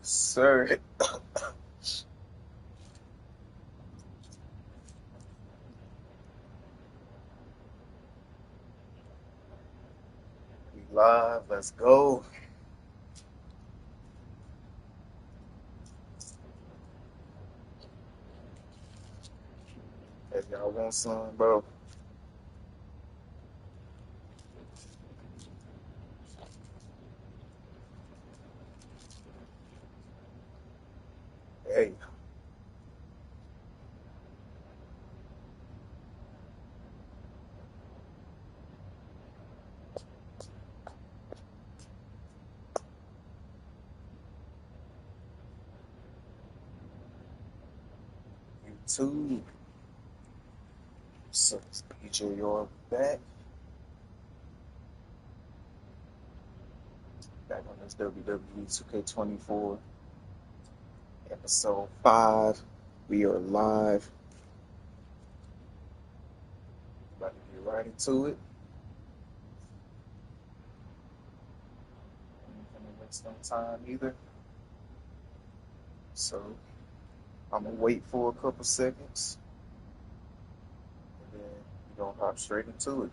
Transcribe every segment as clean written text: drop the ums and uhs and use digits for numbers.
Sir, we live. Let's go. If y'all want some, bro. Hey, YouTube. So, it's PJ, you're back. Back on this WWE 2K24 episode 5. We are live. About to get right into it. Ain't gonna waste no time either. So, I'm gonna wait for a couple seconds. And then we're gonna hop straight into it.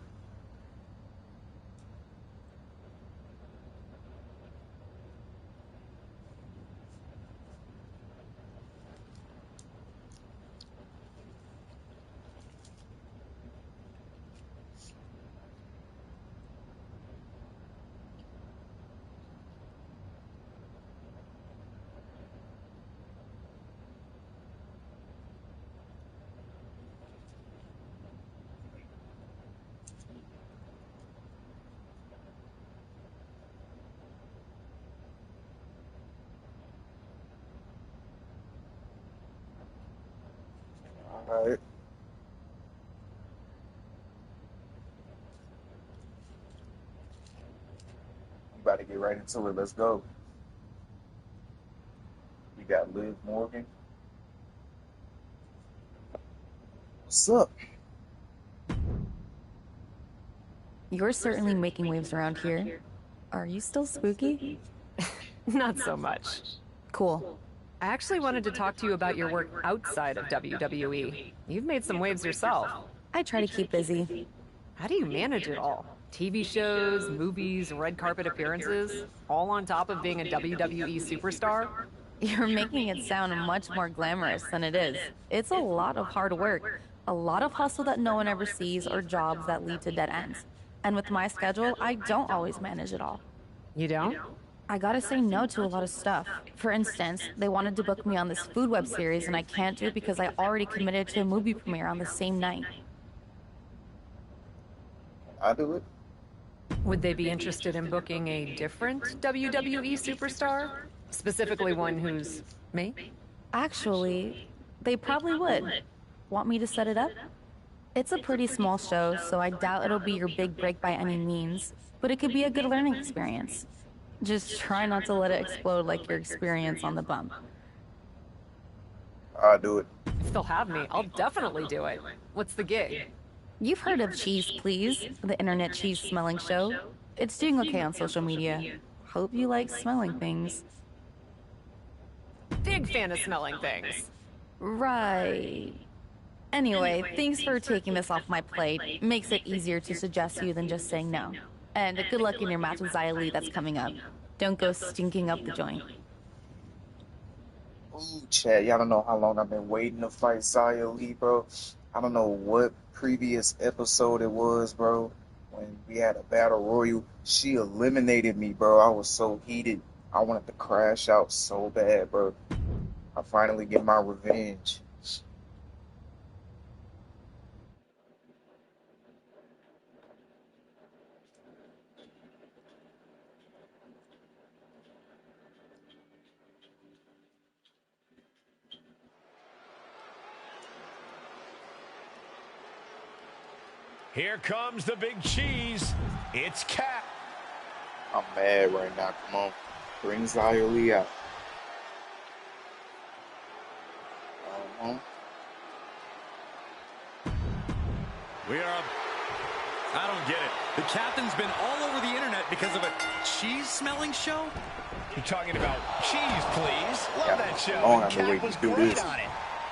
Alright. We about to get right into it. Let's go. We got Liv Morgan. What's up? You're certainly making waves around here. Are you still spooky? Not so much. Cool. I actually wanted to talk to you about your work outside of WWE. You've made some waves yourself. I try to keep busy. How do you manage it all? TV shows, movies, red carpet appearances, all on top of being a WWE superstar? You're making it sound much more glamorous than it is. It's a lot of hard work, a lot of hustle that no one ever sees, or jobs that lead to dead ends. And with my schedule, I don't always manage it all. You don't? I gotta say no to a lot of stuff. For instance, they wanted to book me on this food web series, and I can't do it because I already committed to a movie premiere on the same night. I do it. Would they be interested in booking a different WWE superstar? Specifically one who's me? Actually, they probably would. Want me to set it up? It's a pretty small show, so I doubt it'll be your big break by any means, but it could be a good learning experience. Just try not to let it explode like your experience on the bump. I do it. If they'll have me, I'll definitely do it. What's the gig? You've heard of Cheese Please, the internet cheese smelling show? It's doing okay on social media. Hope you like smelling things. Big fan of smelling things. Right. Anyway, thanks for taking this off my plate. Makes it easier to suggest you than just saying no. And good luck in your match with Xia Li that's coming up. Don't go stinking up the joint. Ooh, Chad, y'all don't know how long I've been waiting to fight Xia Li, bro. I don't know what previous episode it was, bro. When we had a battle royal, she eliminated me, bro. I was so heated. I wanted to crash out so bad, bro. I finally get my revenge. Here comes the big cheese. It's Cat. I'm mad right now. Come on. Bring Xia Li out. We are. I don't get it. The captain's been all over the internet What, because of a cheese-smelling show? You're talking about cheese, please. Love that show. Long And I've been Cat waiting was to do great this. on it.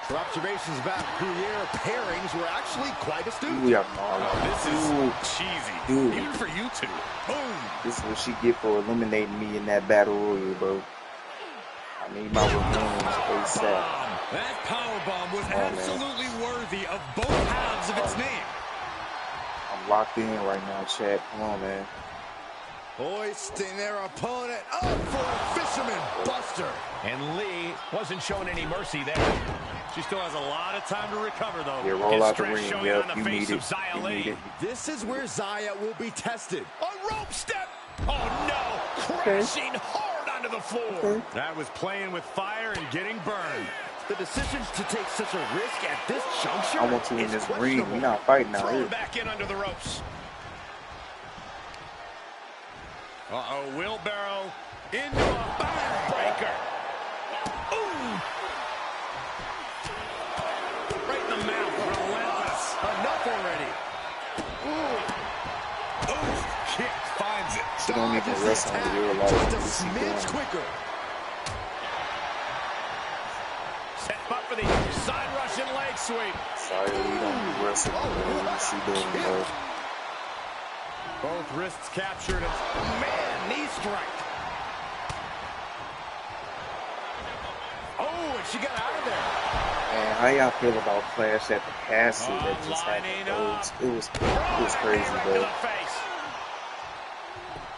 Her observations about Gruyere pairings were actually quite astute. This is cheesy. Dude. Even for you two. Boom. This is what she get for eliminating me in that battle royal, bro. I need my revenge ASAP. That powerbomb was absolutely worthy of both halves of its name. I'm locked in right now, chat. Come on, man. Hoisting their opponent up for a fisherman buster. And Lee wasn't showing any mercy there. She still has a lot of time to recover, though. Yeah, roll His out the stress ring. showing Yep, on the you face need of it. Xia You need Li. it. This is where Xia will be tested. A rope step. Oh, no. Crashing hard onto the floor. That was playing with fire and getting burned. The decisions to take such a risk at this juncture. I want you in is this ring. questionable. We're not fighting out Thrown here. back in under the ropes. Uh-oh, wheelbarrow into a backbreaker. Ooh. Right in the mouth. Relentless. Enough already. Ooh, kick finds it. She don't even wrestle in real life. Just a What she smidge doing? quicker. Set up for the side Russian leg sweep. Sorry, we don't be wrestling. What is she doing, bro? Both wrists captured. Man, knee strike. Oh, and she got out of there. Man, how y'all feel about Clash at the Castle that just happened, bro? It was crazy, Right bro. to the face.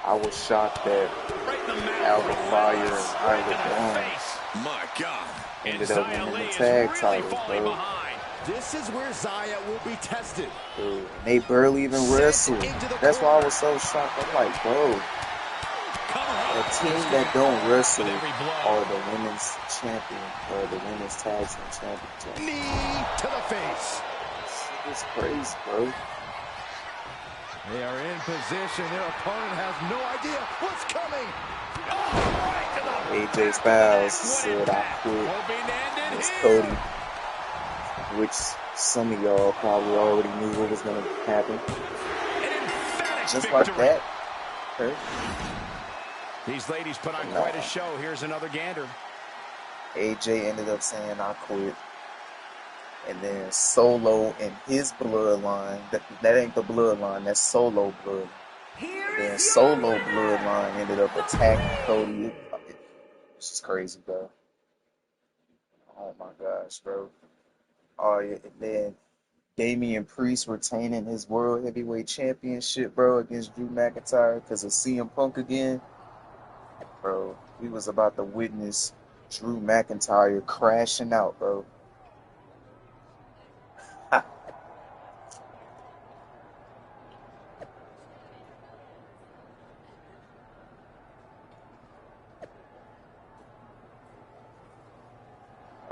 I was shocked that Right in the mouth. Alba Fire and Right Isla to the Dawn face. My God. ended up Xia winning Li the is tag really titles, falling bro. behind. This is where Xia will be tested. Dude, they barely even wrestled. That's why I was so shocked. I'm like, bro, a team that don't wrestle are the women's champion or the women's tag team championship. Knee to the face. It's crazy, bro. They are in position. Their opponent has no idea what's coming. AJ Styles said I quit. It's Cody, which some of y'all probably already knew what was going to happen. Just like that. Okay. These ladies put on quite a show. Here's another gander. AJ ended up saying I quit. And then Solo and his bloodline, that ain't the bloodline, that's Solo blood. And then Solo bloodline ended up attacking Cody. This is crazy, bro. Oh my gosh, bro. Oh yeah, and then Damian Priest retaining his World Heavyweight Championship, bro, against Drew McIntyre because of CM Punk again. Bro, we was about to witness Drew McIntyre crashing out, bro.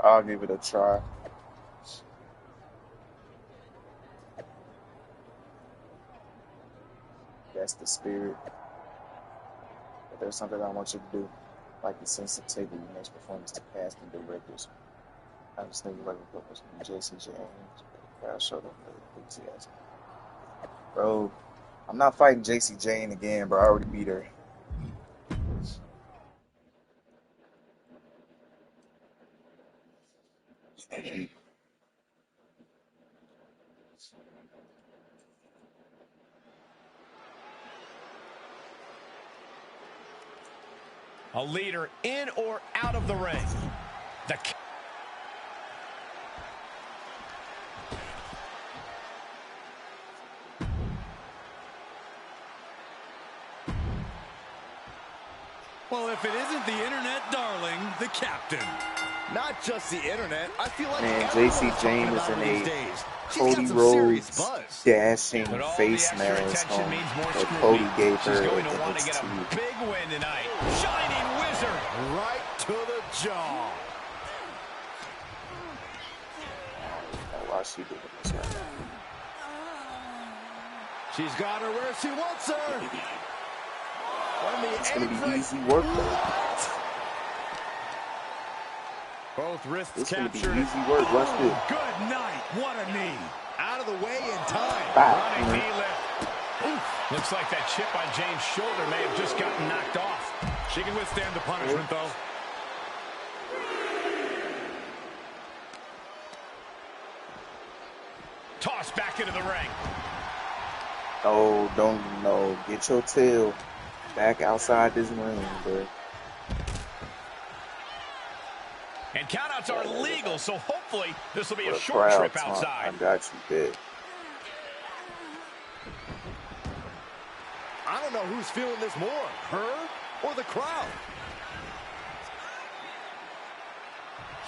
I'll give it a try. That's the spirit. But there's something I want you to do. Like the sensitivity makes performance to casting directors. I just think like a person Jesse James. I'll show them the enthusiasm. Bro, I'm not fighting JC Jane again, bro. I already beat her. A leader in or out of the ring. Well, if it isn't the internet darling, the captain. Not just the internet. I feel like Man, everyone's JC Jane talking is about in her these a days. She's Cody got some serious Rhodes buzz. dashing But all face the extra mask attention on means more that scrutiny. Cody gave She's her going at to want to get a NXT. big win tonight. Shining Wizard. Right to the jaw. Why she doing this right now? She's got her where she wants her. It's gonna be easy work though. Both wrists It's gonna be captured. easy work. Watch this. Good night. What a knee. Out of the way in time. Bye. Running knee lift. Oof. Looks like that chip on Jane's shoulder may have just gotten knocked off. She can withstand the punishment, though. Toss back into the ring. Oh, don't know. Get your tail back outside this ring, bro. And countouts are legal, so hopefully this will be a For short crowd trip taunt, outside. I got you, big. I don't know who's feeling this more, her or the crowd.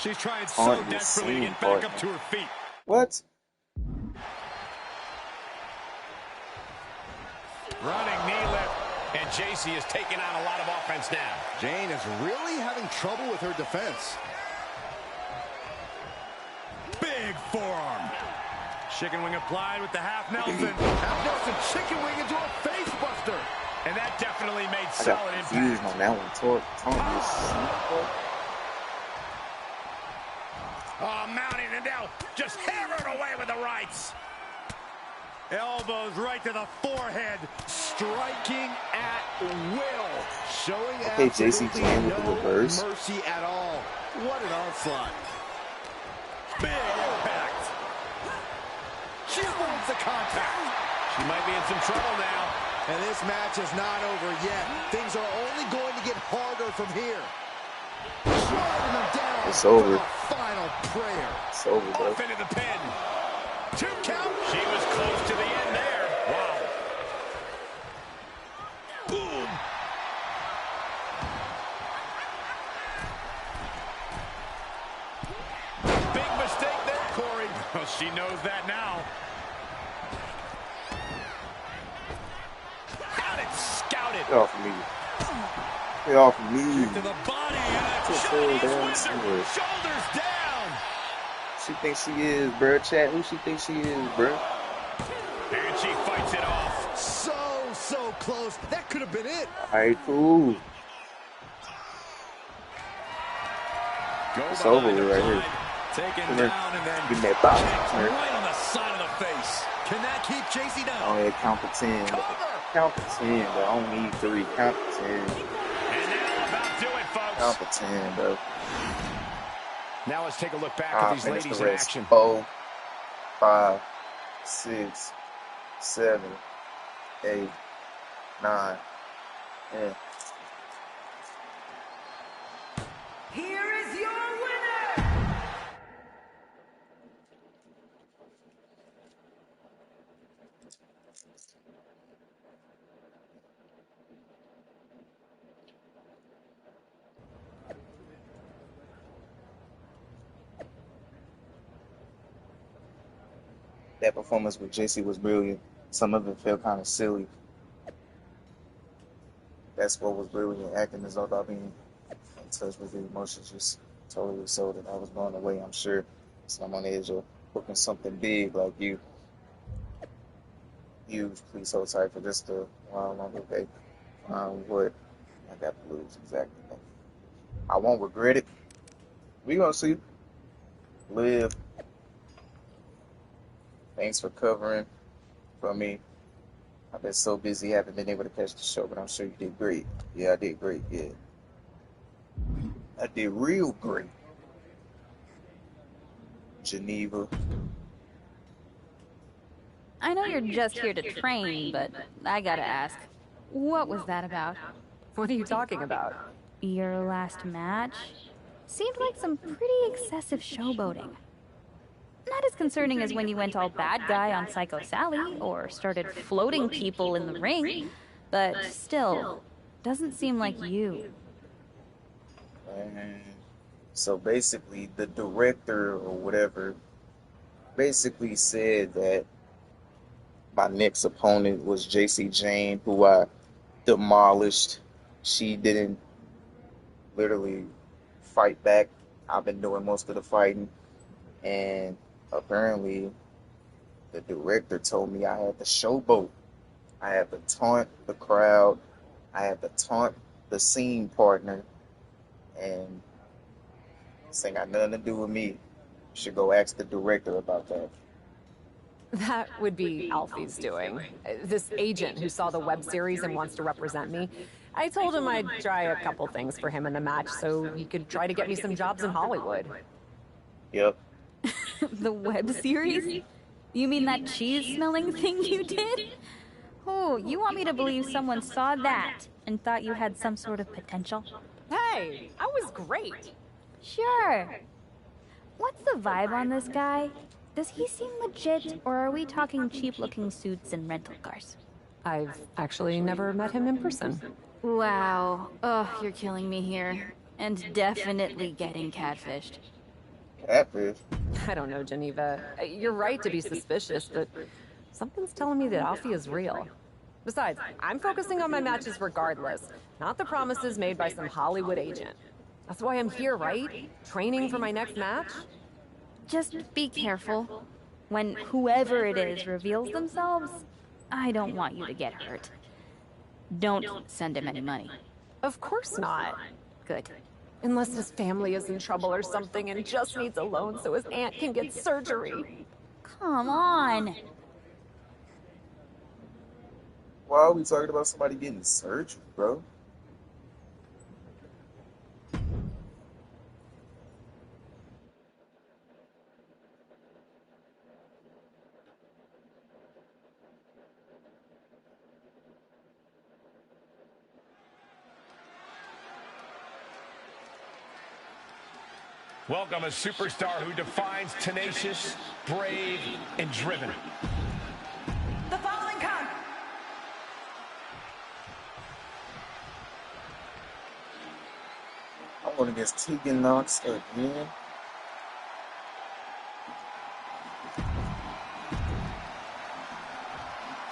She's trying so Taunt your desperately to scene get back up partner. to her feet. What? Running knee lift. And JC is taking on a lot of offense now. Jane is really having trouble with her defense. Big forearm. Chicken wing applied with the half Nelson. Half Nelson chicken wing into a face buster. And that definitely made I solid got confused impact. on that one. Taunt your scene partner. Oh, mounting and now just hammering away with the rights. Elbows right to the forehead. Striking at will. Showing Okay, JC absolutely Jane with the no reverse. mercy at all. What an onslaught. Big impact. She avoids the contact. She might be in some trouble now. And this match is not over yet. Things are only going to get harder from here. Driving them down. It's over. For the final prayer. It's over, bro. Off into the pin. 2 count. She was close to the end there. Wow. Boom. Big mistake there, Corey. Well, she knows that now. Got it scouted. Get off of me. Get off of me. To the body and a Put Chinese her down whip. somewhere. Shoulders down. She thinks she is, bro. Chat, who she thinks she is, bro? And she fights it off. So close. That could have been it. Alright, cool. Go It's behind over with the right here. side, taken Come here. down and then Give me that box. kicked Come here. right on the side of the face. Can that keep JC down? Oh, yeah, count to 10. Count to 10, bro. I don't need 3. Count to 10. And that'll about do it, folks. Count to 10, bro. Now let's take a look back at I'll these finish ladies the in rest. action. 4, 5, 6, 7, 8, 9, 10. Here is your winner! That performance with JC was brilliant. Some of it felt kind of silly. That's what was brilliant. Acting as though without being in touch with the emotions, just totally so that I was blown away, I'm sure. So I'm on the edge of booking something big like you. Huge. Please hold tight for just a while longer, okay? What I got to lose, exactly. I won't regret it. We gonna see. Live. Thanks for covering for me. I've been so busy, haven't been able to catch the show, but I'm sure you did great. Yeah, I did great. Yeah, I did real great. Geneva. I know you're just here to train, but I gotta ask, what was that about? What are you talking about? Your last match? Seemed like some pretty excessive showboating. Not as concerning as when you went all bad guy on Psycho Sally, or started floating people in the ring, but still, doesn't seem like you. And so basically, the director or whatever basically said that my next opponent was JC Jane, who I demolished. She didn't literally fight back. I've been doing most of the fighting. And apparently, the director told me I had to showboat. I had to taunt the crowd. I had to taunt the scene partner. And this ain't got nothing to do with me. You should go ask the director about that. That would be Alfie's doing. This agent who saw the web series and wants to represent me. I told him I'd try a couple things for him in the match so he could try to get me some jobs in Hollywood. Yep. The web series? You mean that cheese-smelling thing you did? Oh, you want me to believe someone saw that and thought you had some sort of potential? Hey, I was great. Sure. What's the vibe on this guy? Does he seem legit, or are we talking cheap-looking suits and rental cars? I've actually never met him in person. Wow. Oh, you're killing me here. And definitely getting catfished. Catfish. I don't know, Geneva. You're right to be suspicious, but something's telling me that Alfie is real. Besides, I'm focusing on my matches regardless, not the promises made by some Hollywood agent. That's why I'm here, right? Training for my next match? Just be careful. When whoever it is reveals themselves, I don't want you to get hurt. Don't send him any money. Of course not. Good. Unless his family is in trouble or something and just needs a loan so his aunt can get surgery. Come on. Why are we talking about somebody getting surgery, bro? Welcome a superstar who defines tenacious, brave, and driven. The following count. I'm going against Tegan Knox again.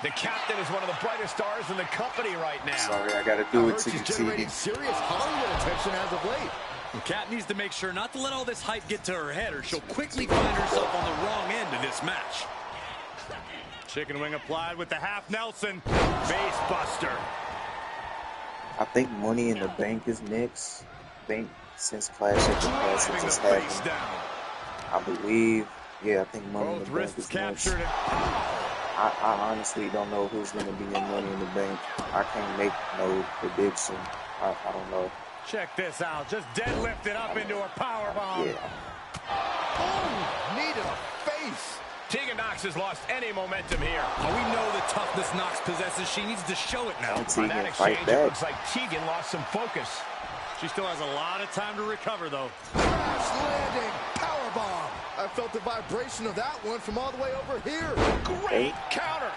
The captain is one of the brightest stars in the company right now. Sorry, I got to do it to She's you, generating Tegan. serious Hollywood attention as of late. Kat needs to make sure not to let all this hype get to her head or she'll quickly find herself on the wrong end of this match. Chicken wing applied with the half Nelson. Face buster. I think Money in the Bank is next. I think since Clash at the Castle Driving the just face happened, down. I believe, yeah, I think Money in Both the Bank wrists is next. captured. I honestly don't know who's going to be in Money in the Bank. I can't make no prediction. I don't know. Check this out. Just deadlifted up into a powerbomb. Yeah. Oh, knee to the face. Tegan Knox has lost any momentum here. Oh, we know the toughness Knox possesses. She needs to show it now. And On that Tegan exchange, fight it back. looks like Tegan lost some focus. She still has a lot of time to recover, though. Crash landing. Powerbomb. I felt the vibration of that one from all the way over here. Great counter.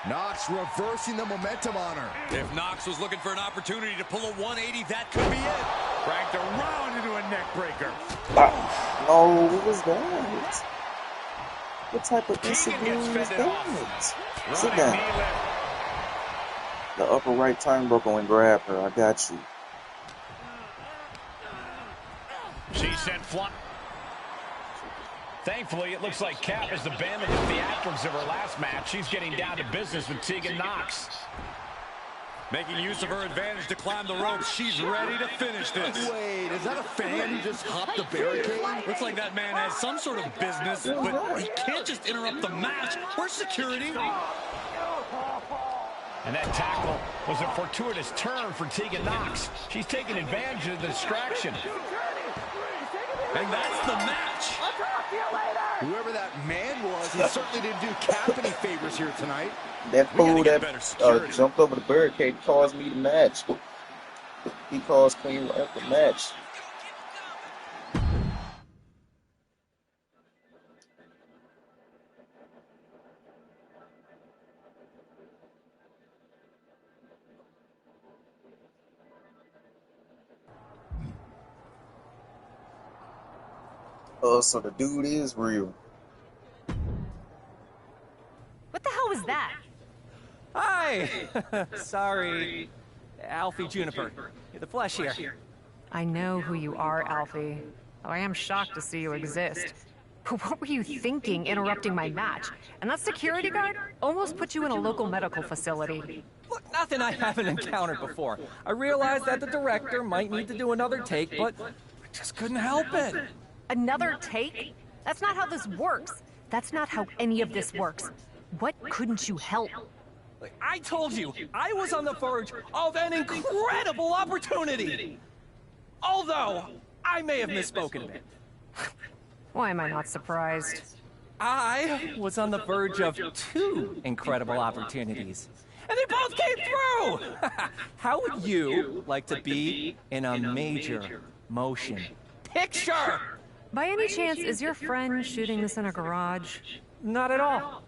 Knox reversing the momentum on her. If Knox was looking for an opportunity to pull a 180, that could be it. Cranked around into a neck breaker. No, what was that? What type of incident Tegan was gets fended off. that? Sit Running down. knee lift. The upper right turnbuckle and grab her. I got you. She sent flying. Thankfully, it looks like Kat has abandoned the theatrics of her last match. She's getting down to business with Tegan Knox. Making use of her advantage to climb the ropes. She's ready to finish this. Wait, is that a fan who just hopped the barricade? Looks like that man has some sort of business, but he can't just interrupt the match. Where's security? And that tackle was a fortuitous turn for Tegan Knox. She's taking advantage of the distraction. And that's the match. Whoever that man was, he certainly didn't do Cap any favors here tonight. That We gotta fool get that better security. jumped over the barricade caused me the match. He caused Queen at the match. So the dude is real. What the hell was that? Hi! Sorry. Alfie Juniper. The flesh here. I know who you are, Alfie. Though I am shocked to see you exist. But what were you thinking interrupting my match? And that security guard almost put you in a local medical facility. Look, nothing I haven't encountered before. I realized that the director might need to do another take, but I just couldn't help it. Another take? That's not how this works. That's not how any of this works. What couldn't you help? I told you, I was on the verge of an incredible opportunity! Although, I may have misspoken a bit. Why am I not surprised? I was on the verge of 2 incredible opportunities. And they both came through! How would you like to be in a major motion picture? By any chance, is your friend shooting this in a garage? Not at all.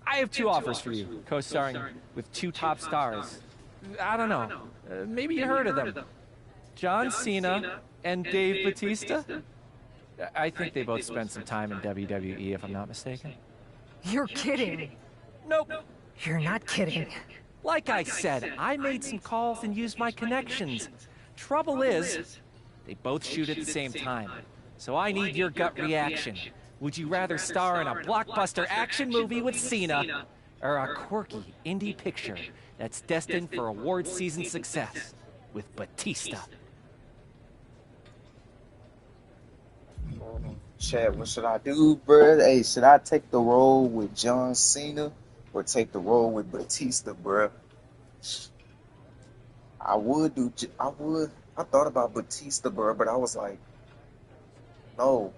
I have 2 offers for you, co-starring with 2 top stars. I don't know. Maybe you heard of them. John Cena and Dave Bautista? I think they both spent some time in WWE, if I'm not mistaken. You're kidding. Nope. You're not kidding. Like I said, I made some calls and used my connections. Trouble is, they both shoot at the same time. So I need your gut reaction. Would you rather star in a blockbuster action movie with Cena, or a quirky indie picture that's destined for award season success with Batista? Chad, what should I do, bruh? Hey, should I take the role with John Cena or take the role with Batista, bruh? I thought about Batista, bruh, but I was like, no.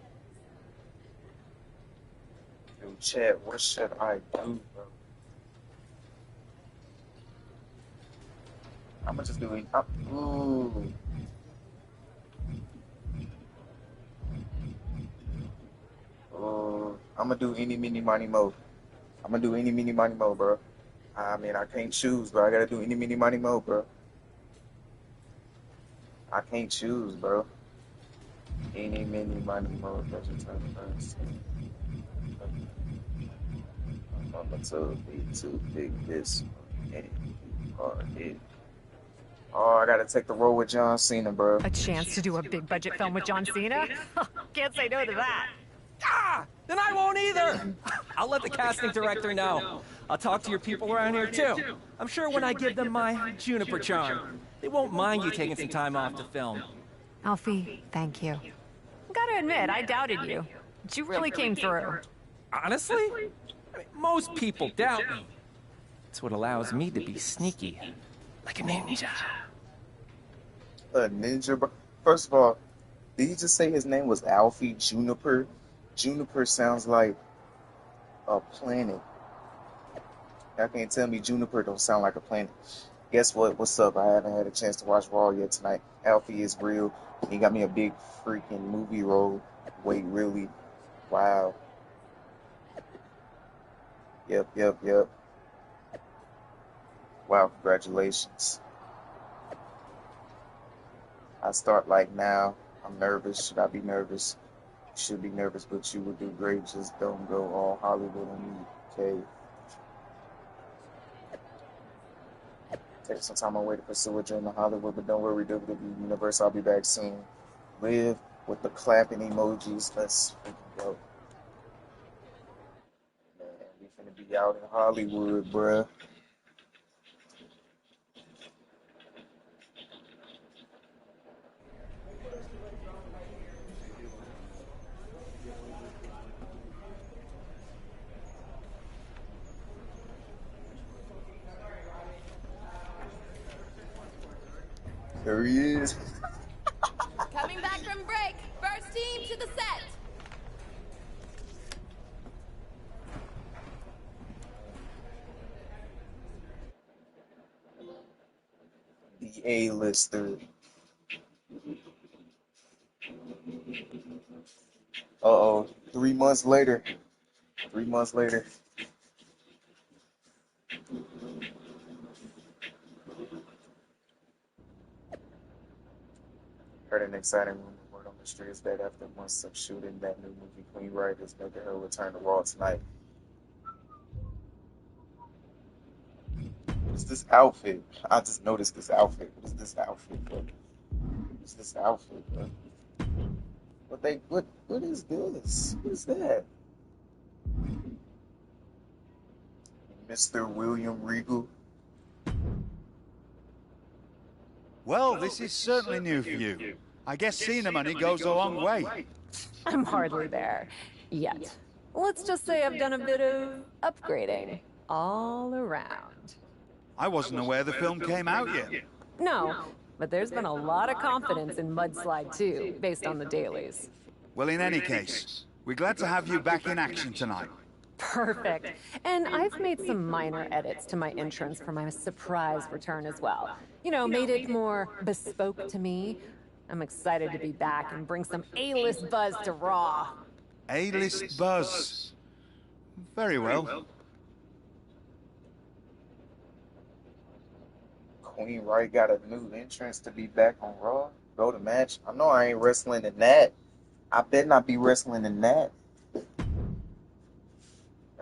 Dude, Chad, what should I do, bro? I'm gonna just do it. Ooh. I'm gonna do any, mini, money, mo. I'm gonna do any, mini, money, mo, bro. I mean, I can't choose, bro. I gotta do any, mini, money, mo, bro. I can't choose, bro. Any, mini, money, mo. I'm too big, too big. This and it. Oh, I gotta take the role with John Cena, bro. A chance to do a big budget film with John Cena? Can't say no to that. Ah! Then I won't either! I'll let the casting director know. I'll talk to your people around here too. I'm sure when I give them my Juniper charm, they won't mind you taking some time off to film. Alfie, thank you. Gotta admit, I doubted you. But you really came through. Honestly? I mean, most people doubt me. It's what allows me to be sneaky. Like a ninja. A ninja, bro. First of all, did you just say his name was Alfie Juniper? Juniper sounds like a planet. Y'all can't tell me Juniper don't sound like a planet. Guess what? What's up? I haven't had a chance to watch Raw yet tonight. Alfie is real. He got me a big freaking movie role. Wait, really? Wow. Yep. Wow, congratulations. I start like now. I'm nervous. Should I be nervous? You should be nervous, but you would do great. Just don't go all Hollywood on me, okay? Take some time away to pursue a dream in Hollywood, but don't worry, WWE Universe, I'll be back soon. Live with the clapping emojis. Let's freaking go. Man, we finna be out in Hollywood, bruh. There he is. Coming back from break. First team to the set. The A-lister. Uh-oh. 3 months later. 3 months later. Heard an exciting rumor word on the streets that after months of shooting that new movie, Queen Wright is making her return to Raw tonight. What is this outfit? I just noticed this outfit. What is this outfit, bro? What is this outfit, bro? What is this? What is that? Mr. William Regal. Well, this is certainly new for you. I guess Cena money goes a long way. I'm hardly there. Yet. Let's just say I've done a bit of upgrading all around. I wasn't aware the film came out yet. No, but there's been a lot of confidence in Mudslide 2, based on the dailies. Well, in any case, we're glad to have you back in action tonight. Perfect. And I've made some minor edits to my entrance for my surprise return as well. You know, made it more bespoke to me. I'm excited to be back and bring some A-list buzz to Raw. A-list buzz. Very well. Queen Wright got a new entrance to be back on Raw. Go to match. I know I ain't wrestling in that. I bet not be wrestling in that.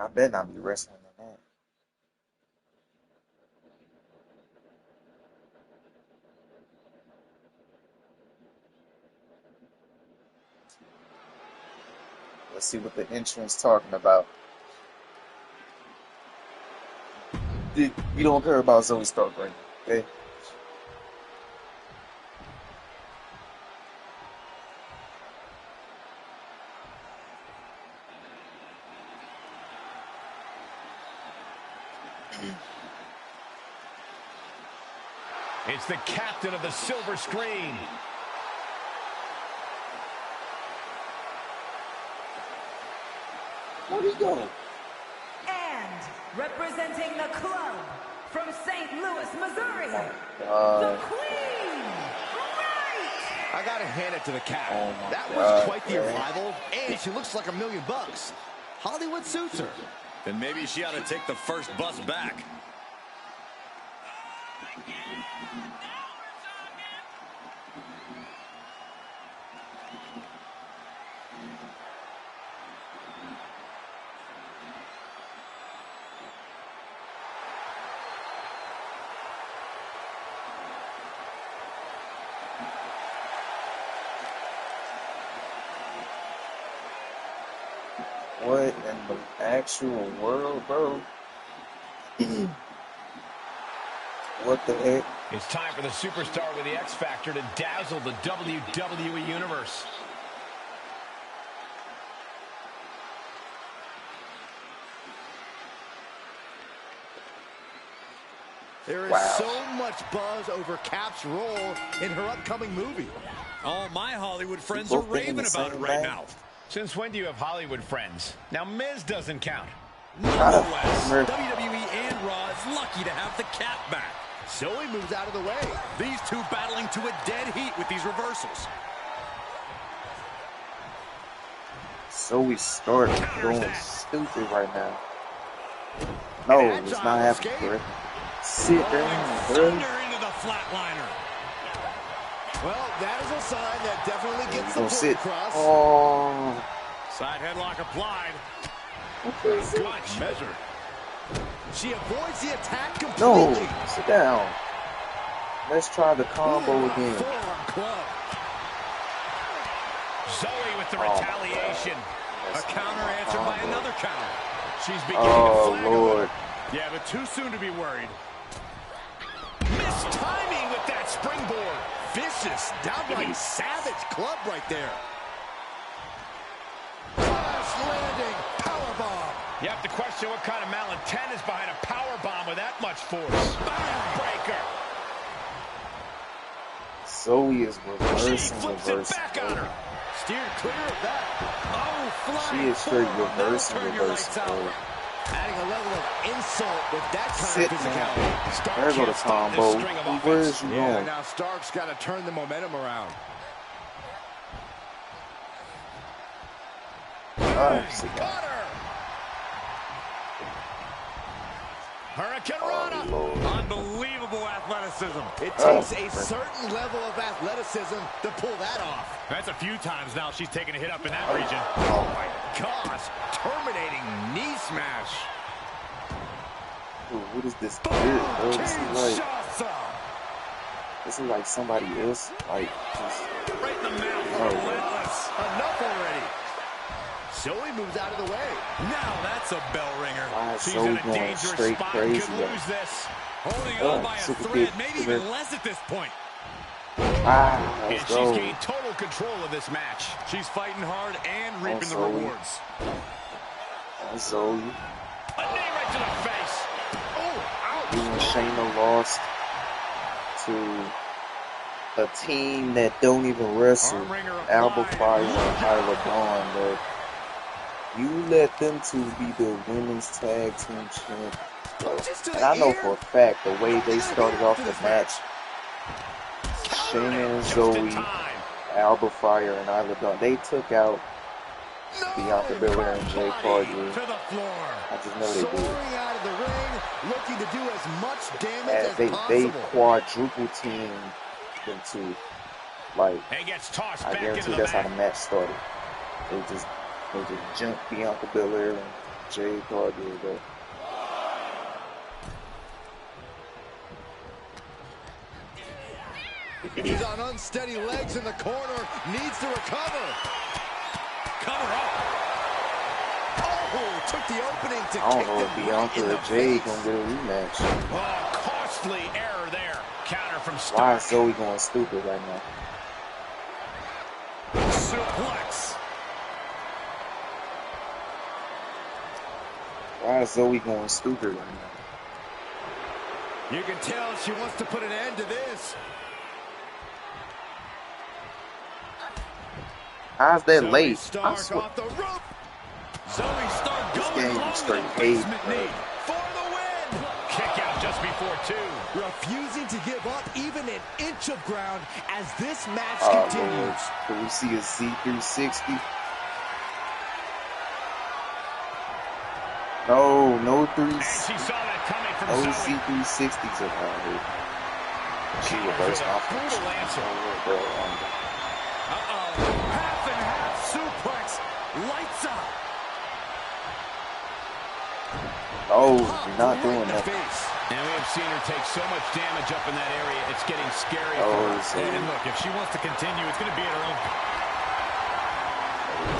I bet not be wrestling in that. Let's see what the entrance talking about. We don't care about Zoe Stark right now, okay? It's the captain of the silver screen. Where'd he go? And representing the club from St. Louis, Missouri, the Queen Wright! I gotta hand it to the cat. That was God, quite the arrival, and she looks like $1 million. Hollywood suits her. Then maybe she ought to take the first bus back. What in the actual world, bro? What the heck? It's time for the superstar with the X Factor to dazzle the WWE Universe. There is so much buzz over Cap's role in her upcoming movie. All my Hollywood friends are raving about it right now. Since when do you have Hollywood friends? Now, Miz doesn't count. Nonetheless, WWE and Raw is lucky to have the Cap back. Zoe moves out of the way. These two battling to a dead heat with these reversals. So we started going stupid right now. No, it's not happening, bro. Sit down, bro. Thunder into the flatliner. Well, that is a sign that definitely gets the point sit. across. Oh. Side headlock applied. Good measure. She avoids the attack completely. No, sit down. Let's try the combo again. Zoe with the retaliation. A counter answered by another counter. She's beginning to flag. Lord. Yeah, but too soon to be worried. Missed timing with that springboard. Vicious, downright savage club right there. Crash landing, powerbomb. You have to question what kind of malintent is behind a powerbomb with that much force. Backbreaker. Zoe is She flips it back on her. Steered clear of that. Oh, She flying is straight forward. reversing, That'll turn your lights out. Adding a level of insult with that kind Sit of down. physicality. Stark There go the can't stop this combo. string of Where offense. is you Yeah, going? now Stark's got to turn the momentum around. Sit down. Got her. Hurricane Rana. Lord. Unbelievable athleticism. It takes a certain level of athleticism to pull that off. That's a few times now she's taken a hit up in that region. Oh my gosh, terminating knee smash. Dude, what is this weird, bro? Kinshasa. This is like somebody else, like, just... Right in the mouth. Oh, Relentless. Enough already. Zoe moves out of the way. Now that's a bell ringer. Wow, She's Zoe in a going dangerous straight spot. crazy, Could though. lose this. Holding Oh, on by a super thread, kick. maybe Super. even less at this point. Ah, And let's she's go. gained total control of this match. She's fighting hard and reaping the Zoe. rewards. That's Zoe. A knee right to the face. Oh, Even ouch. Shayna lost to a team that don't even wrestle, Alba Fire and Isla Dawn, but you let them two be the women's tag team champ. And I know for a fact the way they started off the match, Shayna and Zoe, Alba Fire and Isla Dawn, they took out Bianca Belair and Jay Cargill. I just know they did. Out of the ring, looking to do as much damage as They possible. quadruple team them two. Like, I guarantee that's how the match started. They just jumped Bianca Belair and Jay Cargill. But he's on unsteady legs in the corner, needs to recover. Cover up. Oh, took the opening to I don't kick know if them Bianca right in or the Jay face. gonna get a rematch. Oh, costly error there. Counter from Stark. Why is Zoe going stupid right now? Suplex. Why is Zoe going stupid right now? You can tell she wants to put an end to this. How's that Zoe late? I Stark swear. off the rope. Zoe Stark This going game long is straight with a hate, basement bro. knee for the win. Kick out just before 2. Refusing to give up even an inch of ground as this match Lord. continues. Can we see a Z360? No, no And she saw that coming from no Zoe. Z360s around here. She Counters reversed with a off. brutal answer. Half and half suplex. Lights up. Oh, you're not doing that. And we have seen her take so much damage up in that area, it's getting scary Oh, for her. so- And look, if she wants to continue, it's going to be at her own.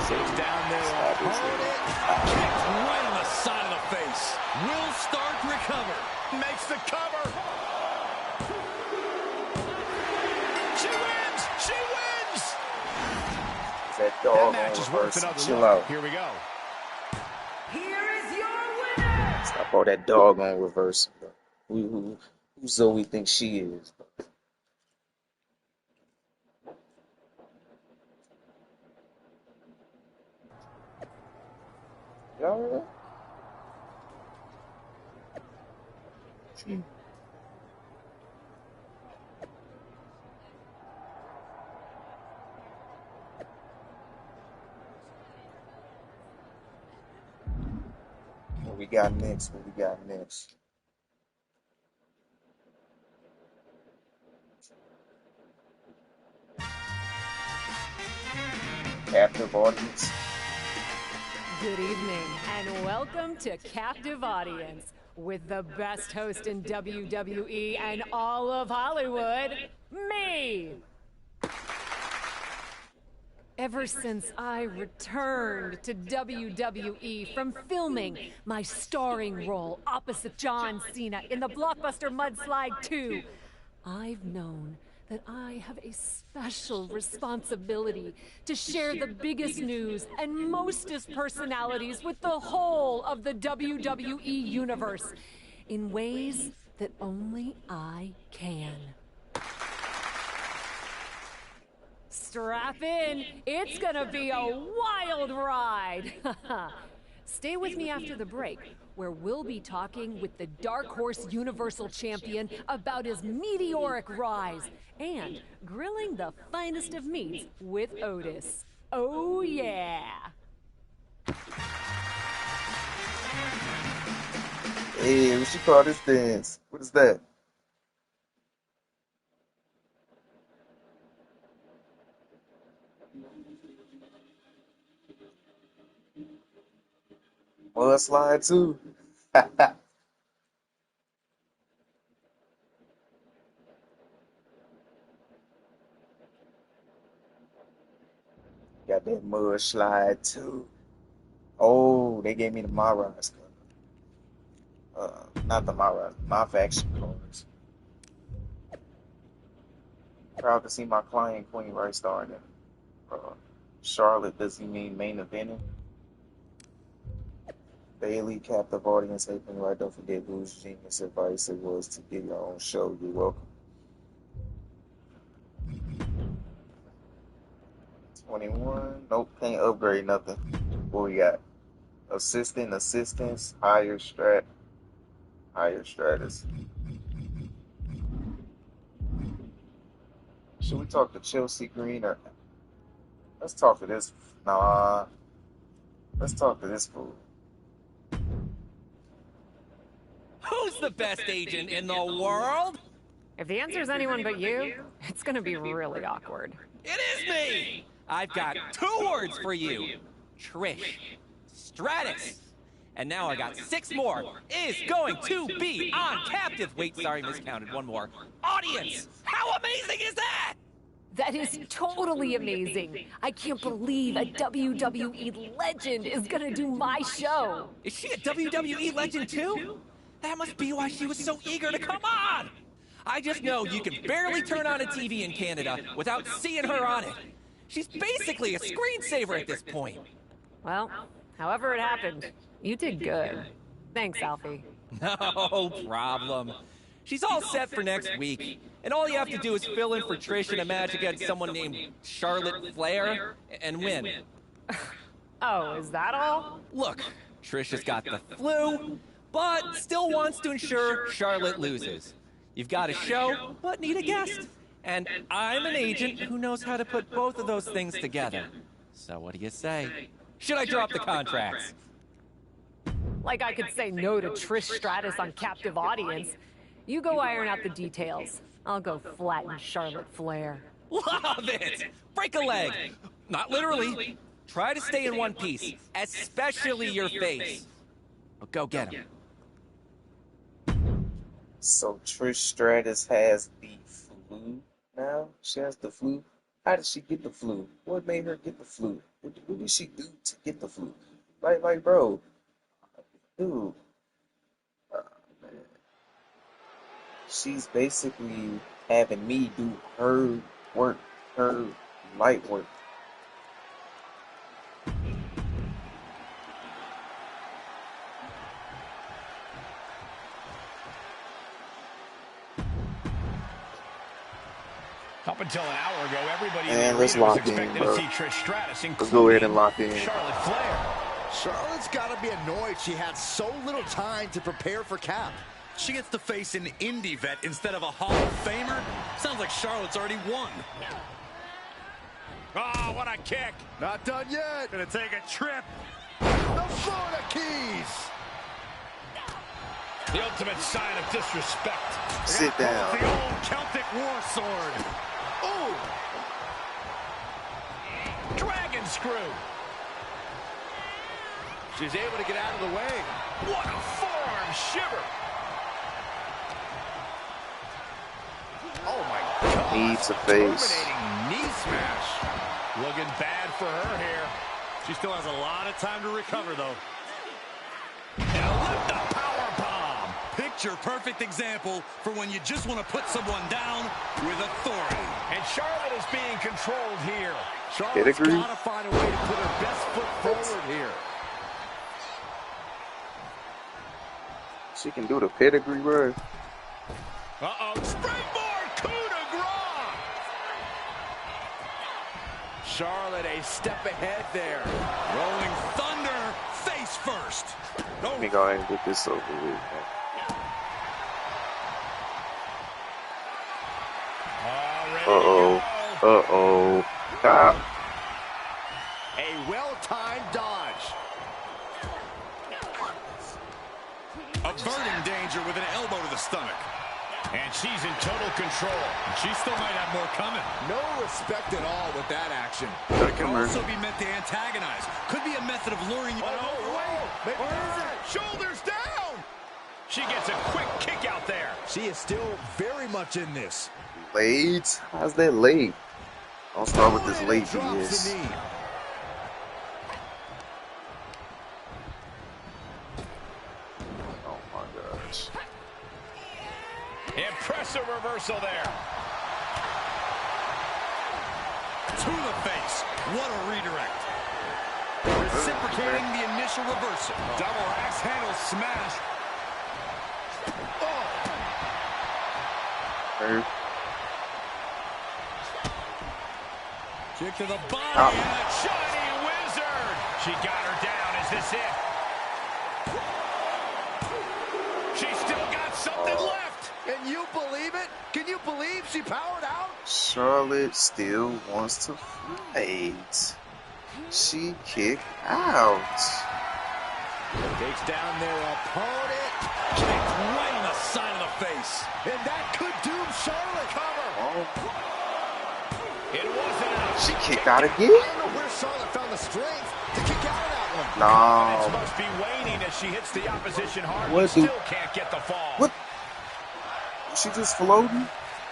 Takes down their opponent. Kicked right on the side of the face. Will Stark recover? Makes the cover. She wins! She wins! That dog match is on worth reverse. another Chill look. out. Here we go. Here is your winner. Stop all that dog on reverse. Who Zoe thinks she is? Y'all What we got next? What we got next? Captive audience. Good evening, and welcome to Captive Audience with the best host in WWE and all of Hollywood, me! Ever since I returned to WWE from filming my starring role opposite John Cena in the blockbuster Mudslide 2, I've known that I have a special responsibility to share the biggest news and mostest personalities with the whole of the WWE universe in ways that only I can. Strap in, it's gonna be a wild ride. Stay with me after the break, where we'll be talking with the Dark Horse Universal Champion about his meteoric rise and grilling the finest of meats with Otis. Oh yeah! Hey, what you call this dance? What is that? Mudslide too. Got that mudslide too. Oh, they gave me the MyRISE color. Not the MyRISE, my faction colors. Proud to see my client Queen Rice starring in Charlotte. Does he mean main eventing? Bailey, captive audience, anything right? Don't forget whose genius advice it was to get your own show. You're welcome. 21. Nope, can't upgrade nothing. What we got? Assistants, higher stratus. Should we talk to Chelsea Green or let's talk to this? Nah, let's talk to this fool. Who's the best agent in the world? If the answer is anyone but you, it's gonna be really awkward. It is me! I've got 2 words for you. Trish Stratus. And now I got 6 more. Is going to be on captive. Wait, sorry, miscounted. 1 more. Audience! How amazing is that? That is totally amazing. I can't believe a WWE legend is gonna do my show. Is she a WWE legend too? That must be why she was so eager to come on! I just know you can barely turn on a TV in Canada without seeing her on it. She's basically a screensaver at this point. Well, however it happened, you did good. Thanks, Alfie. No problem. She's all set for next week. And all you have to do is fill in for Trish in a match against someone named Charlotte Flair and win. Oh, is that all? Look, Trish has got the flu, but still wants to ensure Charlotte loses. You've got a show, but need a guest. And I'm an agent who knows how to put both of those things together. So what do you say? Should I drop the contracts? Like I could say no to Trish Stratus on captive audience. You go iron out the details. I'll go flatten Charlotte Flair. Love it! Break a leg! Not literally. Try to stay in one piece, especially your face. But go get him. So Trish Stratus has the flu now? She has the flu? How did she get the flu? What made her get the flu? What did she do to get the flu? Like, bro. Dude. Man. She's basically having me do her work, her light work. Up until an hour ago, everybody in And the let's arena was lock in, expecting bro. to see Trish Stratus, Let's go ahead and lock in. Charlotte Flair. Charlotte's got to be annoyed she had so little time to prepare for Cap. She gets to face an indie vet instead of a Hall of Famer. Sounds like Charlotte's already won. Oh, what a kick. Not done yet. Gonna take a trip. The Florida Keys. The ultimate sign of disrespect. Sit down. The old Celtic war sword. Ooh. Dragon screw. She's able to get out of the way. What a forearm shiver. Oh my God. Knee to face. Terminating knee smash. Looking bad for her here. She still has a lot of time to recover, though. Now lift the power bomb. Picture perfect example for when you just want to put someone down with authority. And Charlotte is being controlled here. Charlotte's Pedigree. got to find a way to put her best foot forward here. She can do the pedigree, bro. Uh-oh. Springboard coup de grace. Charlotte a step ahead there. Rolling thunder, face first. Let me go ahead and get this over with, man. Uh-oh. Uh-oh. Stop. A well-timed dodge. Averting danger with an elbow to the stomach. And she's in total control. She still might have more coming. No respect at all with that action. But it could also be meant to antagonize. Could be a method of luring you. Wait. What is it? Shoulders down. She gets a quick kick out there. She is still very much in this. Late? How's that late? I'll start with this late Drops the BS. knee. Oh my gosh. Impressive reversal there. To the face. What a redirect. reciprocating the initial reversal. Double axe handle smash. Hurt. Kick to the body and a Chinese wizard. She got her down. Is this it? She's still got something left. Can you believe it? Can you believe she powered out? Charlotte still wants to fight. She kicked out. Takes down their opponent. Kicked right in the side of the face. And that could doom Charlotte. Cover. Oh, It wasn't enough. she kicked out again? I don't know where Charlotte found the strength to kick out of that one. Confidence No. must be waning as she hits the opposition hard. What But the- still can't get the fall. What? She just floating?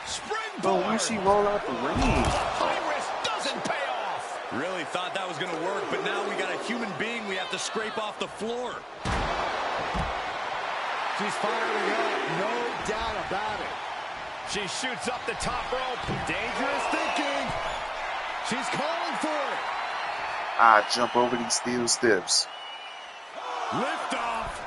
Springboard. But when she roll out the ring. MyRISE doesn't pay off. Really thought that was going to work, but now we got a human being we have to scrape off the floor. She's firing up. No doubt about it. She shoots up the top rope. Dangerous thinking. She's calling for it. I jump over these steel steps. Lift off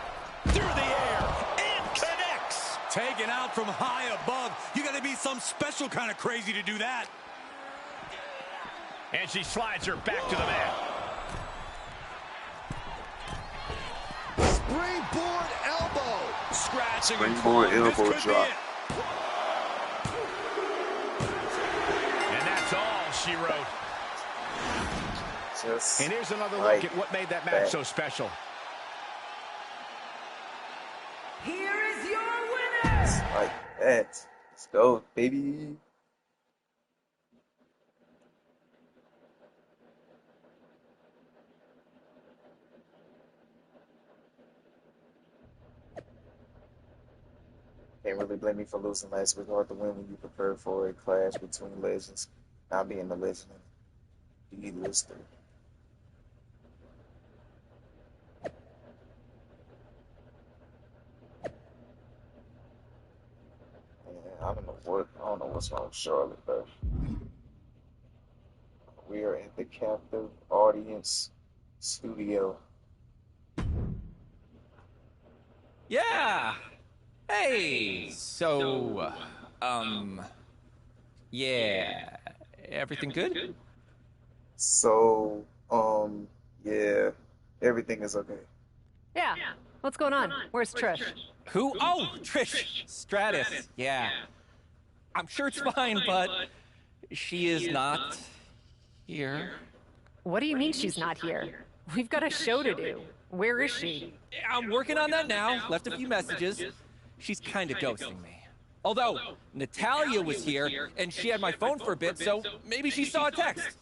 through the air and connects. Taken out from high above. You got to be some special kind of crazy to do that. And she slides her back to the mat. Springboard elbow. Scratching Springboard and elbow this could drop. be it. And that's all she wrote. Just And here's another like look at what made that match that. so special. Here is your winner! like that. Let's go, baby. Can't really blame me for losing last week. Hard to win when you prepare for a clash between legends. Not being the legend and the lister. I don't know what's wrong with Charlotte, but we are in the captive audience studio. Yeah. Hey. So, yeah. Everything good? So, yeah, everything is okay. Yeah. What's going on? Where's Trish? Who? Oh, Trish Stratus. Yeah. I'm sure it's fine, but she is not here. What do you mean she's not here? We've got a show to do. Where is she? I'm working on that now. Left a few messages. She's kind of ghosting me. Although, Natalia was here, and she had my phone for a bit, so maybe she saw a text.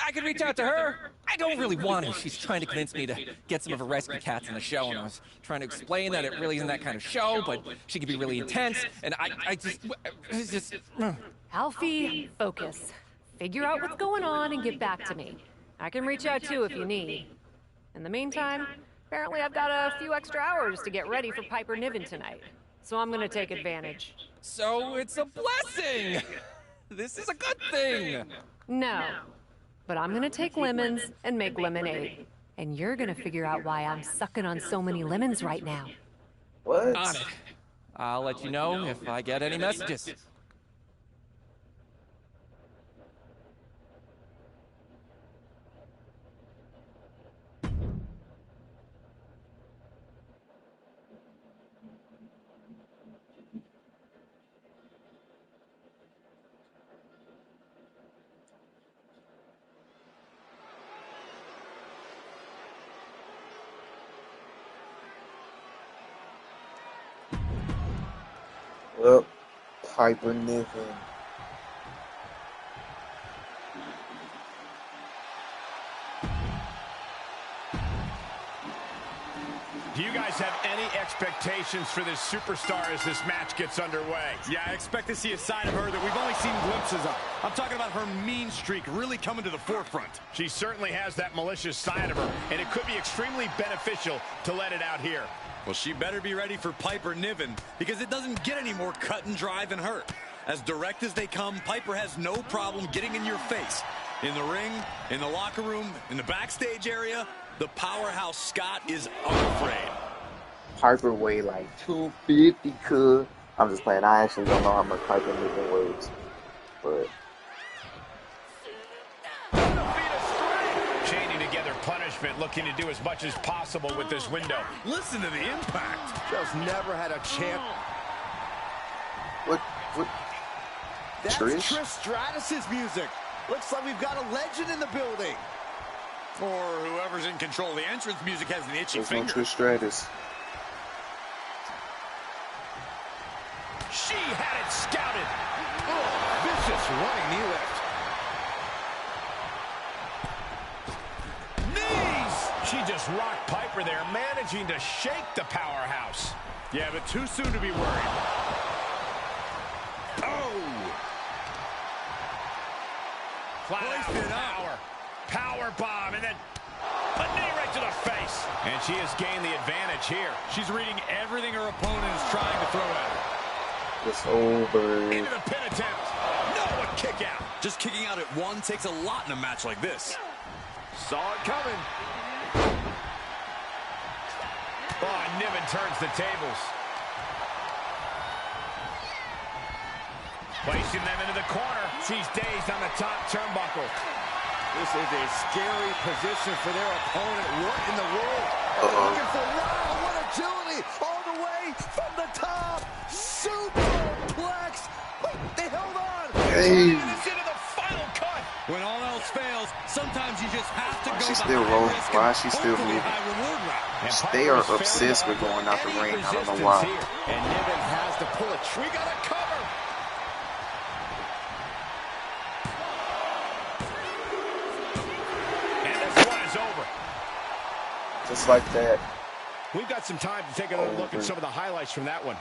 I could reach out to her. I don't really want to. She's trying to convince me to get some of her rescue cats in the show, and I was trying to explain that it really isn't that kind of show, but she can be really intense, and it's just... Alfie, focus. Figure out what's going on and get back to me. I can reach out too if you need. In the meantime, apparently I've got a few extra hours to get ready for Piper Niven tonight. So I'm gonna take advantage. So it's a blessing! This is a good thing! No. But I'm gonna take lemons and make lemonade. And you're gonna figure out why I'm sucking on so many lemons right now. What? On it. I'll let you know if I get any messages. Well, Piper Niven. Do you guys have any expectations for this superstar as this match gets underway? Yeah, I expect to see a side of her that we've only seen glimpses of. I'm talking about her mean streak really coming to the forefront. She certainly has that malicious side of her, and it could be extremely beneficial to let it out here. Well, she better be ready for Piper Niven because it doesn't get any more cut and dry than her. As direct as they come, Piper has no problem getting in your face. In the ring, in the locker room, in the backstage area, The powerhouse Scott is unafraid. Piper weighed like 250, cuz. I'm just playing. I actually don't know how much Piper even weighs. But Chaining together punishment, looking to do as much as possible with this window. Listen to the impact. Just never had a champ. what That's Trish? Trish Stratus's music. Looks like we've got a legend in the building. Or whoever's in control of the entrance music has an itchy There's no finger. Trish Stratus. She had it scouted. Oh, vicious running knee lift. Knees. She just rocked Piper there, managing to shake the powerhouse. Yeah, but too soon to be worried. Oh! Flat out Hoisted up. power. Power bomb, and then a knee right to the face. And she has gained the advantage here. She's reading everything her opponent is trying to throw at her. It's over. Into the pin attempt. No, a kick out. Just kicking out at one takes a lot in a match like this. Saw it coming. Oh, and Niven turns the tables. Placing them into the corner. She's dazed on the top turnbuckle. This is a scary position for their opponent. What in the world? Looking for wow, what agility all the way from the top. Superplex. Wait, they held on. Hey. It's into the final cut. When all else fails, sometimes you just have to Why go she the still high rolling? risk Why and she still hopefully moving? high reward route. And They Piper are is failing obsessed to with going out the offer ring. any I don't know resistance why. here. And Niven has to pull a We got a cover. And this one is over. Just like that. We've got some time to take another look at some of the highlights from that one.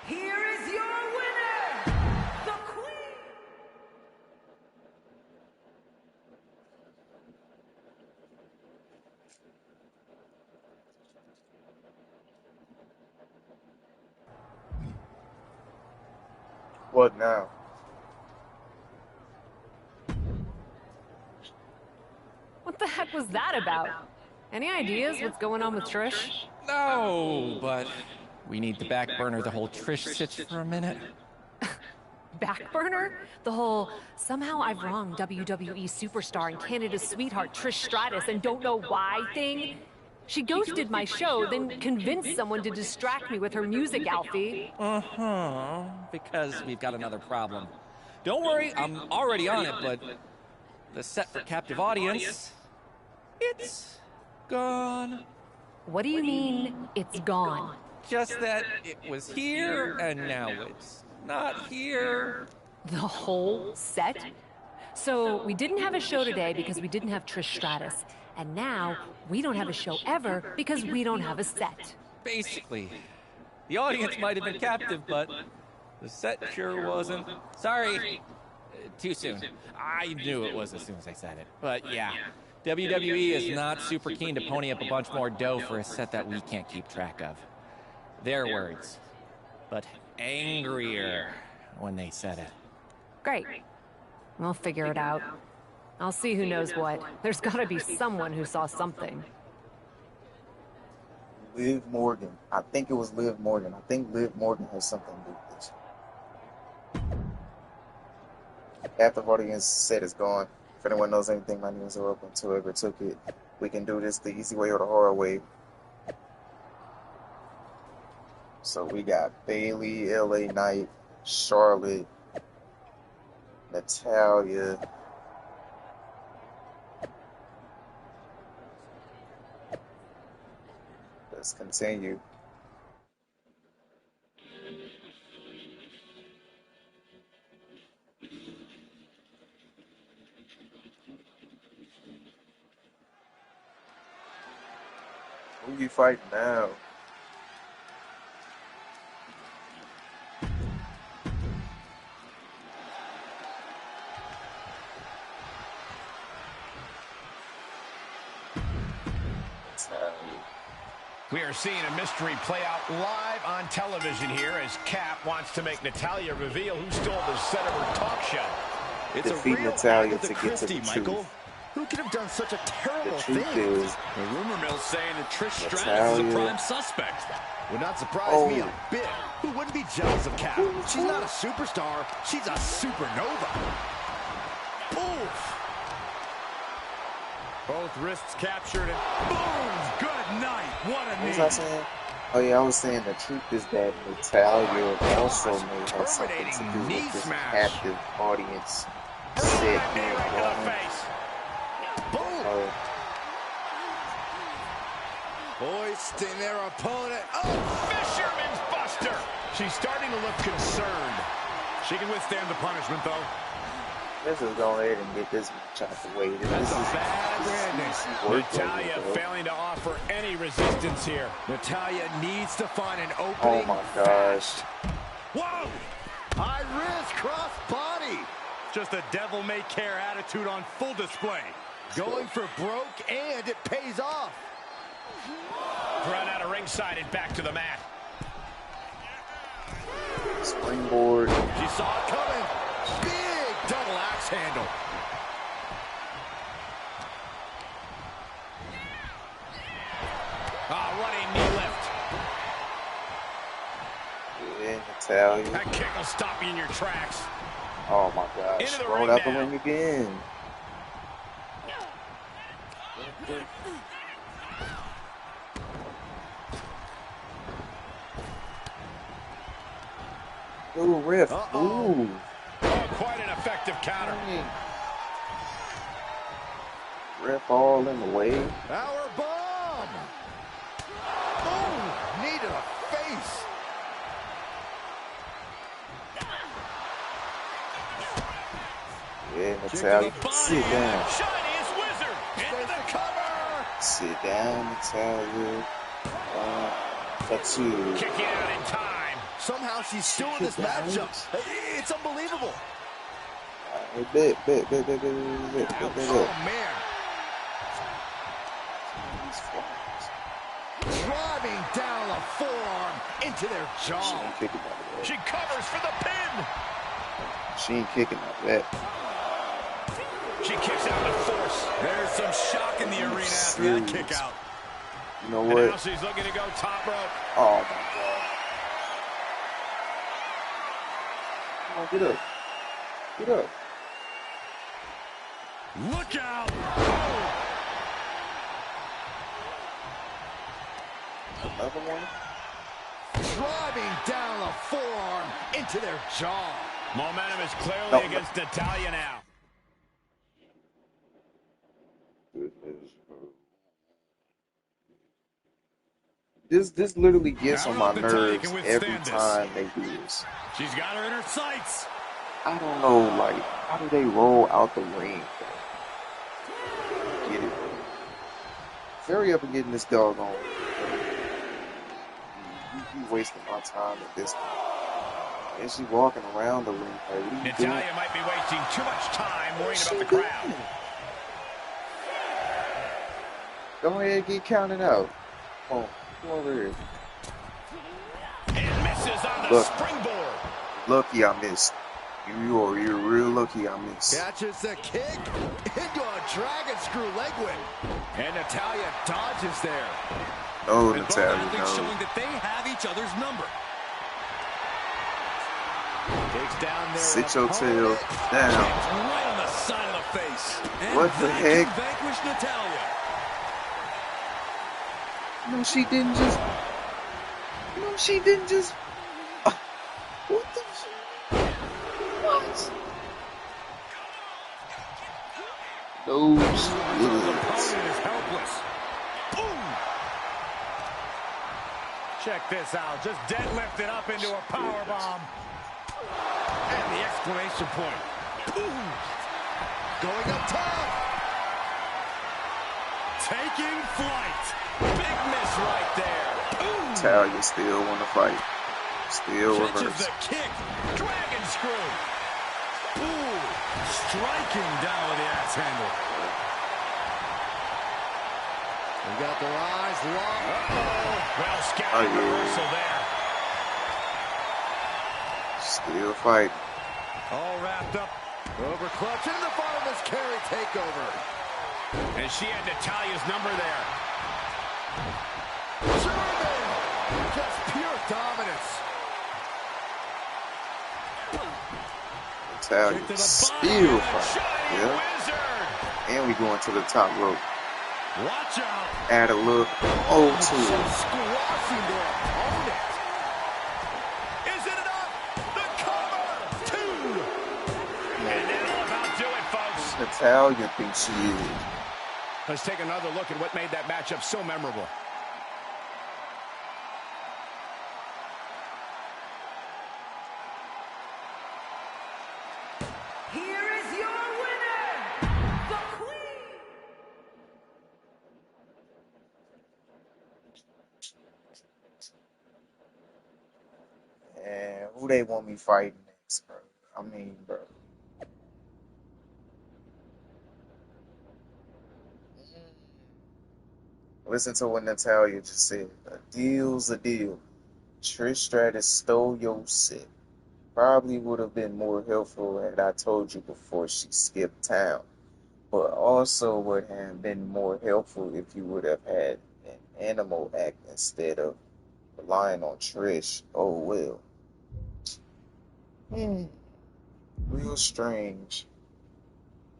Here is your winner, the Queen. What now? What the heck was that about? Any ideas what's going on with Trish? No, but we need to back burner the whole Trish sitch for a minute. Backburner? The whole, somehow I've wronged WWE superstar and Canada's sweetheart Trish Stratus and don't know why thing? She ghosted my show, then convinced someone to distract me with her music, Alfie. Uh-huh, because we've got another problem. Don't worry, I'm already on it, but the set for captive audience, it's gone. What do you mean, it's gone? Just that it was here, and now it's not here. The whole set? So we didn't have a show today because we didn't have Trish Stratus. And now we don't have a show ever because we don't have a set. Basically, the audience might have been captive, but the set sure wasn't. Sorry, too soon. I knew it was as soon as I said it. But yeah, WWE is not super keen to pony up a bunch more dough for a set that we can't keep track of. Their words, but angrier when they said it. Great. We'll figure it out. I'll see who knows what. There's gotta be someone who saw something. Liv Morgan. I think it was Liv Morgan. I think Liv Morgan has something to do with this. Half the audience set is gone. If anyone knows anything, my names are open to whoever took it. We can do this the easy way or the hard way. So we got Bailey, LA Knight, Charlotte, Natalia. Let's continue. Who you fighting now? We are seeing a mystery play out live on television here as Cap wants to make Natalya reveal who stole the center of her talk show. It's defeat Natalya to get to the truth. Who could have done such a terrible thing? The truth is, the rumor mill saying that Trish Stratus is a prime suspect. Would not surprise me a bit. Who wouldn't be jealous of Cap? She's not a superstar. She's a supernova. Oof. Both wrists captured and boom! Good night. What a knee. What was I saying? Oh yeah, I was saying the truth is that Natalya also may have something to do with this captive audience set being going. Hoisting their opponent. Oh, Fisherman's Buster! She's starting to look concerned. She can withstand the punishment, though. This is go ahead and get this match out the way. That's a bad witness. Natalya failing to offer any resistance here. Natalya needs to find an opening. Oh my gosh. Whoa! High risk cross body. Just a devil-may-care attitude on full display. Going for broke, and it pays off. Run out of ringside and back to the mat. Springboard. She saw it coming. Big double axe handle. Running knee lift. Yeah, Natalya. That kick will stop you in your tracks. Oh my gosh. Rolled out the ring again. Ooh, riff. Ooh. Oh, quite an effective counter. Riff all in the way. Power bomb. Boom. Knee to the face. Yeah, Natalya. Sit down. Shiniest wizard. Into the cover. Sit down, Natalya. For two. Kicking out in time. Somehow she's still in this matchup. It's unbelievable. Bit. Oh, man. Driving down the forearm into their jaw. She ain't kicking out of that. She covers for the pin. She ain't kicking out of that. She kicks out with force. There's some shock in the arena after that kick out. You know what? Now she's looking to go top rope. Oh my god. Come on, get up. Get up. Look out! Another one. Driving down the forearm into their jaw. Momentum is clearly against Natalya now. This literally gets on my nerves every time they do this. She's got her in her sights. I don't know, like, how do they roll out the ring? Get it. Hurry up and get in this doggone. You wasting my time at this point. And she's walking around the ring. Like, Natalya might be wasting too much time worrying about the crowd. Go ahead, get counted out. Come over here. And misses on the springboard. Lucky I missed. You're real lucky I missed. Catches the kick into a dragon screw leg whip. And Natalya dodges there. Oh, Natalya, no. Showing that they have each other's number. Takes down their Sit your tail down. Right on the side of the face. And what the heck? Vanquished Natalya. No, she didn't just. No, she didn't just. What the? What? No, she didn't. Is helpless. Boom. Check this out. Just deadlifted up into a power bomb. And the exclamation point. Boom. Going up top. Taking flight. Big miss right there. Natalya still want to fight. Still reverse. The kick. Dragon screw. Ooh. Striking down with the axe handle. We got their eyes locked. Well, scouting reversal there. Still fighting. All wrapped up. Over clutch into the fireman's carry takeover. And she had Natalia's number there. German! Just pure dominance. Natalia still fighting. Yeah. And we going to the top rope. Watch out. Add a little O to it. Squashing their opponent. Is it enough? The cover. 2. And that'll about do it, folks. Natalia thinks she is. Let's take another look at what made that matchup so memorable. Here is your winner, the Queen. And who they want me fighting next, bro? I mean, bro. Listen to what Natalia just said. A deal's a deal. Trish Stratus stole your set. Probably would have been more helpful had I told you before she skipped town. But also would have been more helpful if you would have had an animal act instead of relying on Trish. Oh well. Real strange.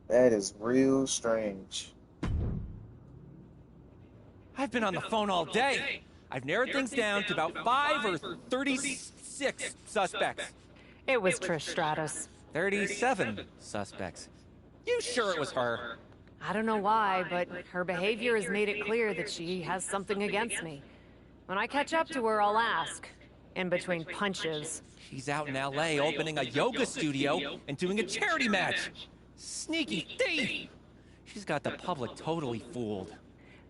That is real strange. I've been on the phone all day. I've narrowed things down to about 5 or 36 suspects. It was Trish Stratus. 37 suspects. You sure it was her? I don't know why, but her behavior has made it clear that she has something against me. When I catch up to her, I'll ask. In between punches. She's out in LA opening a yoga studio and doing a charity match. Sneaky thief! She's got the public totally fooled.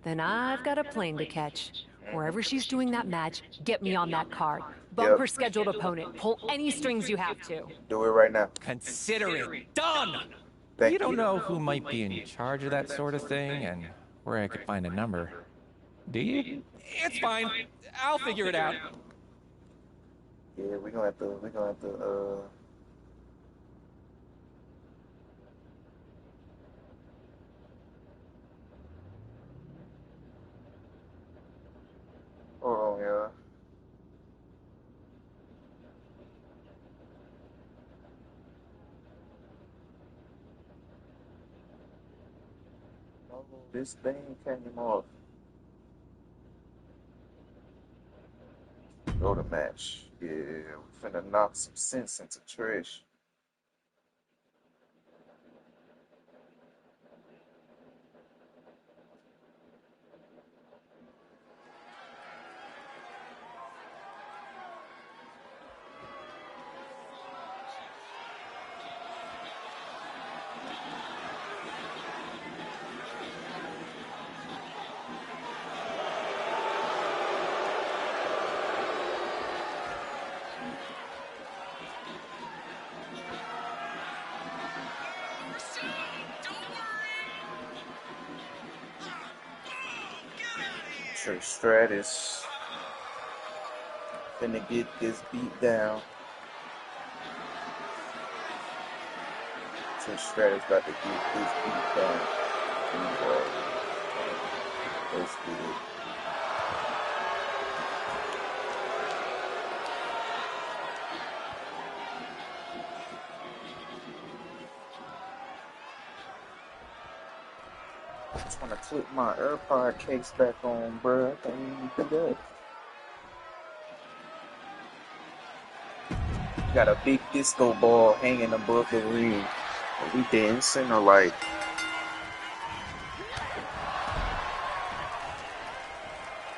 Then I've got a plane to catch. Wherever she's doing that match, get me on that card. Bump her scheduled opponent. Pull any strings you have to. Do it right now. Consider it done! Thank You don't know who might be in charge of that sort of thing and where I could find a number. Do you? It's fine. I'll figure it out. Yeah, we're gonna have to, hold on, yeah. Oh, this thing came off. Go to match. Yeah, we finna knock some sense into Trish. Trish Stratus finna get this beat down. Trish Stratus about to get this beat down. Let's get it. I'm trying to clip my AirPod case back on, bruh. I can't even do that. Got a big disco ball hanging above the ring. Are we dancing or like?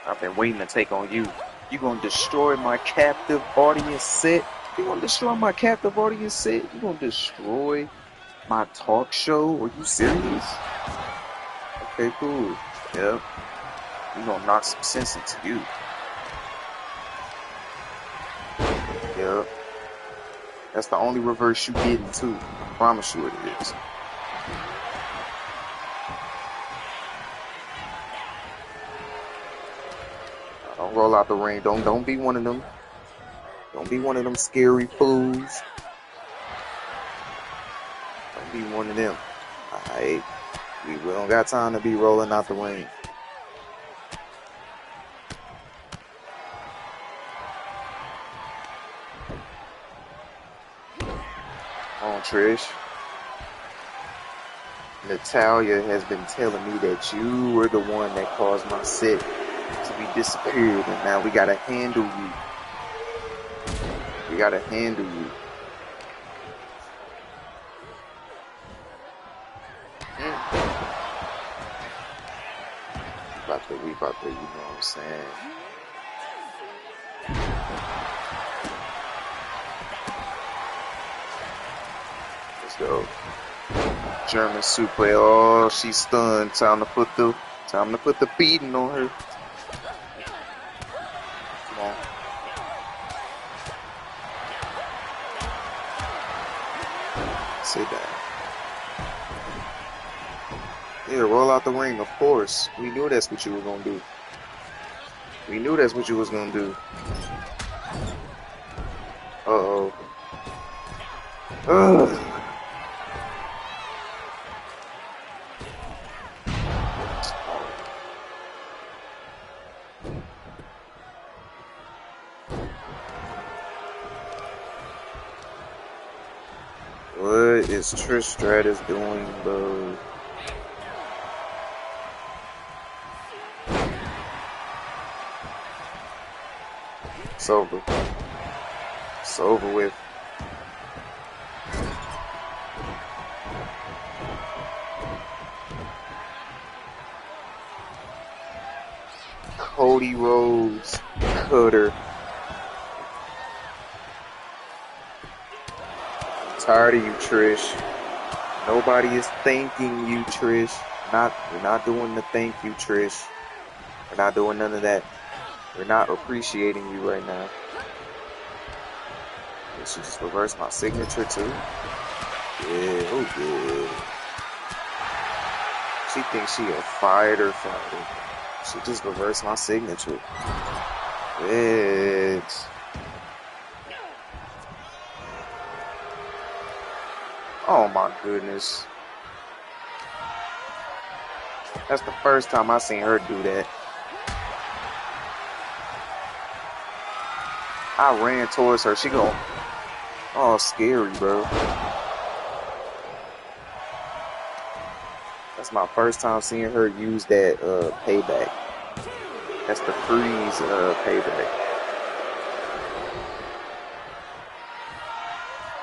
I've been waiting to take on you. You gonna destroy my captive audience set? You gonna destroy my captive audience set? You gonna destroy my talk show? Are you serious? Okay, cool. Yep. We gonna knock some sense into you. Yep. That's the only reverse you getting too. I promise you it is. Don't roll out the ring. Don't be one of them. Don't be one of them scary fools. Don't be one of them. Alright. We don't got time to be rolling out the ring. Come on, Trish. Natalia has been telling me that you were the one that caused my set to be disappeared, and now we gotta handle you. We gotta handle you. We about to, you know what I'm saying? Let's go. German suplex. Oh, she's stunned. Time to put the beating on her. Come on. Sit down. Yeah, roll out the ring, of course. We knew that's what you were gonna do. We knew that's what you was gonna do. Uh-oh. Ugh. What is Trish Stratus doing, bro? It's over. It's over with. Cody Rhodes, Cutter. I'm tired of you, Trish. Nobody is thanking you, Trish. We're not doing the thank you, Trish. We're not doing none of that. We're not appreciating you right now. Did she just reverse my signature too? Yeah, oh yeah. She thinks she a fighter. She just reversed my signature. Bitch. Oh my goodness. That's the first time I seen her do that. I ran towards her. She go, oh, scary, bro. That's my first time seeing her use that payback. That's the freeze payback.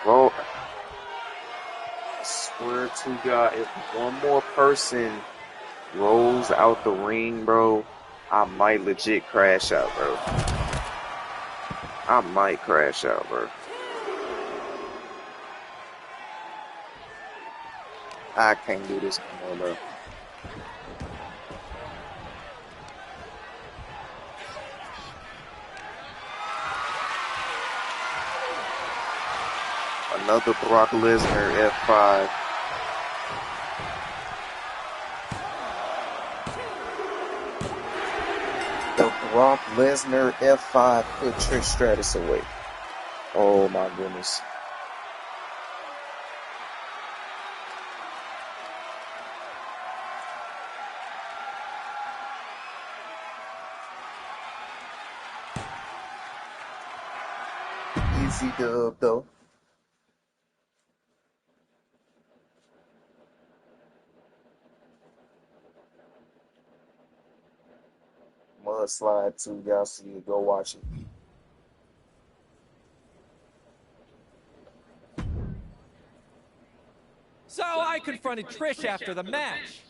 Well, I swear to God, if one more person rolls out the ring, bro, I might legit crash out, bro. I might crash out, bro. I can't do this no more, bro. Another Brock Lesnar F5. The Brock Lesnar F5 put Trish Stratus away. Oh my goodness. Easy dub though. Mudslide too, y'all see it, go watch it. So I confronted Trish after the match.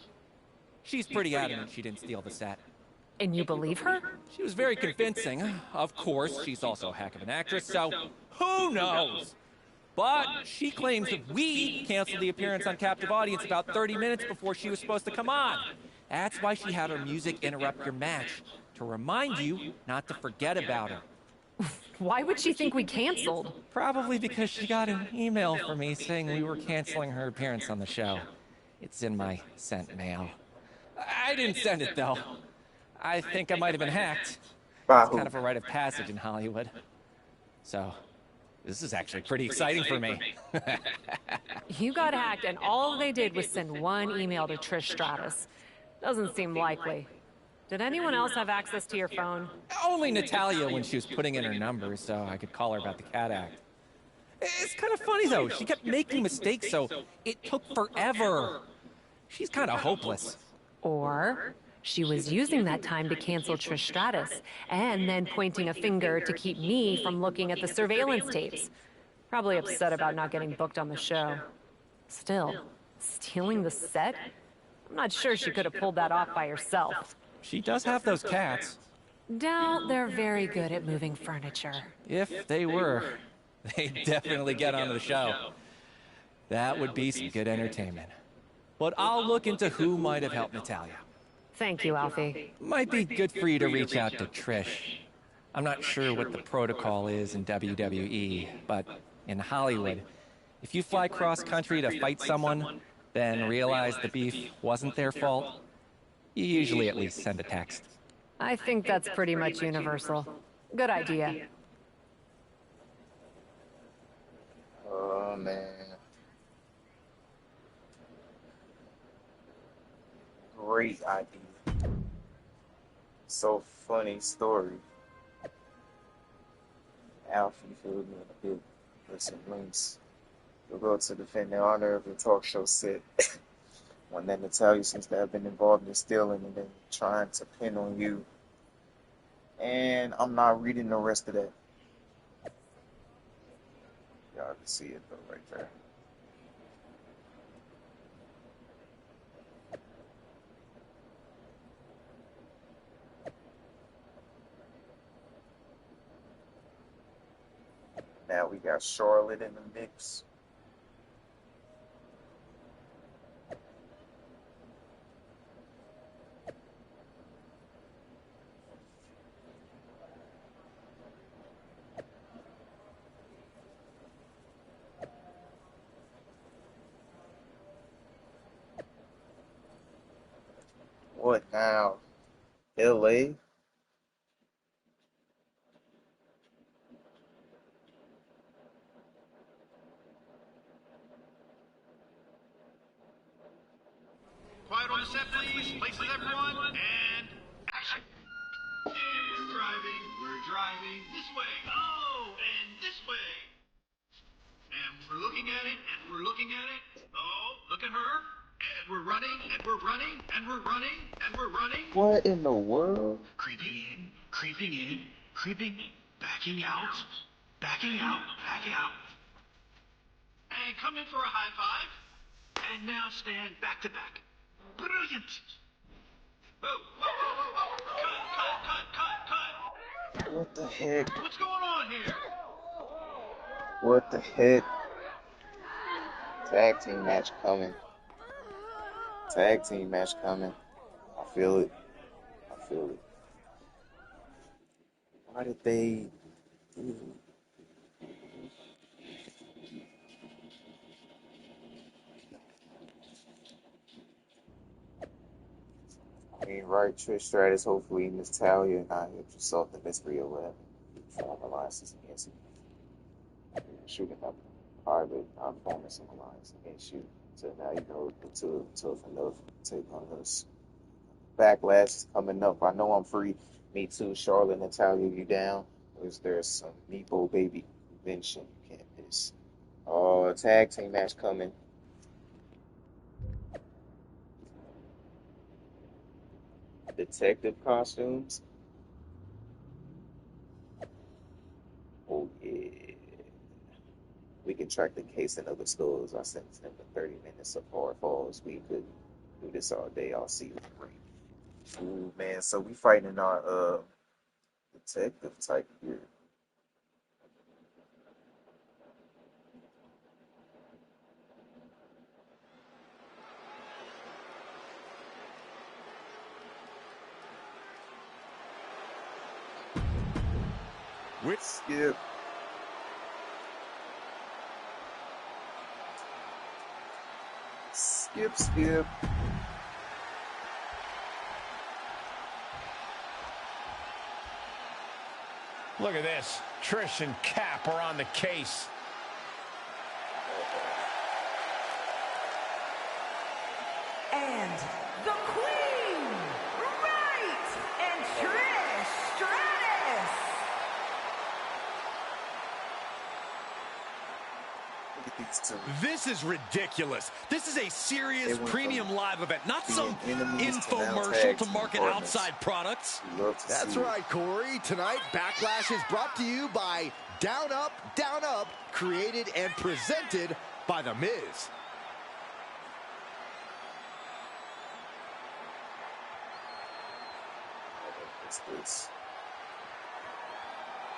She's pretty adamant she didn't steal the set. And you believe her? She was very convincing. Of course, she's also a heck of an actress, so who knows? But she claims that we canceled the appearance on Captive Audience about 30 minutes before she was supposed to come on. That's why she had her music interrupt your match, to remind you not to forget about her. Why would she think we canceled? Probably because she got an email from me saying we were canceling her appearance on the show. It's in my sent mail. I didn't send it, though. I think I might have been hacked. By It's kind who? of a rite of passage in Hollywood. So, this is actually pretty exciting for me. You got hacked, and all they did was send one email to Trish Stratus. Doesn't seem likely. Did anyone else have access to your phone? Only Natalia when she was putting in her number, so I could call her about the Cat Act. It's kind of funny, though. She kept making mistakes, so it took forever. She's kind of hopeless. Or she was using that time to cancel Trish Stratus, and then pointing a finger to keep me from looking at the surveillance tapes. Probably upset about not getting booked on the show. Still, stealing the set? I'm not sure she could have pulled that off by herself. She does have those cats. Doubt they're very good at moving furniture. If they were, they'd definitely get onto the show. That would be some good entertainment. But I'll look into who might have helped Natalia. Thank you, Alfie. Might be good for you to reach out to Trish. I'm not sure what the protocol is in WWE, but in Hollywood, if you fly cross-country to fight someone, then realize the beef wasn't their fault, you usually at least send a text. I think that's pretty much universal. Good idea. Oh, man. Great idea. So funny story. Alfie filled me in a bit with some links. You'll go to defend the honor of the talk show set. One that Natalia seems to have been involved in stealing and then trying to pin on you. And I'm not reading the rest of that. Y'all can see it though right there. Now we got Charlotte in the mix. What now? LA? Quiet on the set, please. Places everyone, and action. And we're driving this way. Oh, and this way. And we're looking at it, and we're looking at it. Oh, look at her. And we're running, and we're running, and we're running, and we're running. What in the world? Creeping in, creeping in, creeping, backing out, backing out, backing out. And come in for a high five. And now stand back to back. Brilliant! Whoa, whoa, whoa, whoa, whoa! Cut! What the heck? What's going on here? What the heck? Tag team match coming. Tag team match coming. I feel it. I feel it. Why did they... I mean, right, Trish Stratus, hopefully Natalia and I have solved the mystery or whatever. Form alliances against you. Shooting up private forming some alliance against you. So now you know the tough enough to take on us. Backlash is coming up. I know I'm free. Me too, Charlotte, Natalia, you down? Or is there some Meepo baby convention you can't miss? Oh, a tag team match coming. Detective costumes. Oh yeah. We can track the case in other stores. I sent them the 30 minutes of hard falls. We could do this all day. I'll see you in the ring. Ooh man, so we fighting our detective type here. With Skip. Skip. Look at this. Trish and Cap are on the case. And the Queen, right, and Trish Stratus. Look at these two. This is ridiculous. This is a serious They went premium from live event, not some being enemies to now infomercial tag to team market partners. outside products. Love to That's see it. right, Corey. Tonight, Backlash is brought to you by Down Up, created and presented by The Miz. What's this?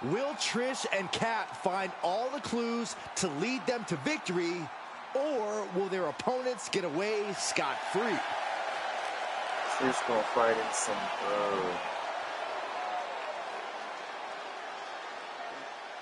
Will Trish and Kat find all the clues to lead them to victory, or will their opponents get away scot-free? Trish gonna fight in some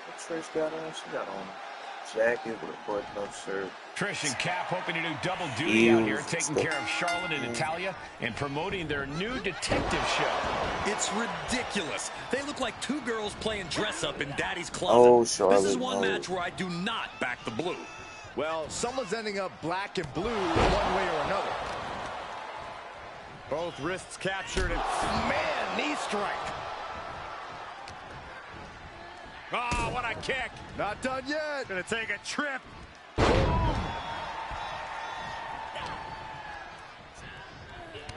what Trish got on? She got on a jacket with a button-up shirt. Trish and Cap hoping to do double duty out here, taking care of Charlotte and Natalya and promoting their new detective show. It's ridiculous. They look like two girls playing dress-up in Daddy's closet. Oh, Charlotte, this is one no. match where I do not back the blue. Well, someone's ending up black and blue one way or another. Both wrists captured and Man, knee strike. oh, what a kick! Not done yet. Gonna take a trip.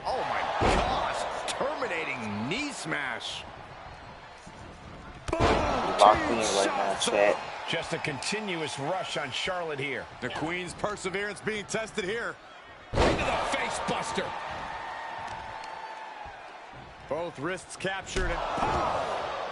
Oh my gosh, terminating knee smash. Locked in right now, chat. Just a continuous rush on Charlotte here. The Queen's perseverance being tested here. Into the face buster. Both wrists captured and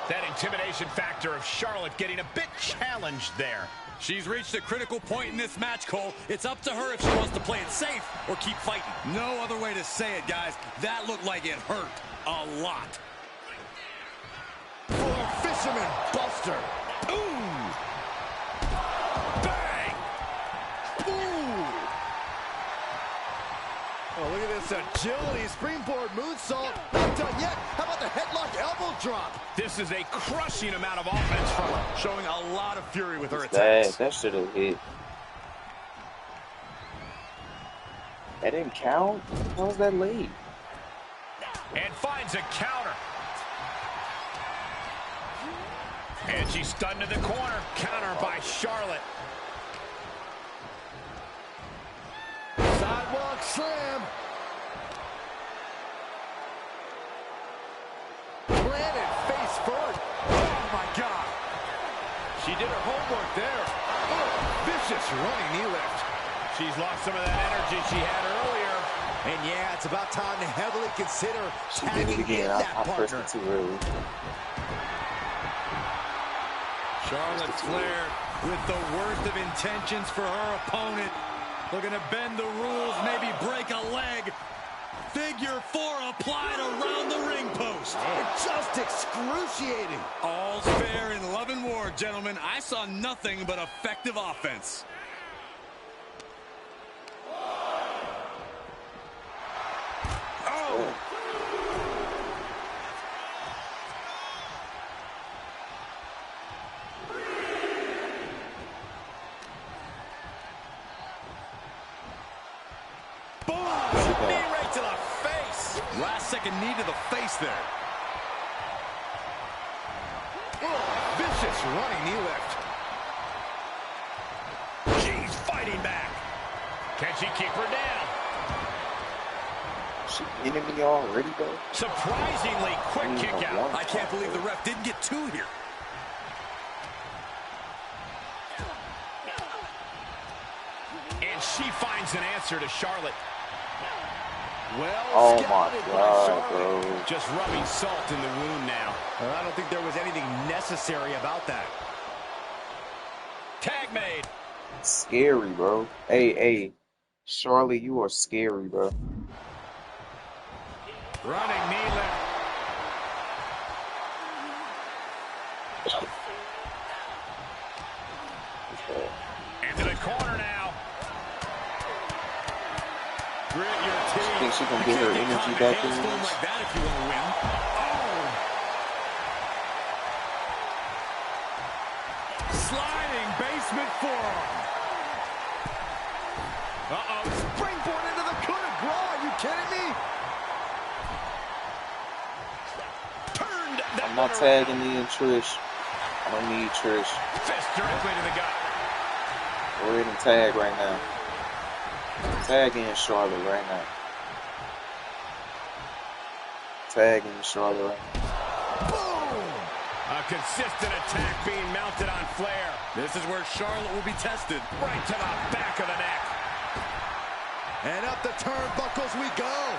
That intimidation factor of Charlotte getting a bit challenged there. she's reached a critical point in this match, Cole. It's up to her if she wants to play it safe or keep fighting. No other way to say it, guys. That looked like it hurt a lot. For a fisherman buster. Ooh! Bang! Ooh. Oh, look at this agility. Springboard moonsault. Not done yet. How about the headlock elbow drop? This is a crushing amount of offense from her. Showing a lot of fury with her Bad. attacks. That should have hit. That didn't count? How was that late? And finds a counter. And she's stunned in the corner. Counter by Charlotte. Sidewalk slam. Planted face first. Oh my God. She did her homework there. Oh, vicious running knee lift. She's lost some of that energy she had earlier. And yeah, it's about time to heavily consider She did tagging it again. in that I pressed partner. it too early. Charlotte Flair with the worst of intentions for her opponent. Looking to bend the rules, maybe break a leg. Figure four applied around the ring post. Just excruciating. All's fair in love and war, gentlemen. I saw nothing but effective offense. Oh! Boom! Knee right to the face. Last second knee to the face there. Oh, vicious running knee lift. She's fighting back. Can she keep her down? She enemy already, though? Surprisingly quick kick out. I can't believe the ref didn't get two here. And she finds an answer to Charlotte. Well, Oh my scouted by God, Charlotte. bro. Just rubbing salt in the wound now. I don't think there was anything necessary about that. Tag made. Scary, bro. Hey, Charlotte, you are scary, bro. Running knee lift. Into the corner now. Grit your teeth. Think she can get her energy You back can't in hailstorm this? like that if you want to win. Sliding basement forearm. Uh-oh. Springboard into the coup de grace. Are you kidding me? Turned that I'm not tagging me and Trish. I don't need Trish. Fist directly to the gut. Go ahead and tag right now. Tag in Charlotte right now. Tag in Charlotte right now. Boom! A consistent attack being mounted on Flair. This is where Charlotte will be tested. Right to the back of the neck. And up the turnbuckles we go.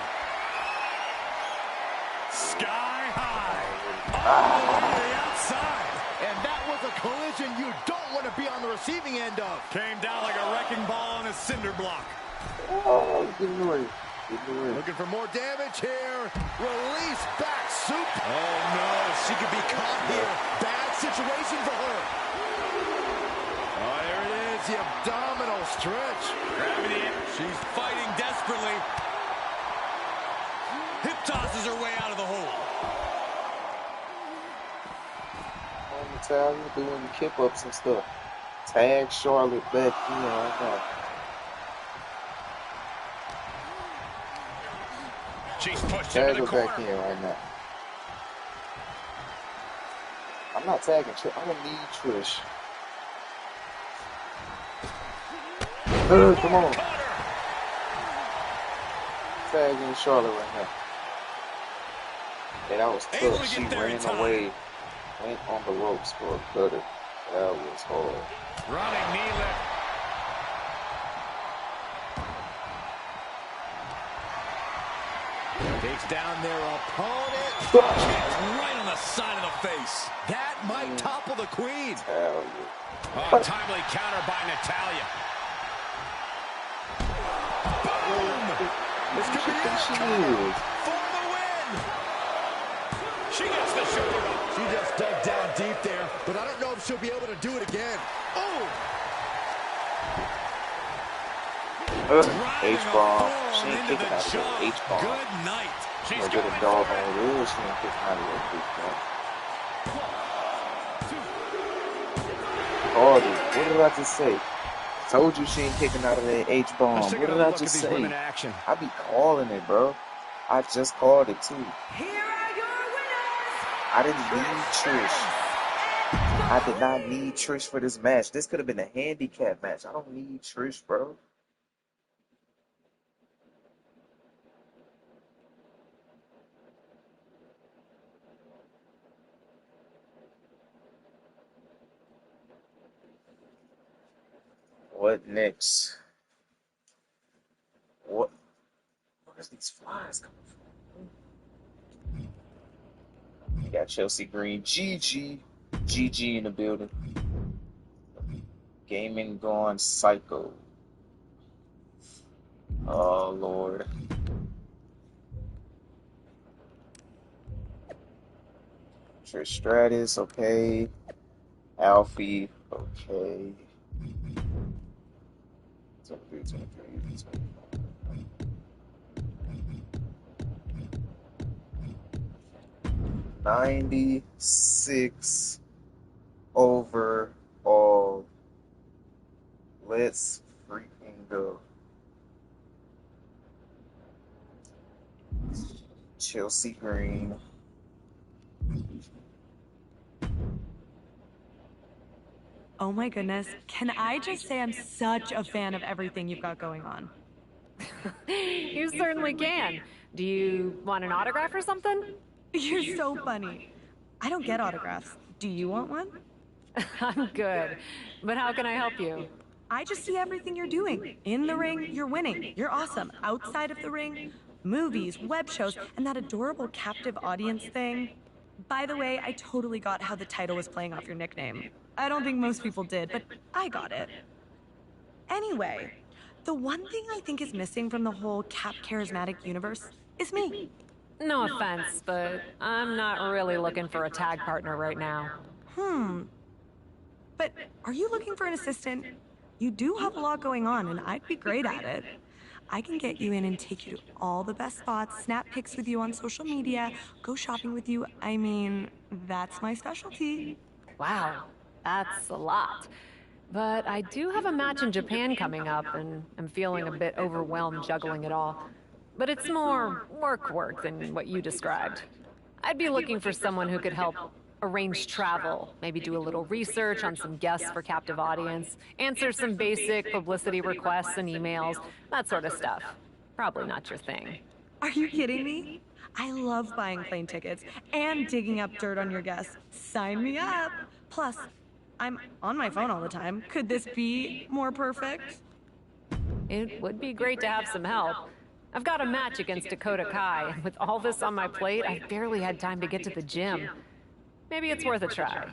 Sky high. All the way to the outside. And that was a collision you don't want to be on the receiving end of. Came down like a wrecking ball on a cinder block. Oh, get away. Get away. Looking for more damage here. Release back soup. Oh, no. She could be caught here. Bad situation for her. Oh, there it is. The abdominal stretch. Grabbing it. She's fighting desperately. Hip tosses her way out of the hole. Natalia doing the kip ups and stuff. Tag Charlotte back in right now. She's pushed Tag into her the back corner. in right now. I'm not tagging Trish. I don't need Trish. Come on. Tag in Charlotte right now. Yeah, that was tough. She ran away. Went on the ropes for a cutter. That was hard. Running knee lift. Takes down their opponent. Right on the side of the face. That might topple the queen. Hell yeah. Oh, timely counter by Natalia. This could be it. She is. For the win. She gets the shoulder up. She just dug down deep there, but I don't know if she'll be able to do it again. Oh! H-bomb. She ain't kicking out of that H-bomb. Good night. She's a good dog on it is. She ain't kicking out of that H-bomb. Hardy, what did I just say? Told you she ain't kicking out of that H-bomb. What did I just say? I be calling it, bro. I just called it too. Here are your winners. I didn't need Trish. I did not need Trish for this match. This could have been a handicap match. I don't need Trish, bro. What next? Where's these flies coming from? You got Chelsea Green, GG in the building. Gaming gone psycho. Oh Lord. Trish Stratus, okay. Alfie, okay. 23. 96 overall. Let's freaking go. Chelsea Green. Oh my goodness, can I just say I'm such a fan of everything you've got going on? You certainly can. Do you want an autograph or something? You're so funny. I don't get autographs. Do you want one? I'm good. But how can I help you? I just see everything you're doing. In the ring, you're winning. You're awesome. Outside of the ring, movies, web shows, and that adorable captive audience thing. By the way, I totally got how the title was playing off your nickname. I don't think most people did, but I got it. Anyway, the one thing I think is missing from the whole Cap charismatic universe is me. No offense, but I'm not really looking for a tag partner right now. But are you looking for an assistant? You do have a lot going on, and I'd be great at it. I can get you in and take you to all the best spots, snap pics with you on social media, go shopping with you. I mean, that's my specialty. Wow. That's a lot. But I do have a match in Japan coming up, and I'm feeling a bit overwhelmed juggling it all. But it's more work than what you described. I'd be looking for someone who could help arrange travel, maybe do a little research on some guests for captive audience, answer some basic publicity requests and emails, that sort of stuff. Probably not your thing. Are you kidding me? I love buying plane tickets and digging up dirt on your guests. Sign me up. Plus, I'm on my phone all the time. Could this be more perfect? It would be great to have some help. I've got a match against Dakota Kai, and with all this on my plate, I've barely had time to get to the gym. Maybe it's worth a try.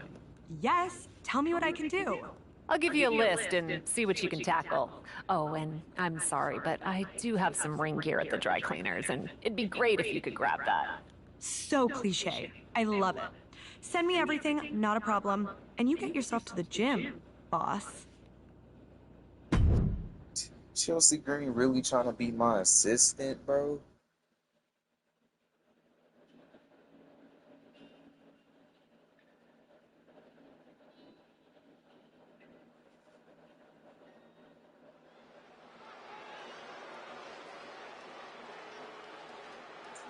Yes, tell me what I can do. I'll give you a list and see what you can tackle. Oh, and I'm sorry, but I do have some ring gear at the dry cleaners, and it'd be great if you could grab that. So cliche. I love it. Send me everything, not a problem. And you get yourself to the gym, boss. Chelsea Green really trying to be my assistant, bro?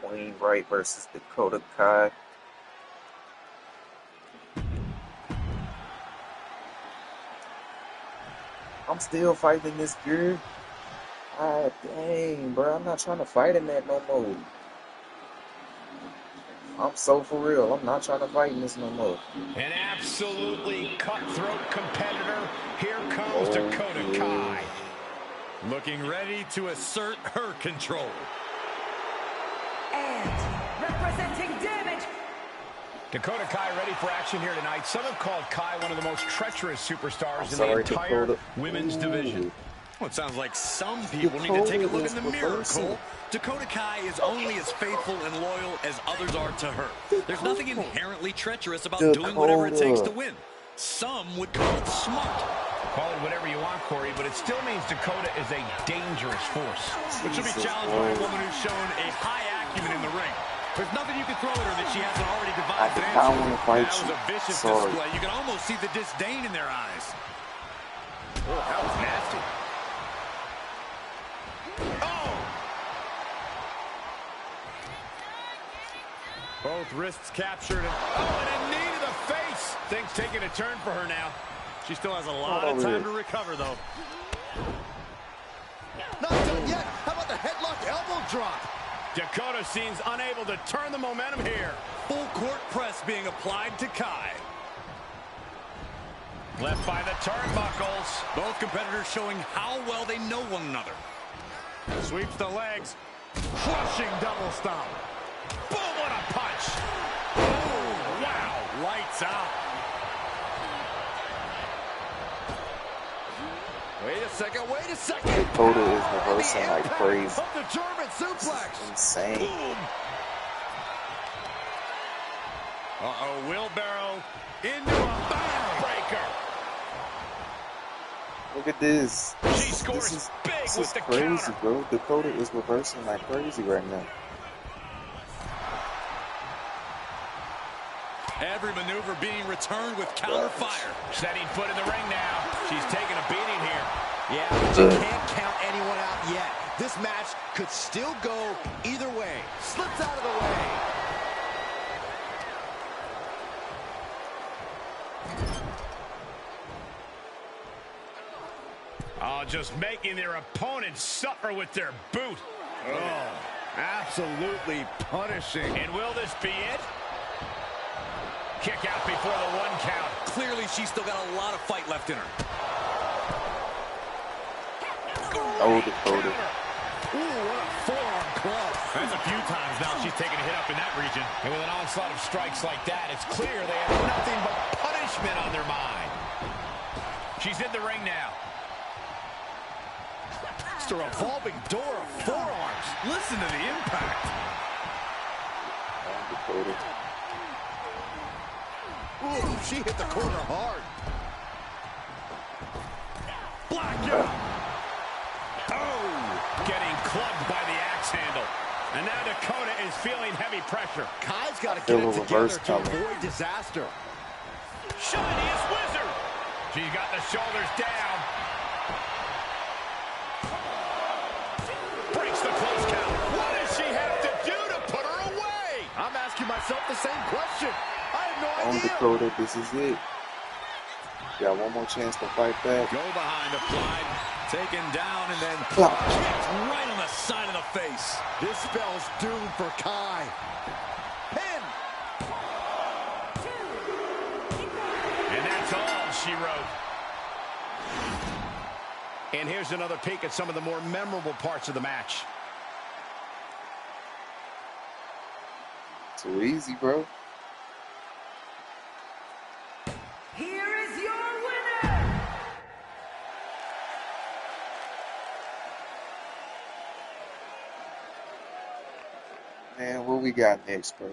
Queen Wright versus Dakota Kai. I'm still fighting this girl. Ah, dang, bro. I'm not trying to fight in that no more. I'm so for real. I'm not trying to fight in this no more. An absolutely cutthroat competitor. Here comes Dakota Kai. Looking ready to assert her control. And representing Damage. Dakota Kai ready for action here tonight. Some have called Kai one of the most treacherous superstars in the entire women's division. Well, it sounds like some people need to take a look in the mirror, Cole. Dakota Kai is only as faithful and loyal as others are to her. There's nothing inherently treacherous about doing whatever it takes to win. Some would call it smart. Call it whatever you want, Corey, but it still means Dakota is a dangerous force. Which will be challenged by a woman who's shown a high acumen in the ring. There's nothing you can throw at her that she hasn't already devised an answer. That was a vicious display. You can almost see the disdain in their eyes. Oh, that was nasty. Oh! Both wrists captured. And a knee to the face. Things taking a turn for her now. She still has a lot of time to recover, though. Not done yet. How about the headlock elbow drop? Dakota seems unable to turn the momentum here. Full court press being applied to Kai. Left by the turnbuckles. Both competitors showing how well they know one another. Sweeps the legs. Crushing double stomp. Boom, what a punch. Oh, wow. Lights out. Wait a second, wait a second. Dakota is reversing like crazy. Of the German suplex. Insane. Boom. Uh-oh, wheelbarrow into a backbreaker. Look at this. She scores big with the crazy, counter. bro. Dakota is reversing like crazy right now. Every maneuver being returned with counter fire. Setting foot in the ring now. She's taking a beating here. Yeah, but you can't count anyone out yet. This match could still go either way. Slips out of the way. Oh, just making their opponents suffer with their boot. Oh, absolutely punishing. And will this be it? Kick out before the 1 count. Clearly, she's still got a lot of fight left in her. Oh, Dakota. Ooh, what a forearm club. That's a few times now she's taken a hit up in that region. And with an onslaught of strikes like that, it's clear they have nothing but punishment on their mind. She's in the ring now. It's a revolving door of forearms. Listen to the impact. Oh, Dakota. Ooh, she hit the corner hard. Blackjack. Oh, getting clubbed by the axe handle. And now Dakota is feeling heavy pressure. Kai's got to get it together to avoid disaster. Shiniest wizard. She's got the shoulders down. Breaks the close count. What does she have to do to put her away? I'm asking myself the same question. I have no On idea. Dakota, this is it. Got one more chance to fight back. Go behind, applied, taken down, and then kicked right on the side of the face. This spell's doomed for Kai. Pin. And that's all she wrote. And here's another peek at some of the more memorable parts of the match. Too easy, bro. Here is your winner! Man, what we got next, bro?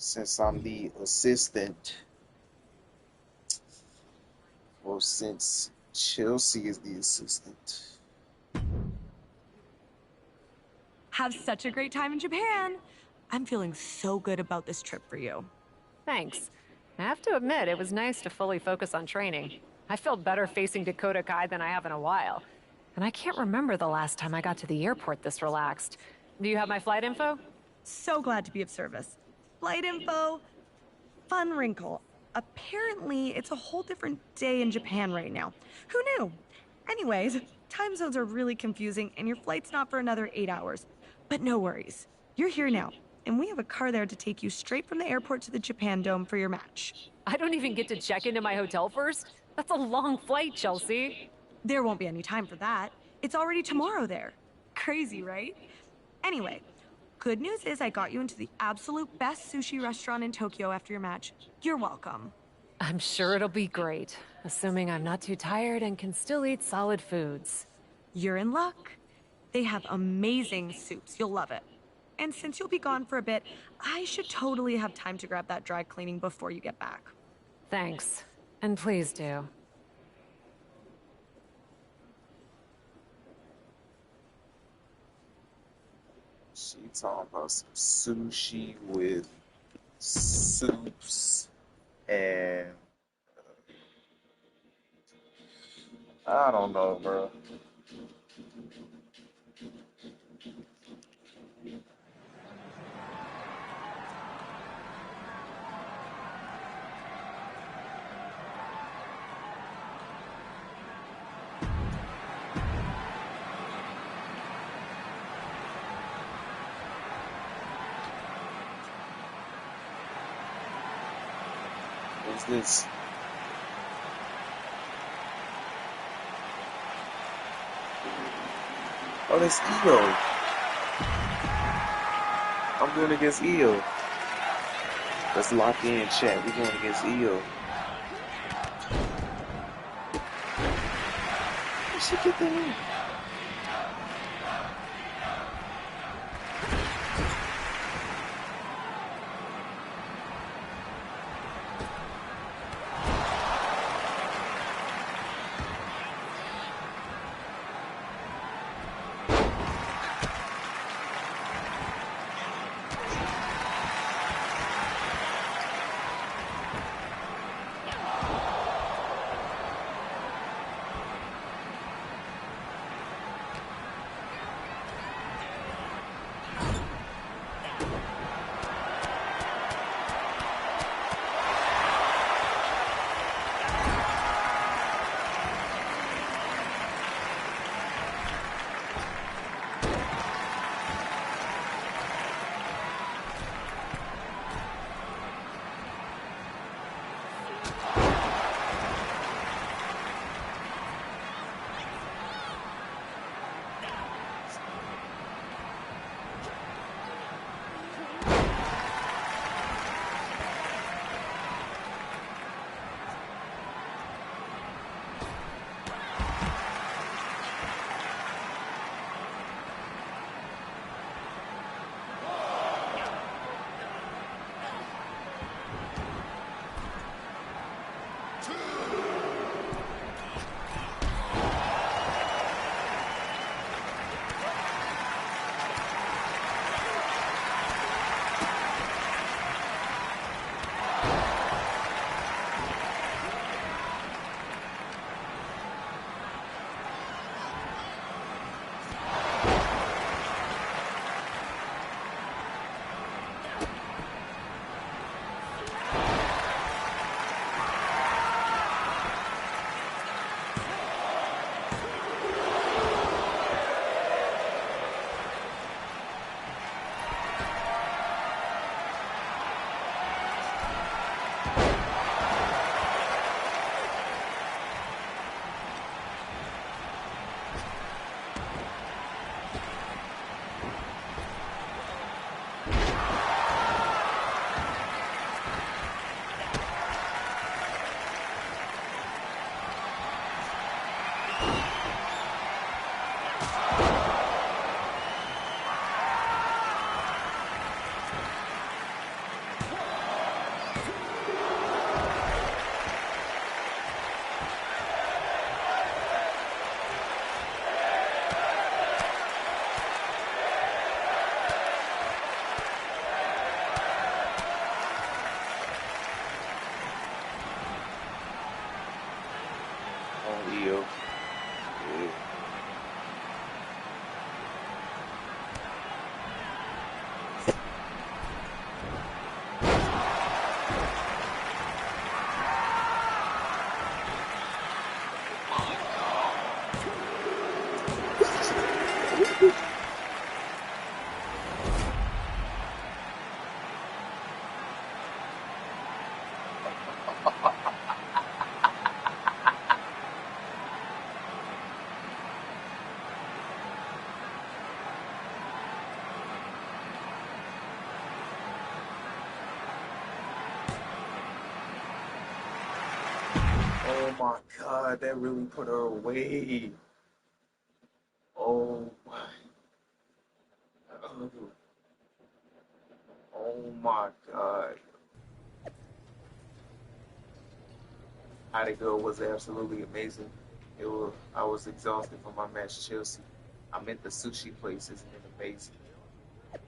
Since I'm the assistant, well, since Chelsea is the assistant. Have such a great time in Japan. I'm feeling so good about this trip for you. Thanks. I have to admit, it was nice to fully focus on training. I felt better facing Dakota Kai than I have in a while. And I can't remember the last time I got to the airport this relaxed. Do you have my flight info? So glad to be of service. Flight info. Fun wrinkle. Apparently, it's a whole different day in Japan right now. Who knew? Anyways, time zones are really confusing and your flight's not for another 8 hours. But no worries. You're here now, and we have a car there to take you straight from the airport to the Japan Dome for your match. I don't even get to check into my hotel first? That's a long flight, Chelsea. There won't be any time for that. It's already tomorrow there. Crazy, right? Anyway, good news is I got you into the absolute best sushi restaurant in Tokyo after your match. You're welcome. I'm sure it'll be great, assuming I'm not too tired and can still eat solid foods. You're in luck. They have amazing soups. You'll love it. And since you'll be gone for a bit, I should totally have time to grab that dry cleaning before you get back. Thanks. And please do. She talking about some sushi with soups and I don't know, bro. What's this? Oh, that's Io. I'm going against Io. Let's lock in, chat. We're going against Io. Where she get that in? Oh my God, that really put her away. Oh my. Oh my God. How they go was absolutely amazing. I was exhausted from my match Chelsea. I meant the sushi place, isn't it amazing? It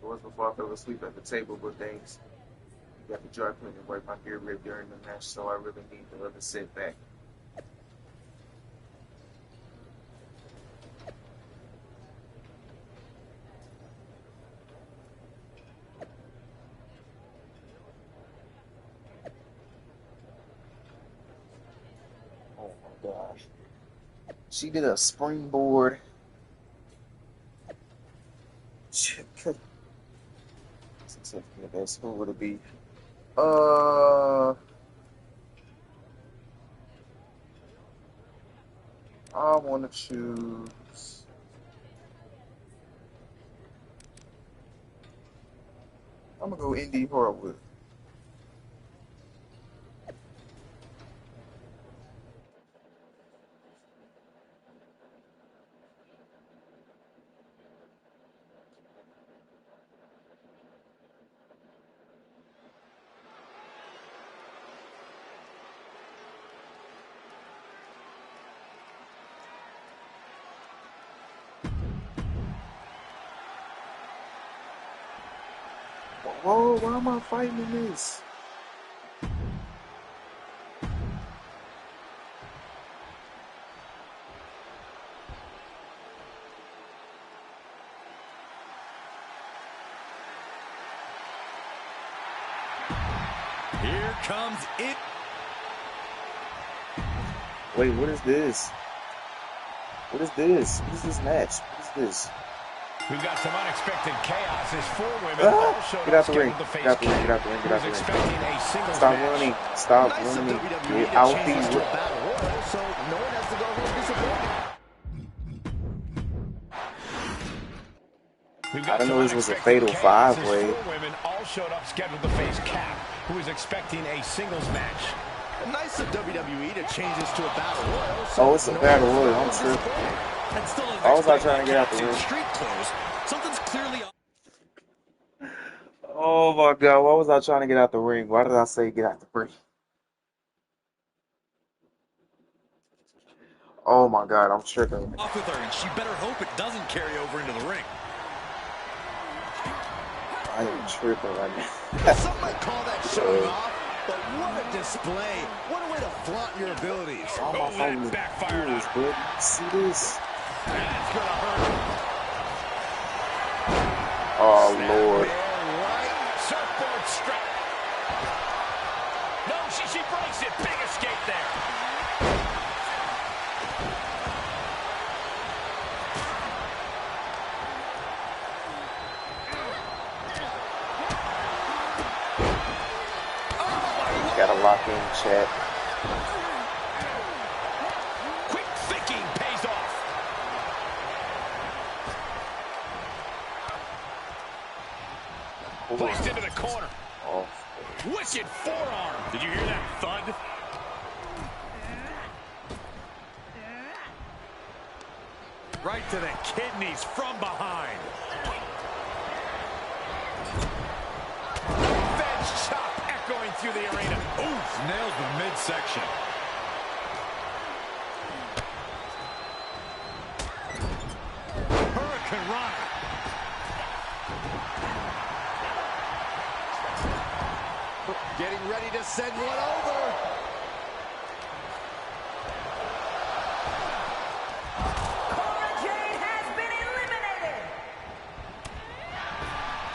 was before I fell asleep at the table, but thanks. You got the dry cleaning work my gear ripped during the match, so I really need the other set back. Oh my gosh. She did a springboard. That's who would it be? I want to choose. I'm gonna go Indy Harwood. Whoa, why am I fighting in this? Here comes it. Wait, what is this? What is this? What is this match? What is this? We've got some unexpected chaos as four women all showed Get out up the ring. scheduled to face Get out the ring. Kat, Get out the ring. Get out who the was ring. expecting a singles Stop match. running. Stop Nice of running. WWE Get to out change this to the a battle royal, so no one has to go home disappointed. I didn't know this was a fatal five-way. Four women all showed up scheduled to face Kat, who is expecting a singles match. Nice of WWE to change this to a battle royal. Oh, it's a battle royal. I'm sure. I was not trying to get out the ring. Street clothes. Something's clearly up. Oh my God, why was I trying to get out the ring? Why did I say get out the ring? Oh my God, I'm tripping. Off with her, and she better hope it doesn't carry over into the ring. I am tripping right now. Some might call that showing off, but what a display. What a way to flaunt your abilities. Oh, my phone is backfired good. See this? That's gonna hurt. Oh Lord. Right. Surfboard strike. No, she breaks it. Big escape there. Gotta lock in, chat. Quick thinking pays off. Placed into the corner. Oh. Wicked forearm. Did you hear that thud? Right to the kidneys from behind. Revenge chop echoing through the arena. Oof, nails the midsection. Hurricane Rana. Getting ready to send one over.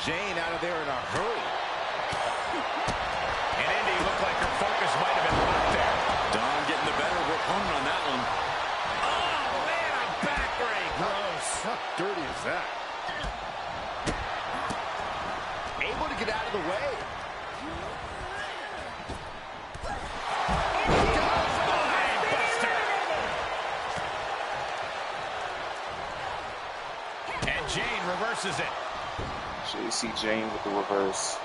Jane out of there in a hurry. And Indy looked like her focus might have been locked there. Dawn getting the better of her opponent on that one. Oh, man, a backbreak. How dirty is that? Able to get out of the way. And Jane reverses it. So you see Jane with the reverse.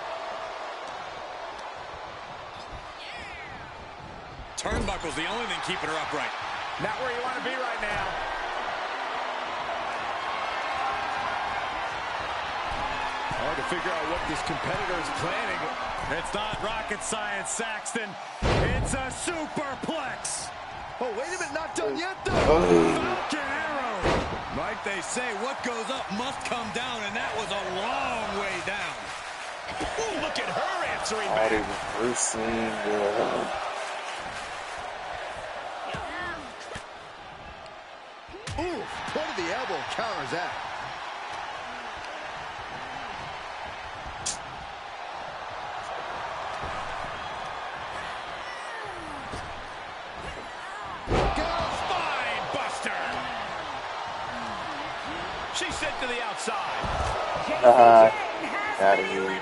Turnbuckle's the only thing keeping her upright. Not where you want to be right now. Hard to figure out what this competitor is planning. It's not rocket science, Saxton. It's a superplex. Oh, wait a minute, not done yet, though. Falcon arrow. Like they say, what goes up must come down, and that was a long way down. Ooh, look at her answering Oh, back. they reversing. Ooh, point of the elbow counters that. Spine buster. She's sent to the outside. Out of here.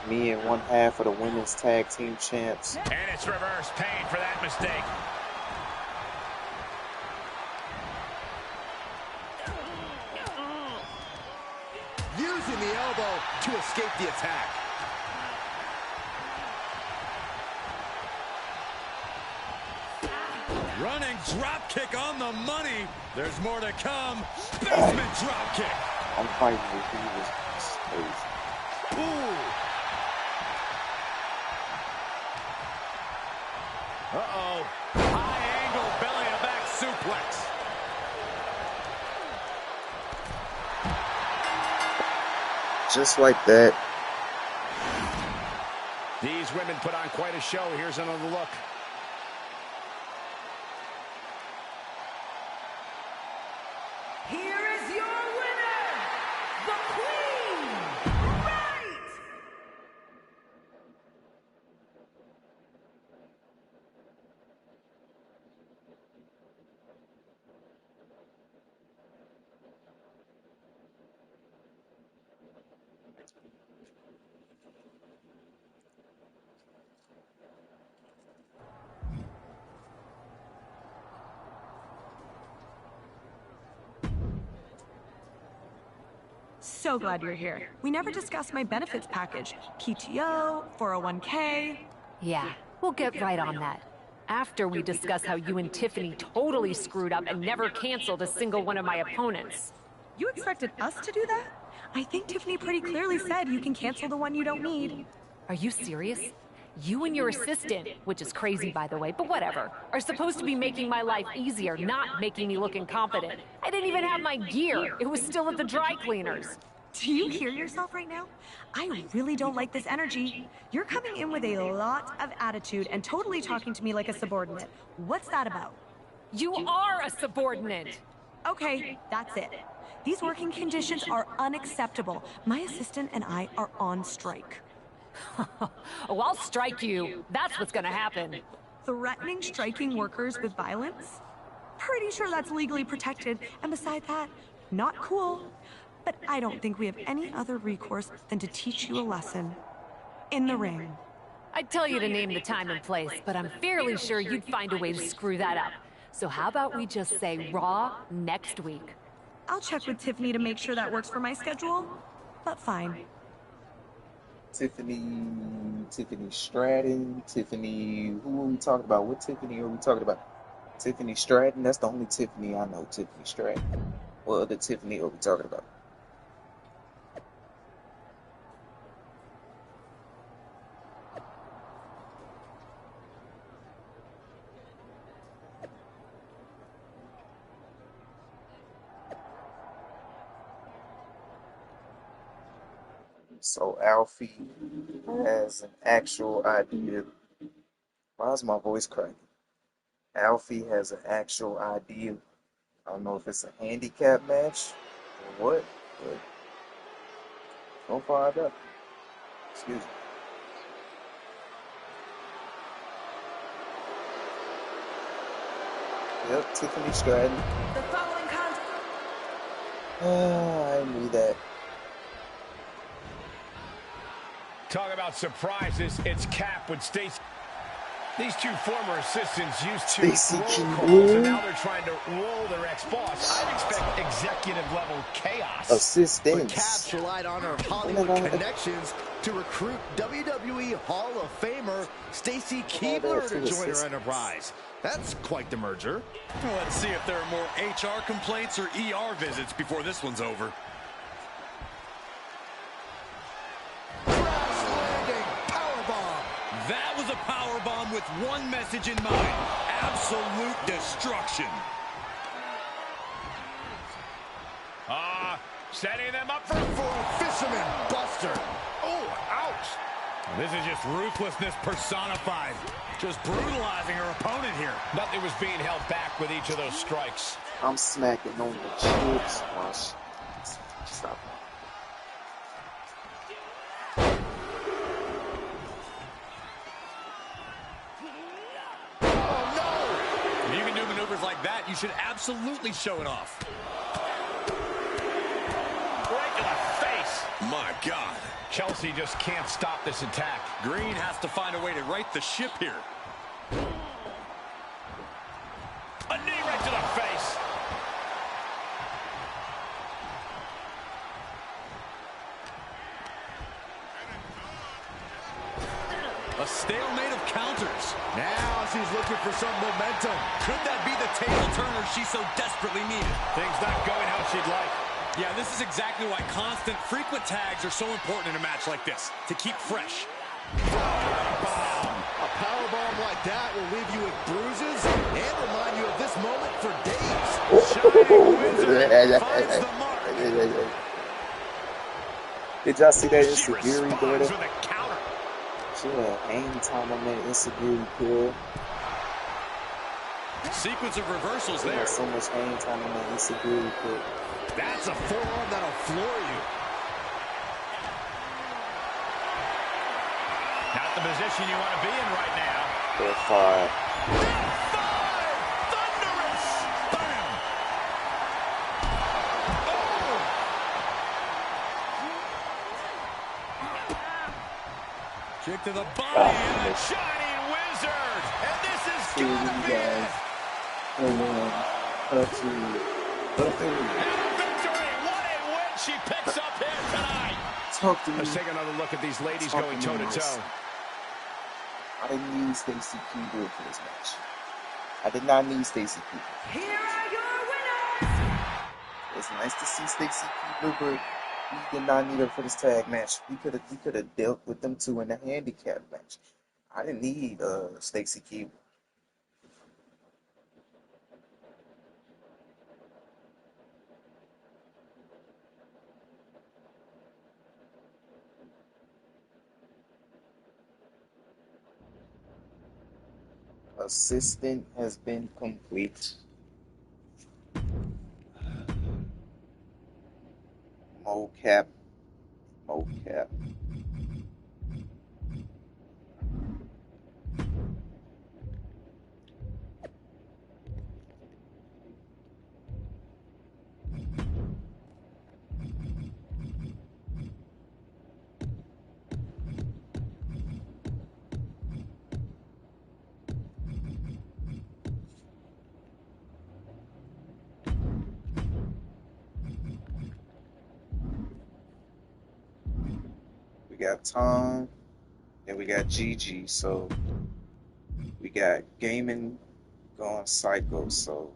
Me and one half of the women's tag team champs. And it's reverse pain for that mistake. Using the elbow to escape the attack. Running drop kick on the money. There's more to come. Basement drop kick. I'm fighting with he was crazy. Ooh. Uh-oh. High angle belly to back suplex. Just like that. These women put on quite a show. Here's another look. Here is your winner, the Queen, Right! So glad you're here. We never discussed my benefits package. PTO, 401k. Yeah, we'll get right on that. After we discuss how you and Tiffany totally screwed up and never canceled a single one of my opponents. You expected us to do that? I think Tiffany pretty clearly said you can cancel the one you don't need. Are you serious? You and your assistant, which is crazy by the way, but whatever, are supposed to be making my life easier, not making me look incompetent. I didn't even have my gear. It was still at the dry cleaners. Do you hear yourself right now? I really don't like this energy. You're coming in with a lot of attitude and totally talking to me like a subordinate. What's that about? You are a subordinate. Okay, that's it. These working conditions are unacceptable. My assistant and I are on strike. Oh, I'll strike you. That's what's gonna happen. Threatening striking workers with violence? Pretty sure that's legally protected, and beside that, not cool. But I don't think we have any other recourse than to teach you a lesson. In the ring. I'd tell you to name the time and place, but I'm fairly sure you'd find a way to screw that up. So how about we just say Raw next week? I'll check with Tiffany to make sure that works for my schedule, but fine. Tiffany Stratton, Tiffany, who are we talking about? What Tiffany are we talking about? Tiffany Stratton? That's the only Tiffany I know, Tiffany Stratton. What other Tiffany are we talking about? So Alfie has an actual idea. Why is my voice cracking? Alfie has an actual idea. I don't know if it's a handicap match or what, but go find out. Excuse me. Yep, Tiffany Stratton. The following contest. I knew that. Talk about surprises. It's Cap with Stacy. These two former assistants used to roll calls, and now they're trying to roll their ex-boss. I'd expect executive-level chaos. Assistants. But Caps relied on her Hollywood connections to recruit WWE Hall of Famer Stacy Keibler to join her enterprise. That's quite the merger. Well, let's see if there are more HR complaints or ER visits before this one's over. That was a power bomb with one message in mind: absolute destruction. Setting them up for a fisherman buster. Oh, ouch. This is just ruthlessness personified. Just brutalizing her opponent here. Nothing was being held back with each of those strikes. I'm smacking on the chips. Stop. If you can do maneuvers like that, you should absolutely show it off. Right to the face. My God. Chelsea just can't stop this attack. Green has to find a way to right the ship here. A knee right to the face. A stalemate of counters. Now she's looking for some momentum. Could that be the table turner she so desperately needed? Things not going how she'd like. Yeah, this is exactly why constant, frequent tags are so important in a match like this, to keep fresh. A powerbomb like that will leave you with bruises and remind you of this moment for days. Shining Wizard finds the mark. Did y'all see that insecurity, brother? With a counter. She had hang time on that insecurity kill. Sequence of reversals She there. had so much hang time on that insecurity kill. That's a forearm that'll floor you. Not the position you want to be in right now. They're fired. Thunderous! Bam! Kick to the body and a shining wizard! And this is gonna be it! And a victory! What a win she picks up here tonight! Talk to me. Let's take another look at these ladies Talk going to me, toe-to-toe. Miles. I didn't need Stacy Keibler for this match. I did not need Stacy Keibler. Here are your winners! It's nice to see Stacy Keibler, but we did not need her for this tag match. We could have dealt with them two in the handicap match. I didn't need Stacy Keibler. Assistant has been complete. Mocap. We got Tom, and we got Gigi, so we got gaming going psycho, so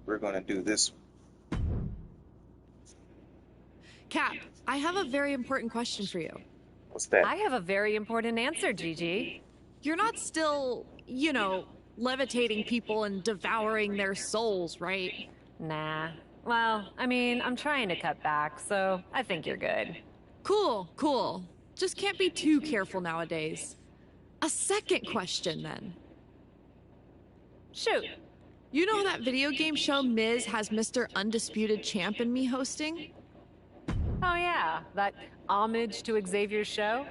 we're gonna do this one. Cap, I have a very important question for you. What's that? I have a very important answer, Gigi. You're not still, levitating people and devouring their souls, right? Nah. Well, I mean, I'm trying to cut back, so I think you're good. Cool. Just can't be too careful nowadays. A second question, then. Shoot. You know that video game show Miz has Mr. Undisputed Champ and me hosting? Oh yeah, that homage to Xavier's show?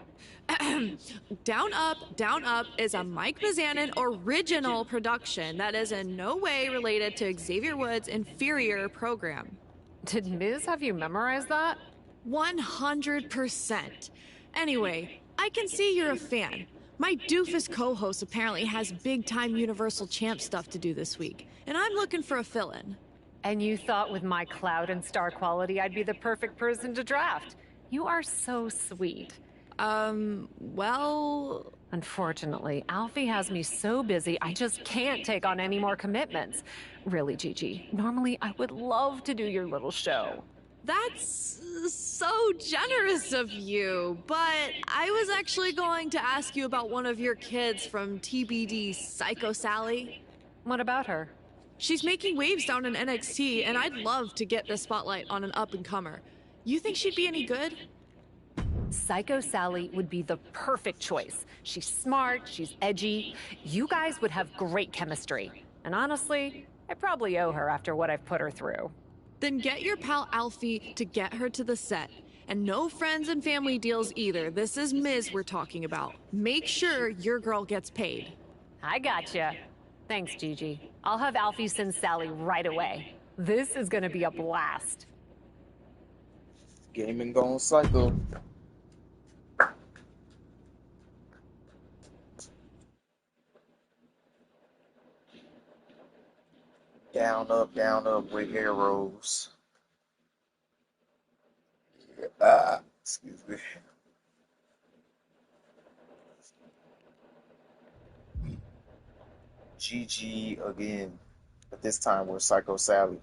Down Up is a Mike Mizanin original production that is in no way related to Xavier Woods' inferior program. Did Miz have you memorize that? 100%. Anyway, I can see you're a fan. My doofus co-host apparently has big-time Universal Champ stuff to do this week, and I'm looking for a fill-in. And you thought with my clout and star quality I'd be the perfect person to draft. You are so sweet. Well... Unfortunately, Alfie has me so busy I just can't take on any more commitments. Really, Gigi, normally I would love to do your little show. That's so generous of you, but I was actually going to ask you about one of your kids from TBD, Psycho Sally. What about her? She's making waves down in NXT, and I'd love to get the spotlight on an up-and-comer. You think she'd be any good? Psycho Sally would be the perfect choice. She's smart, she's edgy. You guys would have great chemistry. And honestly, I probably owe her after what I've put her through. Then get your pal Alfie to get her to the set. And no friends and family deals either. This is Miz we're talking about. Make sure your girl gets paid. I gotcha. Thanks, Gigi. I'll have Alfie send Sally right away. This is gonna be a blast. Gaming gone psycho. Down up with arrows. Excuse me. GG again, but this time we're Psycho Sally.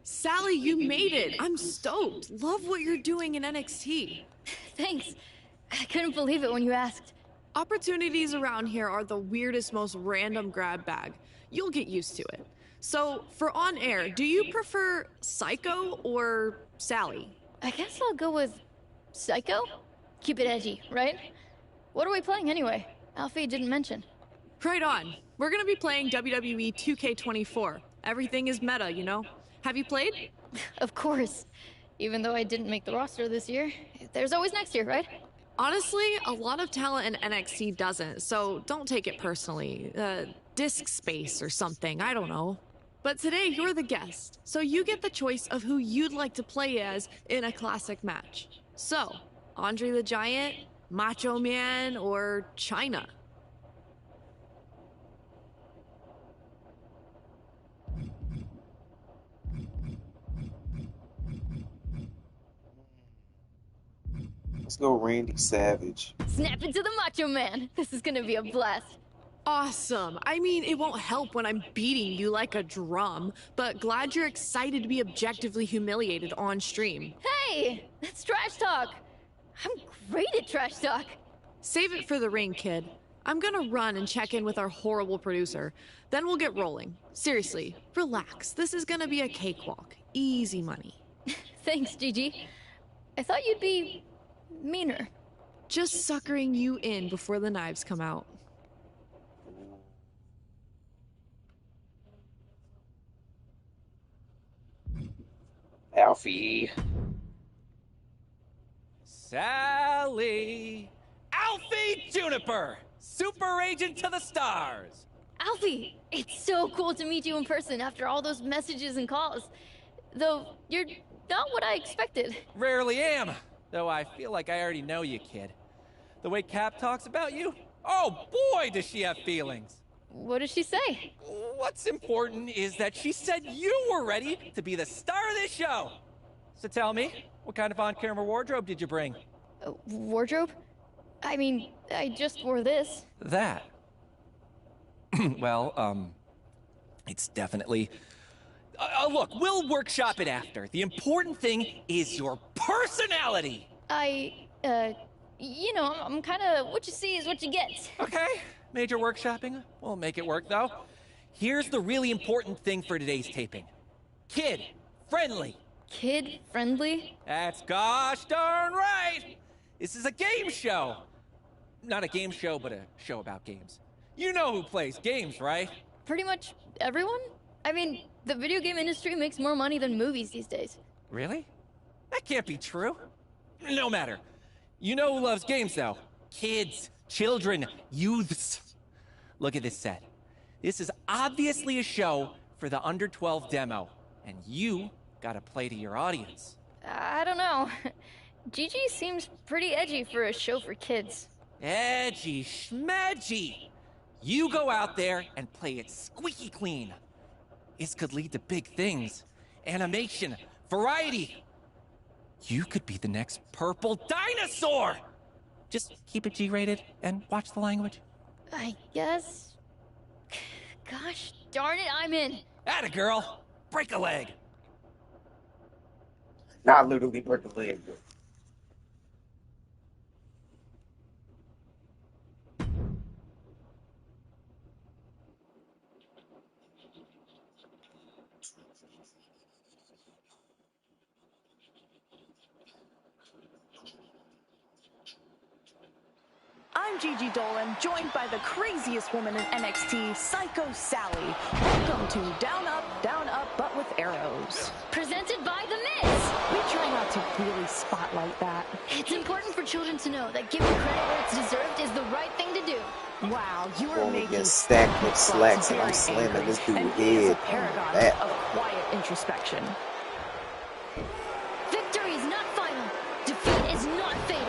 Sally, you made it! I'm stoked! Love what you're doing in NXT. Thanks. I couldn't believe it when you asked. Opportunities around here are the weirdest, most random grab bag. You'll get used to it. So, for on air, do you prefer Psycho or Sally? I guess I'll go with Psycho? Keep it edgy, right? What are we playing anyway? Alfie didn't mention. Right on. We're gonna be playing WWE 2K24. Everything is meta, you know? Have you played? Of course. Even though I didn't make the roster this year, there's always next year, right? Honestly, a lot of talent in NXT doesn't, so don't take it personally. Disk space or something, I don't know. But today, you're the guest, so you get the choice of who you'd like to play as in a classic match. So, Andre the Giant, Macho Man, or China? Let's go Randy Savage. Snap into the Macho Man. This is gonna be a blast. Awesome. I mean, it won't help when I'm beating you like a drum, but glad you're excited to be objectively humiliated on stream. Hey, that's trash talk. I'm great at trash talk. Save it for the ring, kid. I'm gonna run and check in with our horrible producer. Then we'll get rolling. Seriously, relax. This is gonna be a cakewalk. Easy money. Thanks, Gigi. I thought you'd be meaner. Just suckering you in before the knives come out. Alfie. Sally. Alfie Juniper, super agent to the stars. Alfie, it's so cool to meet you in person after all those messages and calls. Though, you're not what I expected. Rarely am, though I feel like I already know you, kid. The way Cap talks about you, oh boy, does she have feelings. What did she say? What's important is that she said you were ready to be the star of this show. So tell me, what kind of on-camera wardrobe did you bring? Wardrobe? I mean, I just wore this. That? Well, it's definitely... look, we'll workshop it after. The important thing is your personality! You know, I'm kinda, what you see is what you get. Okay, major workshopping. We'll make it work, though. Here's the really important thing for today's taping. Kid-friendly. Kid-friendly? That's gosh darn right! This is a game show. Not a game show, but a show about games. You know who plays games, right? Pretty much everyone? I mean, the video game industry makes more money than movies these days. Really? That can't be true. No matter. You know who loves games, though? Kids, children, youths. Look at this set. This is obviously a show for the under 12 demo. and you gotta play to your audience. I don't know. Gigi seems pretty edgy for a show for kids. Edgy schmedgy! You go out there and play it squeaky clean. This could lead to big things. Animation, variety. You could be the next purple dinosaur! Just keep it G-rated and watch the language. I guess... Gosh darn it, I'm in. Atta girl! Break a leg! Not literally break a leg, bro. I'm Gigi Dolan, joined by the craziest woman in NXT, Psycho Sally. Welcome to Down Up, but with arrows. Presented by The Miz. We try not to really spotlight that. It's important for children to know that giving credit where it's deserved is the right thing to do. Wow, you are Going making against stacked with slacks and I'm slamming this dude head a paragon on that. of quiet introspection. Victory is not final. Defeat is not fatal.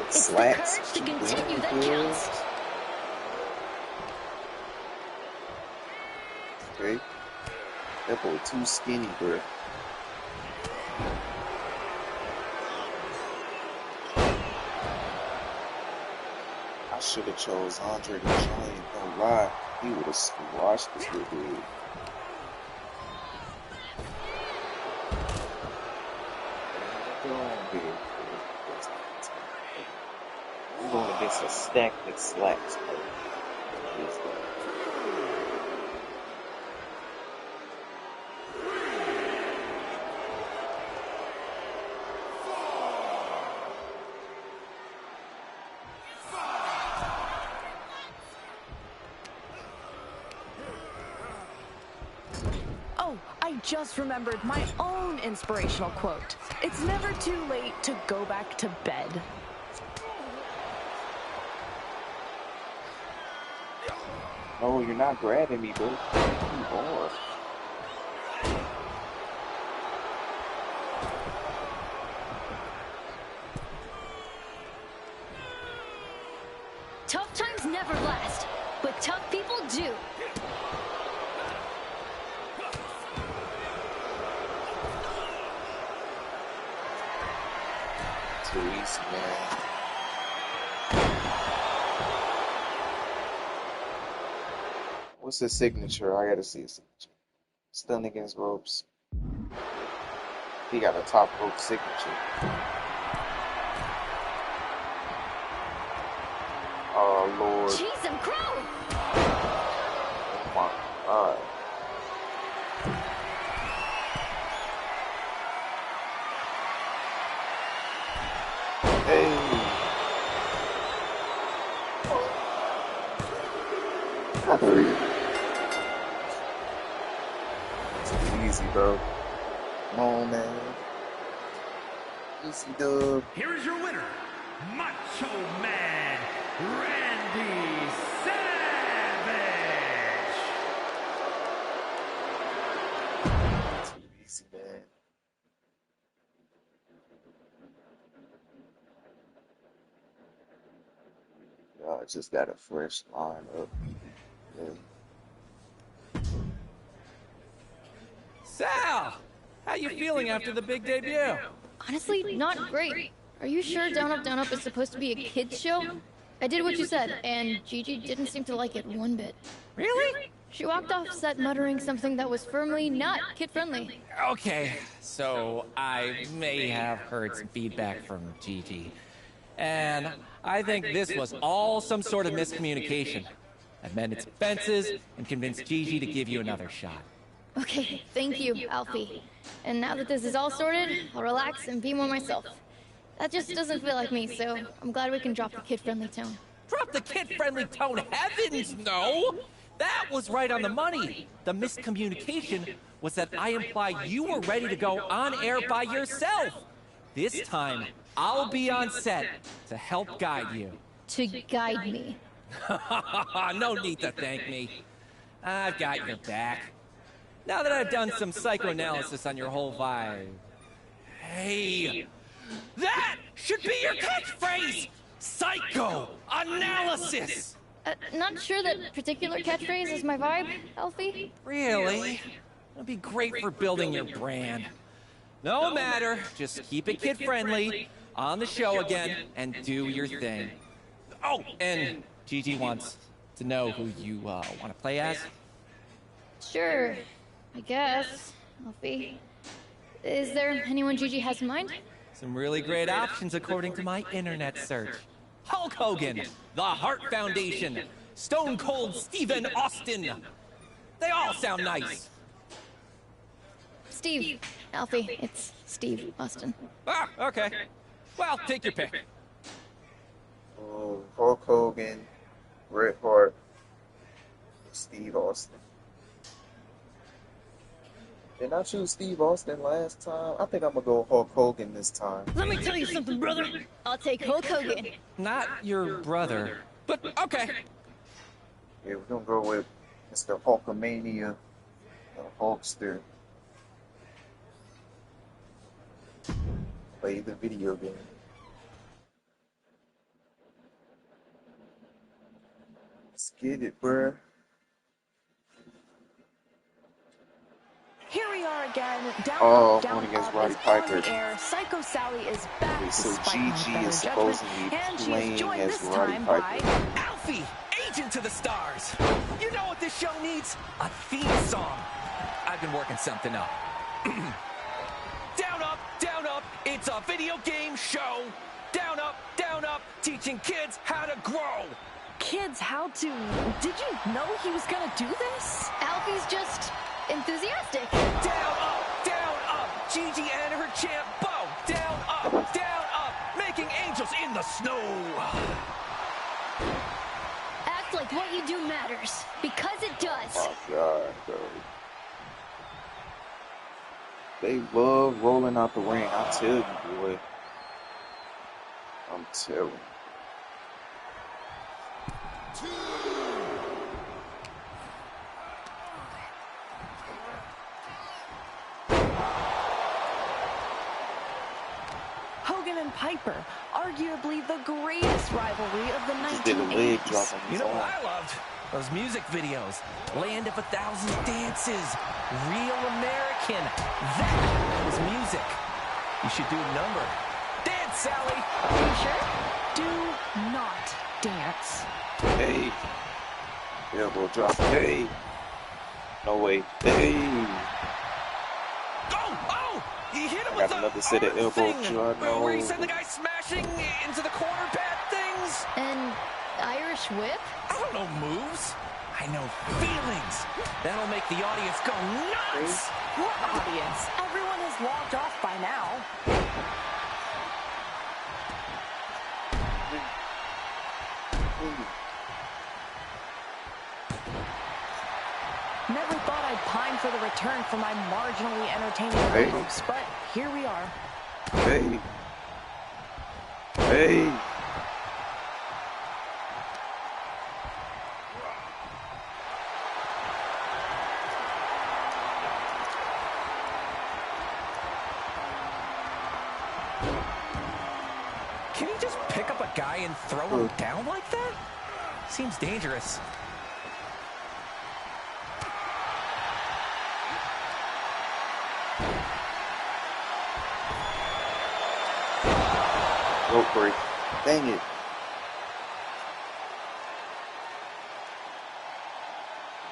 It's Slacks. the courage to continue that counts. Okay. That boy too skinny, bro. I should have chose Andre the Giant, don't lie. He would have squashed this little dude. Go on, dude. I'm going against a stack with slacks, bro. What is that? Oh, I just remembered my own inspirational quote. It's never too late to go back to bed. No, you're not grabbing me, bro. You are. Tough times never last, but tough people do. Too easy, man. What's his signature? I gotta see his signature. Stun against ropes. He got a top rope signature. Oh, Lord. Jeez, and crow! Oh, my God. Hey. Too easy, bro. Come on, man. Easy, dub. Here is your winner, Macho Man Randy Savage. Too easy, man. Y'all just got a fresh line up. Yeah. Sal! How you feeling after the big debut? Honestly, not great. Are you sure Down Up is supposed to be a kid's show? I did what you said, and Gigi didn't seem to like it one bit. Really? She walked off set muttering something that was firmly not kid-friendly. Okay, so I may have heard some feedback from Gigi. And I think this was all some sort of miscommunication. I've mended some fences and convinced Gigi to give you another shot. Okay, thank you, Alfie. And now that this is all sorted, I'll relax and be more myself. That just doesn't feel like me, so I'm glad we can drop the kid-friendly tone. Drop the kid-friendly tone, heavens no! That was right on the money. The miscommunication was that I implied you were ready to go on air by yourself. This time, I'll be on set to help guide you. To guide me? No need to thank me. I've got your back. Now that I've done some psychoanalysis on your whole vibe... Hey! That should be your catchphrase! Psychoanalysis! Not sure that particular catchphrase is my vibe, Alfie. Really? That'd be great for building your brand. No matter, just keep it kid-friendly, on the show again, and do your thing. Oh, and Gigi wants to know who you want to play as? Sure, I guess, Alfie. Is there anyone Gigi has in mind? Some really great options according to my internet search. Hulk Hogan, The Hart Foundation, Stone Cold Steven Austin. They all sound nice. Steve, Alfie, it's Steve Austin. Ah, okay. Well, take your pick. Oh, Hulk Hogan, Bret Hart, Steve Austin. Did I choose Steve Austin last time? I think I'm gonna go Hulk Hogan this time. Let me tell you something, brother. I'll take Hulk Hogan. Not your brother, but okay. Yeah, we're gonna go with Mr. Hulkamania, the Hulkster. Play the video game. Let's get it, bruh. Here we are again, down, going against Roddy Piper. Psycho Sally is back. Okay, so despite my Gigi better is supposedly judgment, and she playing is joined as this Roddy time Piper. by Alfie, agent to the stars. You know what this show needs? A theme song. I've been working something up. Down, up, it's a video game show. Down, up, teaching kids how to grow. Kids how to... Did you know he was gonna do this? Alfie's just enthusiastic. Down, up, Gigi and her champ Bo. Down, up, making angels in the snow. Act like what you do matters, because it does. Oh God, bro. They love rolling out the ring. I tell you, boy. I'm telling you. Hogan and Piper, arguably the greatest rivalry of the Just did a leg drop 1980s. on his You know arm. what I loved? Those music videos. Land of a Thousand Dances. Real American. That was music. You should do a number. Dance, Sally. Are you sure? Do not dance. Hey. Elbow drop. Hey. No way. Hey. Oh! He hit him I with got the another set of arm elbow thing, drop. where he No. sent the guy smashing into the corner bad things. An Irish whip? I don't know moves. I know feelings. That'll make the audience go nuts. What audience? Everyone has logged off by now. Never thought I'd pine for the return for my marginally entertaining moves, but here we are. Hey. Hey. Can you just pick up a guy and throw him down like that? Seems dangerous. Rope break. Dang it.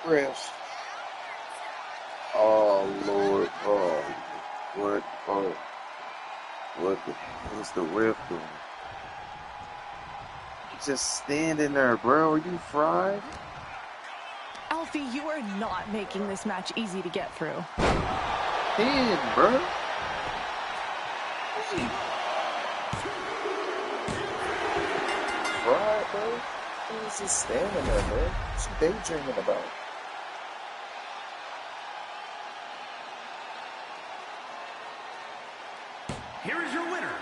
Refs. Oh, Lord. Oh, what? Oh. What's the ref doing? Just standing there, bro. Are you fried? Alfie, you are not making this match easy to get through. Pin, bro. Fried, bro. He's just standing there, bro. What you daydreaming about? Here is your winner,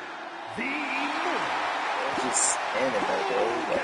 the Immortal. Just standing there, bro. Like,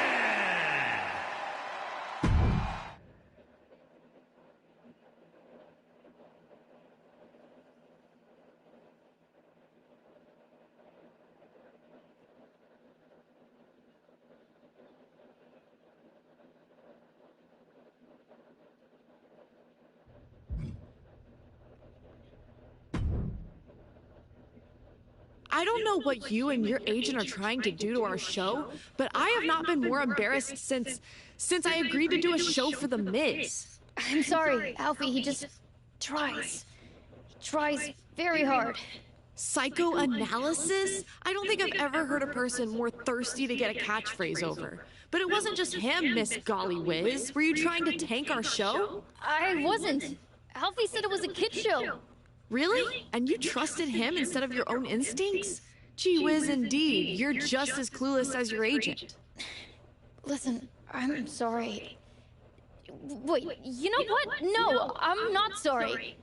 I don't know what you and your agent are trying to do to our show, but I have not been more embarrassed since I agreed to do a show for The Miz. I'm sorry, Alfie, he just tries. He tries very hard. Psychoanalysis? I don't think I've ever heard a person more thirsty to get a catchphrase over. But it wasn't just him, Miss Golly Whiz. Were you trying to tank our show? I wasn't. Alfie said it was a kid show. Really? And you trusted him instead of your own instincts? Gee whiz, indeed. You're just as clueless as your agent. Listen, I'm sorry. Wait, you know what? No, I'm not sorry.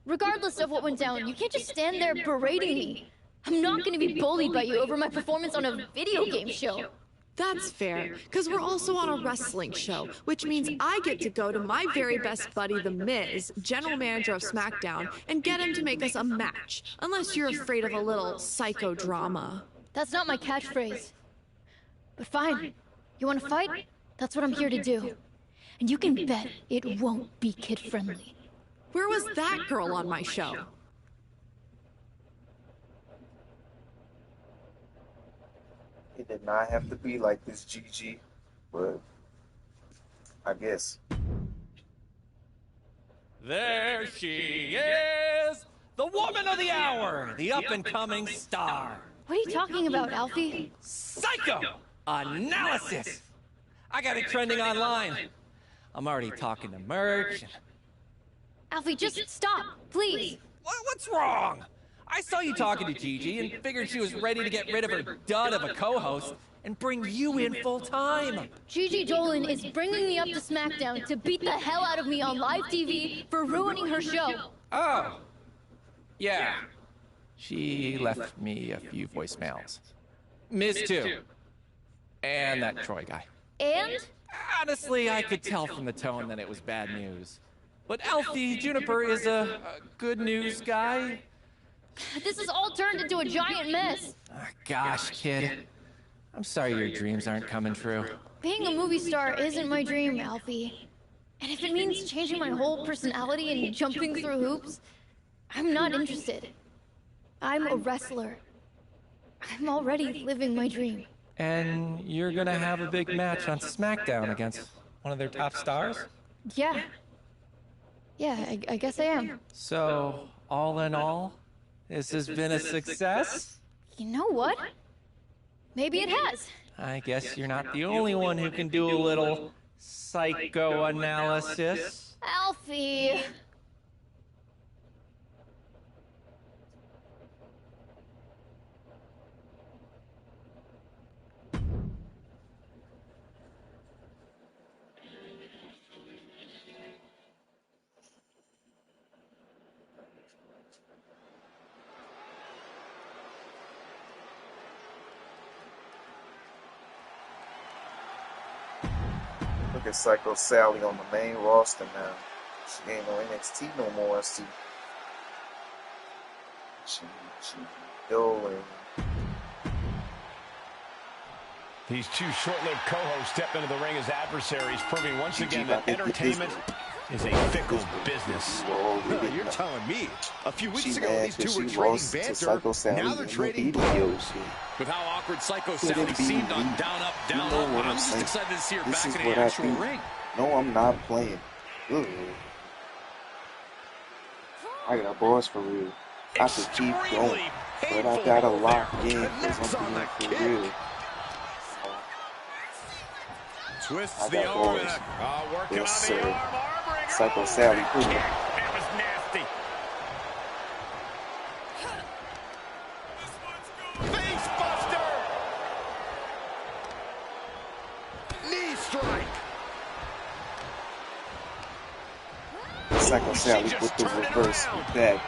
Regardless of what went down, you can't just stand there berating me. I'm not gonna be bullied by you over my performance on a video game show. That's fair, because we're also on a wrestling show, which means I get to go to my very best buddy, The Miz, general manager of SmackDown, and get him to make us a match, unless you're afraid of a little psychodrama. That's not my catchphrase. But fine, you wanna fight? That's what I'm here to do. And you can bet it won't be kid-friendly. Where was that girl on my show? It did not have to be like this, Gigi, but I guess. There she is! The woman of the hour! The up-and-coming star! What are you talking about, Alfie? Psychoanalysis! I got it trending online. I'm already talking to merch. Alfie, just stop, please. What's wrong? I saw you talking to Gigi and figured she was ready to get rid of her dud of a co-host and bring you in full-time. Gigi Dolan is bringing me up to SmackDown to beat the hell out of me on live TV for ruining her show. Oh. Yeah. She left me a few voicemails. Miz too. And that Troy guy. And? Honestly, I could tell from the tone that it was bad news. But Alfie Juniper is a good news guy. This has all turned into a giant mess. Gosh, kid. I'm sorry your dreams aren't coming true. Being a movie star isn't my dream, Alfie. And if it means changing my whole personality and jumping through hoops, I'm not interested. I'm a wrestler. I'm already living my dream. And you're gonna have a big match on SmackDown against one of their top stars? Yeah. Yeah, I guess I am. So, all in all, this has been a success? You know what? Maybe it has. I guess you're not the only one who can do a little psychoanalysis. Alfie! Look at Psycho Sally on the main roster now. She ain't on NXT no more. I see. She Dolan. These two short-lived co-hosts step into the ring as adversaries, proving once again that entertainment is a fickle business. You're telling me. A few weeks ago, these two were trading banter. Now they're trading blows. With how awkward Psycho Sally seemed on Down Up, Down Up, I'm just excited to see her back in the actual ring. No, I'm not playing. Ugh. I got balls for real. I could keep going, but I gotta lock in because I'm being for real. Twists the arm and working Yes, on the sir. arm. Psycho Sally, put it. That was nasty. Face buster. Knee strike. Psycho Sally with the reverse back.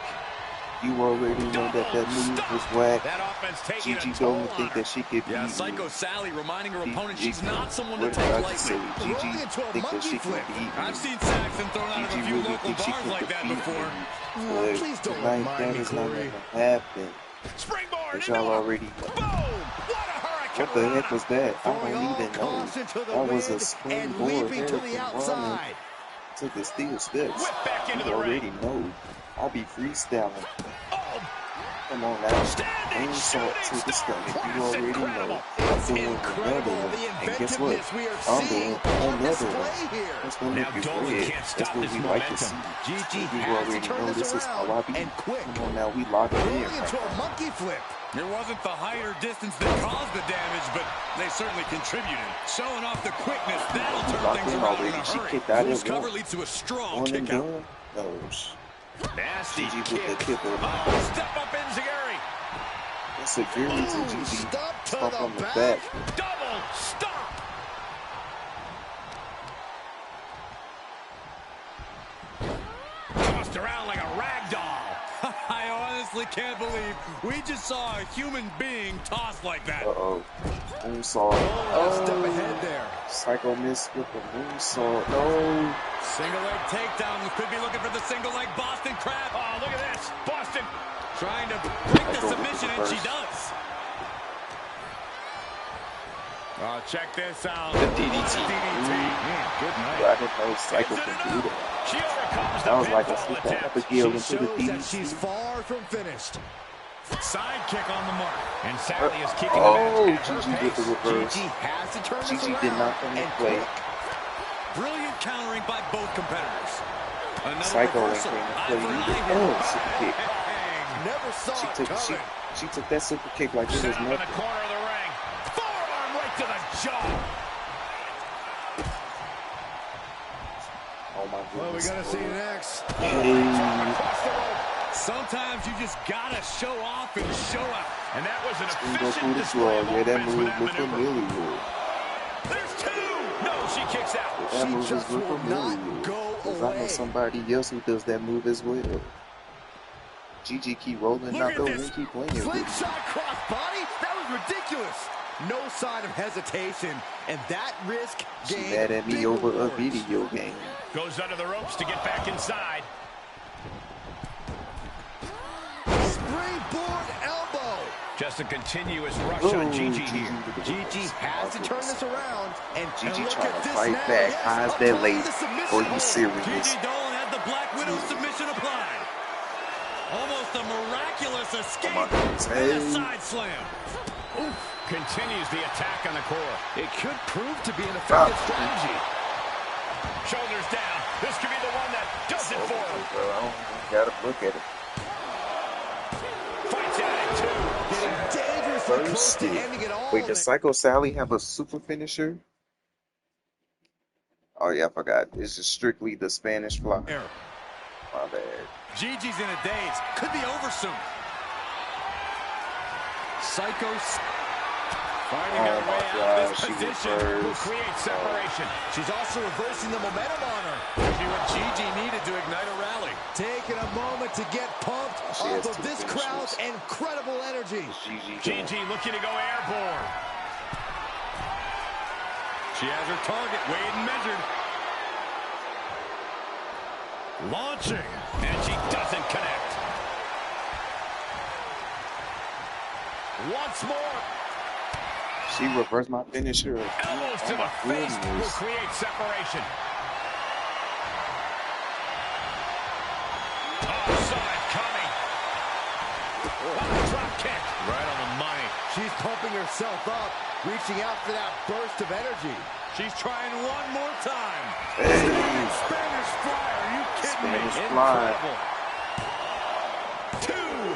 You already know that move was whack. That offense taking Gigi a toll don't think on that she could beat Yeah, me. Psycho Sally reminding her opponent she's not someone to What take did I lightly. say? Gigi think that she can beat me. I've seen Saxon thrown out of a Gigi few really local think she bars can like that defeat before. me. But Please don't tonight, remind that me, is not Corey. gonna happen. Springboard But into y'all her. already know. Boom! What a hurricane What the heck was that? I Throwing don't all even know. caution to the That was a wind and springboard leaping to the Hurricane outside. Run. Took the steel steps. Whip back into You the already ring. know. I'll be freestyling. Oh, Come on now. Moonsault to the stomach. You already know. I'm doing another one. And guess what? I'm doing another one. It's gonna Now make you Dolan red. can't That's stop what this we like to see. momentum. Gigi You has to already turn know this this is how I around be. and quick. Come on now, we locked in. Rolling into a monkey flip. It wasn't the height or distance that caused the damage, but they certainly contributed. Showing off the quickness, that'll turn Locked things in around already. in a She hurry. kicked out Loose at cover one. leads to a strong One and kick out. done. No. Nasty Gigi kick. with the kipper. Oh, step up Enziguri. That's a fury to Gigi. Stop to Stomp the on the back. back. Double stop. Tossed around like a rag doll. I honestly can't believe we just saw a human being tossed like that. Uh-oh. Moonsault. Oh, step ahead there. Psycho miss with the moonsault. No. Single leg takedown. Could be looking for the single leg Boston Crab. Oh, look at this. Boston. Trying to break the submission, and she does. Oh, check this out. The DDT. Good night. I didn't know Psycho can do that. She overcomes the That was like a pinfall super attempt. Abigail into the Shows that DDT. she's far from finished. Side kick on the mark. And Sally is keeping Oh, the match at her Gigi with the pace. reverse. Gigi has to turn this Gigi around did not come in and play. quick. Brilliant countering by both competitors. Another Psycho ain't reversal. came in Eye play for an either. eye here. Oh, super kick. Never saw She it took coming. she took that super kick like it Set was up in the nothing. corner of the ring. Forearm right to the jaw. Oh my goodness. What are we gonna see next? Hey. Sometimes you just gotta show off and show out. And that was an Go through efficient the display draw. of Yeah, that offense move with that looked maneuver. familiar. There's two. No, she kicks out. That She move is just look will not familiar. go Because I know away. somebody else who does that move as well. Gigi keep rolling Look out at though this and keep playing with it. slingshot crossbody. That was ridiculous. No sign of hesitation, and that risk She gained mad at me big over rewards. a video game. Goes under the ropes to get back inside. Springboard elbow. Just a continuous rush Ooh, on Gigi here. Gigi has to turn this around, and Gigi look trying at to this fight now. back. Yes, How's that applying late? the submission Are you hold. serious? Gigi Dolan had the Black Widow submission applied. Almost a miraculous escape my goodness. and a Hey. side slam. Oof. Continues the attack on the core. It could prove to be an effective strategy. Shoulders down. This could be the one that does it for him. Bro, I don't even gotta look at it. Fights at it too. Getting dangerously close First to hit. ending it all. Wait, does Psycho Sally have a super finisher? Oh yeah, I forgot. It's just strictly the Spanish fly. Error. My bad. Gigi's in a daze. Could be over soon. Psychos finding Oh their my way out God, of this she position. Will reversed. create separation. She's also reversing the momentum on her. Maybe what Gigi needed to ignite a rally. Taking a moment to get pumped She has off of two this finishers. crowd's incredible energy. Gigi looking to go airborne. She has her target weighed and measured. Launching. And she doesn't connect. Once more. She reversed my finisher. Elbows to Oh the my face will goodness. create separation. Oh, saw it coming. Oh, drop kick. Right on the money. She's pumping herself up, reaching out for that burst of energy. She's trying one more time. Hey. Spanish fly. Are you kidding me? Spanish fly. Incredible. Two.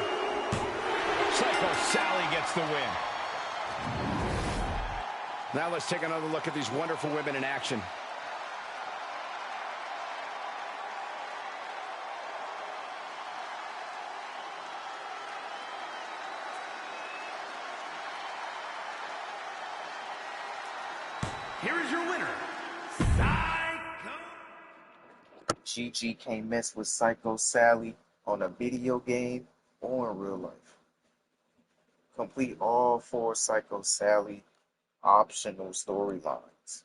Psycho Sally gets the win. Now let's take another look at these wonderful women in action. Here is your winner, Psycho. Gigi can't mess with Psycho Sally on a video game or in real life. Complete all 4 Psycho Sally optional storylines.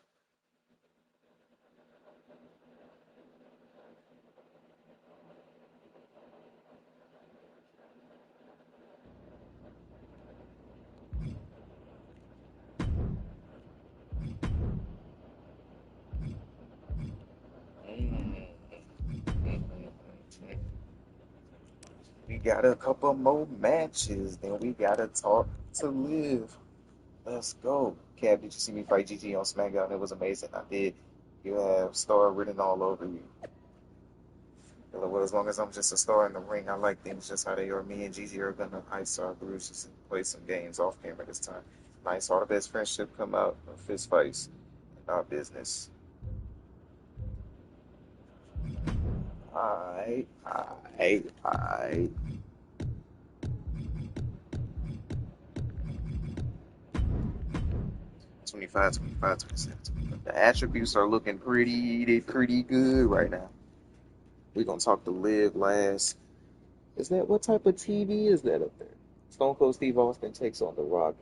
We got a couple more matches. Then we gotta talk to Liv. Let's go. Cap, did you see me fight Gigi on SmackDown? It was amazing. I did. You have star written all over you. Well, as long as I'm just a star in the ring, I like things just how they are. Me and Gigi are gonna ice our bruises and play some games off camera this time. Nice, all the best friendship come out of fist fights and our business. Aight. 25, 25, 27. The attributes are looking pretty good right now. We're gonna talk to Liv last. Is that what type of TV is that up there? Stone Cold Steve Austin takes on The Rock.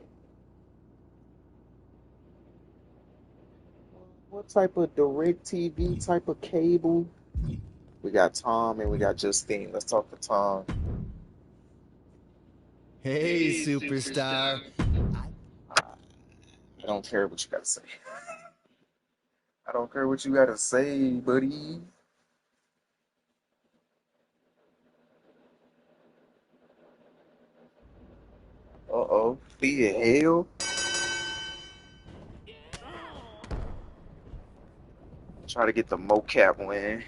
What type of direct TV type of cable? We got Tom and we got Justine. Let's talk to Tom. Hey, superstar. I don't care what you gotta say. I don't care what you gotta say, buddy. Uh-oh. Be in hell. Try to get the mocap win.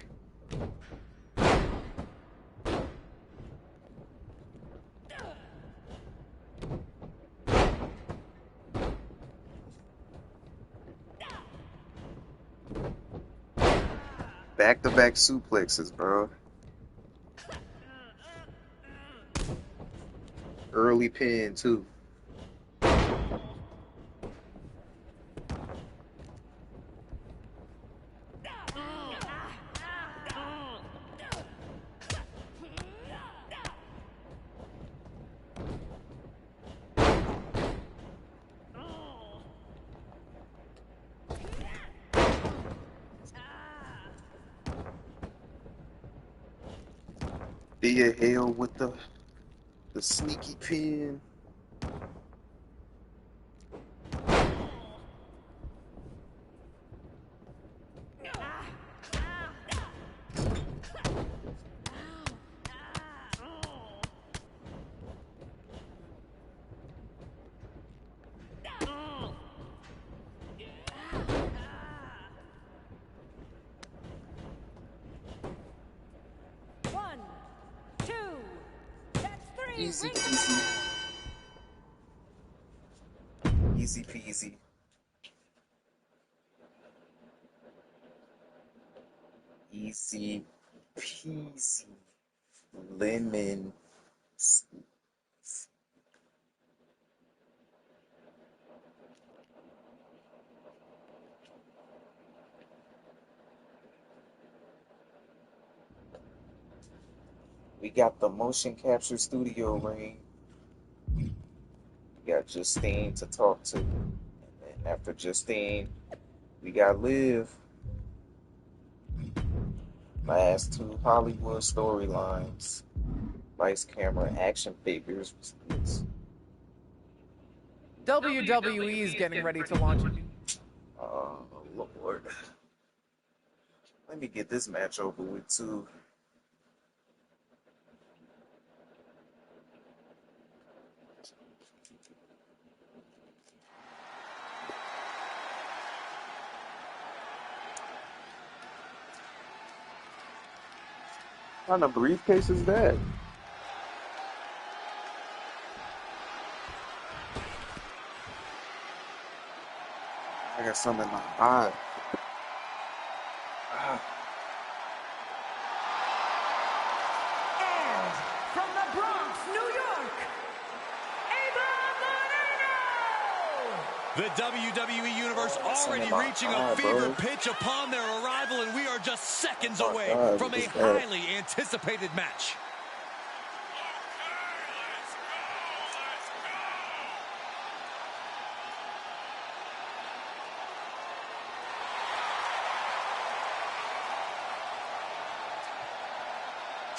Back-to-back suplexes, bro. Early pin, too. Via hell with the sneaky pin. Easy peasy. Easy peasy. Easy peasy. Lemon. We got the motion capture studio ring. We got Justine to talk to. And then after Justine, we got Liv. Last two Hollywood storylines. Vice camera action figures. WWE is getting ready to launch a new... Oh, Lord. Let me get this match over with, too. What kind of briefcase is that? I got something in my eye. And from the Bronx, New York, The WWE Universe already reaching a fever pitch upon their arrival, and we are just seconds away from a highly anticipated match.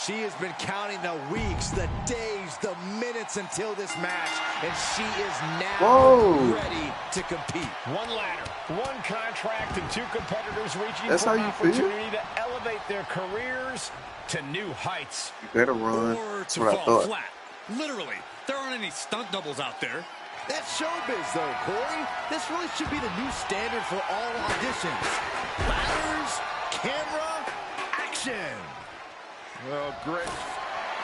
She has been counting the weeks, the days, the minutes until this match, and she is now ready to compete. One ladder, one contract, and two competitors reaching That's for how an you feel? opportunity to elevate elevate their careers to new heights. You better run. Or That's to what I fall thought. flat. Literally, there aren't any stunt doubles out there. That's showbiz, though, Corey. This really should be the new standard for all auditions. Ladders, camera, action. Well, great.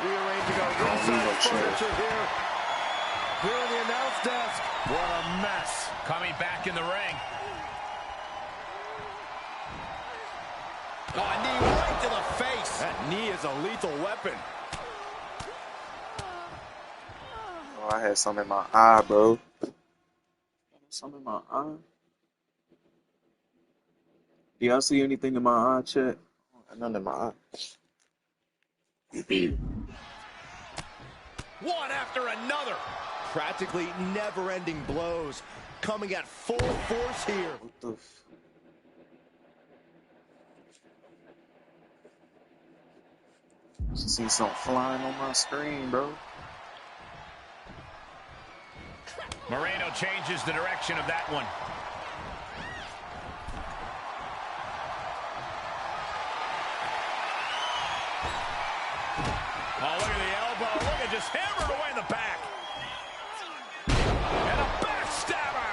Rearranging our ringside furniture here. Here in the announce desk. What a mess. Coming back in the ring. Oh, a knee right to the face. That knee is a lethal weapon. Oh, I had something in my eye, bro. Something in my eye. Do y'all see anything in my eye, chat? Nothing in my eye. One after another. Practically never-ending blows coming at full force here. What the see something flying on my screen, bro. Moreno changes the direction of that one. Oh, look at the elbow. Look at just hammered away in the back. And a backstabber.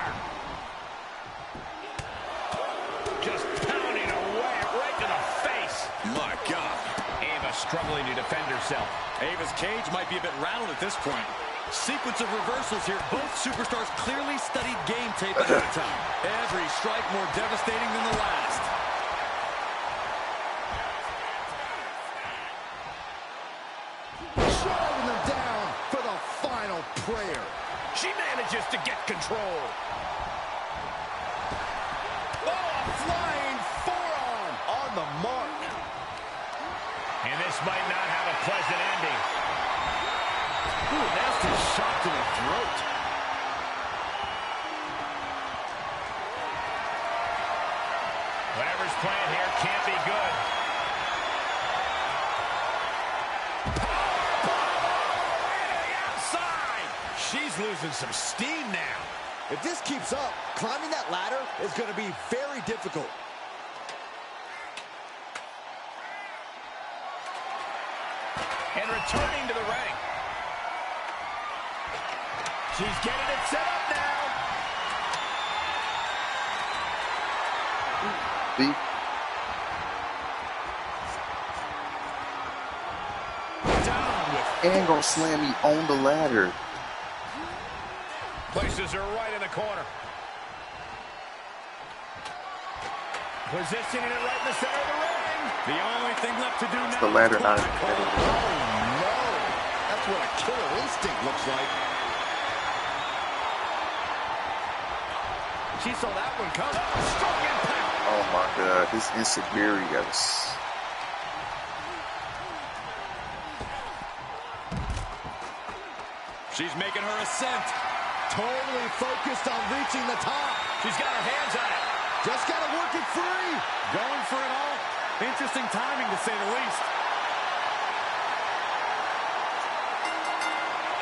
Just pounding away right to the face. My God. Ava struggling to defend herself. Ava's cage might be a bit rattled at this point. Sequence of reversals here. Both superstars clearly studied game tape ahead of time. Every strike more devastating than the last. Driving them down for the final prayer. She manages to get control. Oh, a flying forearm on the mark. And this might not have a pleasant ending. Ooh, nasty shot to the throat. Whatever's playing here can't be good. Outside. She's losing some steam now. If this keeps up, climbing that ladder is going to be very difficult. And returning to the ring. She's getting it set up now. See? Down with And gonna slam me on the ladder. places her right in the corner. Positioning it right in the center of the ring. The only thing left to do now. The ladder not Oh, no. That's what a killer instinct looks like. She saw that one coming. Strong impact. Oh my god, his insecurity guys. She's making her ascent. Totally focused on reaching the top. She's got her hands on it. Just got to work it free. Going for it all. Interesting timing, to say the least.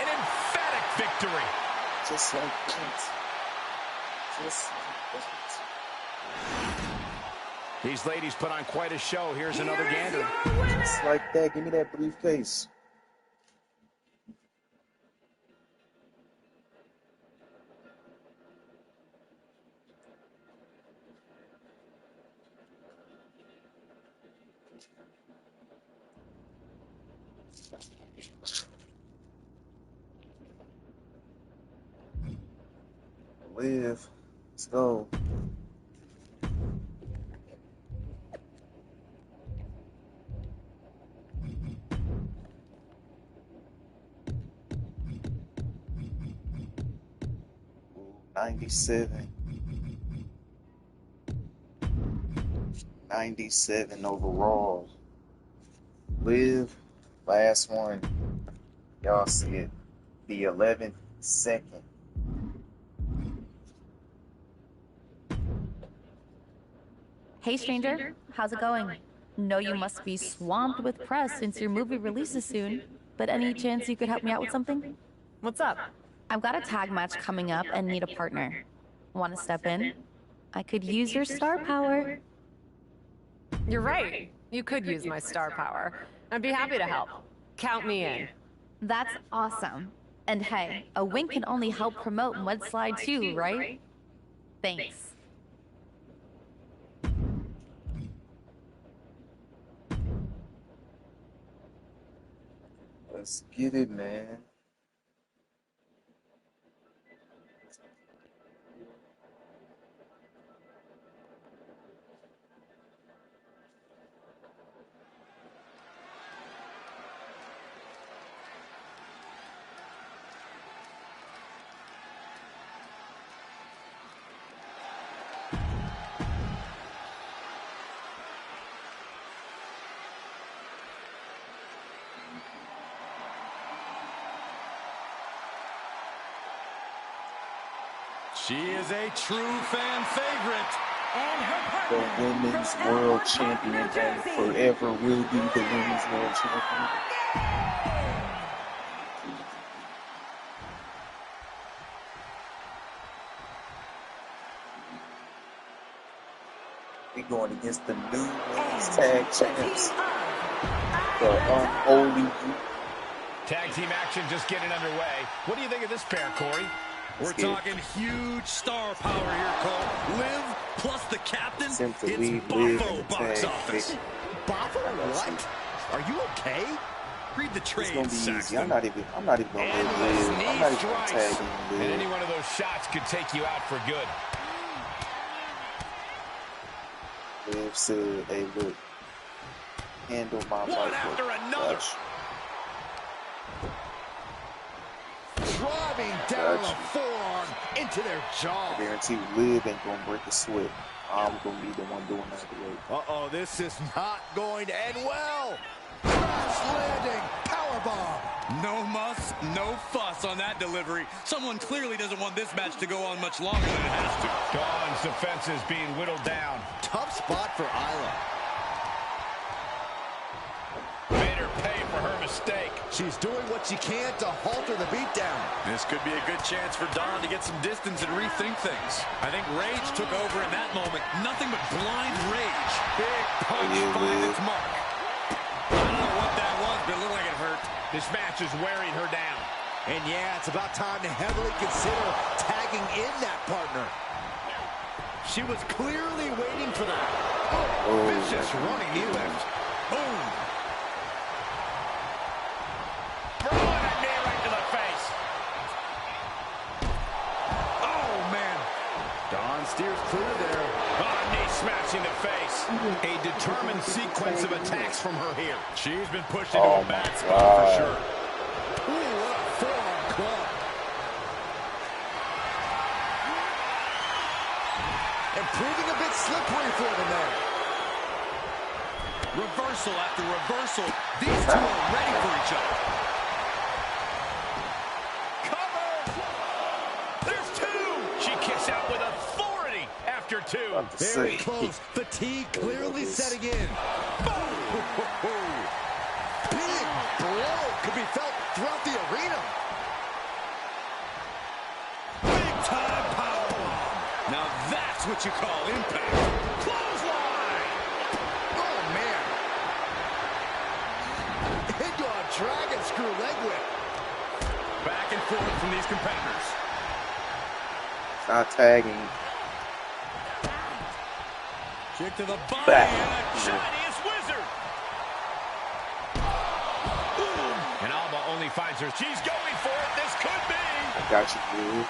An emphatic victory. Just like that. Just like that. These ladies put on quite a show. Here's another gander. Just like that. Give me that briefcase. Live. Let's go. Ooh, 97. 97 overall. Live. Last one. Y'all see it. The 11th second. Hey, stranger. How's it going? Know you must be swamped with press since your movie releases soon, but any chance you could help me out with something? What's up? I've got a tag match coming up and need a partner. Want to step in? I could use your star power. You're right. You could use my star power. I'd be happy to help. Count me in. That's awesome. And hey, a win can only help promote Mudslide too, right? Thanks. Let's get it, man. She is a true fan favorite. The Women's World Champion and forever will be the Women's World Champion. We going against the new Women's Tag Champs, the Unholy Group. Tag team action just getting underway. What do you think of this pair, Corey? We're talking huge star power here, Cole. Liv plus the captain. It's Boffo box office. Boffo what? Are you okay? Read the trade, It's gonna be easy. Saxton. I'm not even gonna let Liv. I'm not even gonna tag him. And any one of those shots could take you out for good. Liv said, "Hey, look, handle my One after another. Driving down a forearm into their jaw. I guarantee Liv ain't gonna break a sweat. I'm gonna be the one doing that today." Uh-oh, this is not going to end well. Crash landing, powerbomb. No muss, no fuss on that delivery. Someone clearly doesn't want this match to go on much longer than it has to. Dawn's defenses being whittled down. Tough spot for Isla. Made her pay for her mistake. She's doing what she can to halter the beatdown. This could be a good chance for Dawn to get some distance and rethink things. I think rage took over in that moment. Nothing but blind rage. Big punch finds its mark. I don't know what that was, but it looked like it hurt. This match is wearing her down. And yeah, it's about time to heavily consider tagging in that partner. She was clearly waiting for that. Oh, vicious running knee lift. Boom. Throwing a knee right to the face. Oh, man. Dawn steers clear there. Oh, knee smashing the face. A determined sequence of attacks from her here. She's been pushed into a bad spot for sure. Ooh, what a forearm club. And proving a bit slippery for them there. Reversal after reversal. These two are ready for each other. There's two. She kicks out with authority after two. Very close. Fatigue clearly setting in. Big blow could be felt throughout the arena. Big time powerbomb. Now that's what you call impact. Clothesline. Oh, man. Into a dragon screw leg whip. Back and forth from these competitors. Not tagging. Kick to the body Back. and a Chinese wizard. And Alba only finds her. She's going for it. This could be. I got you, Liv.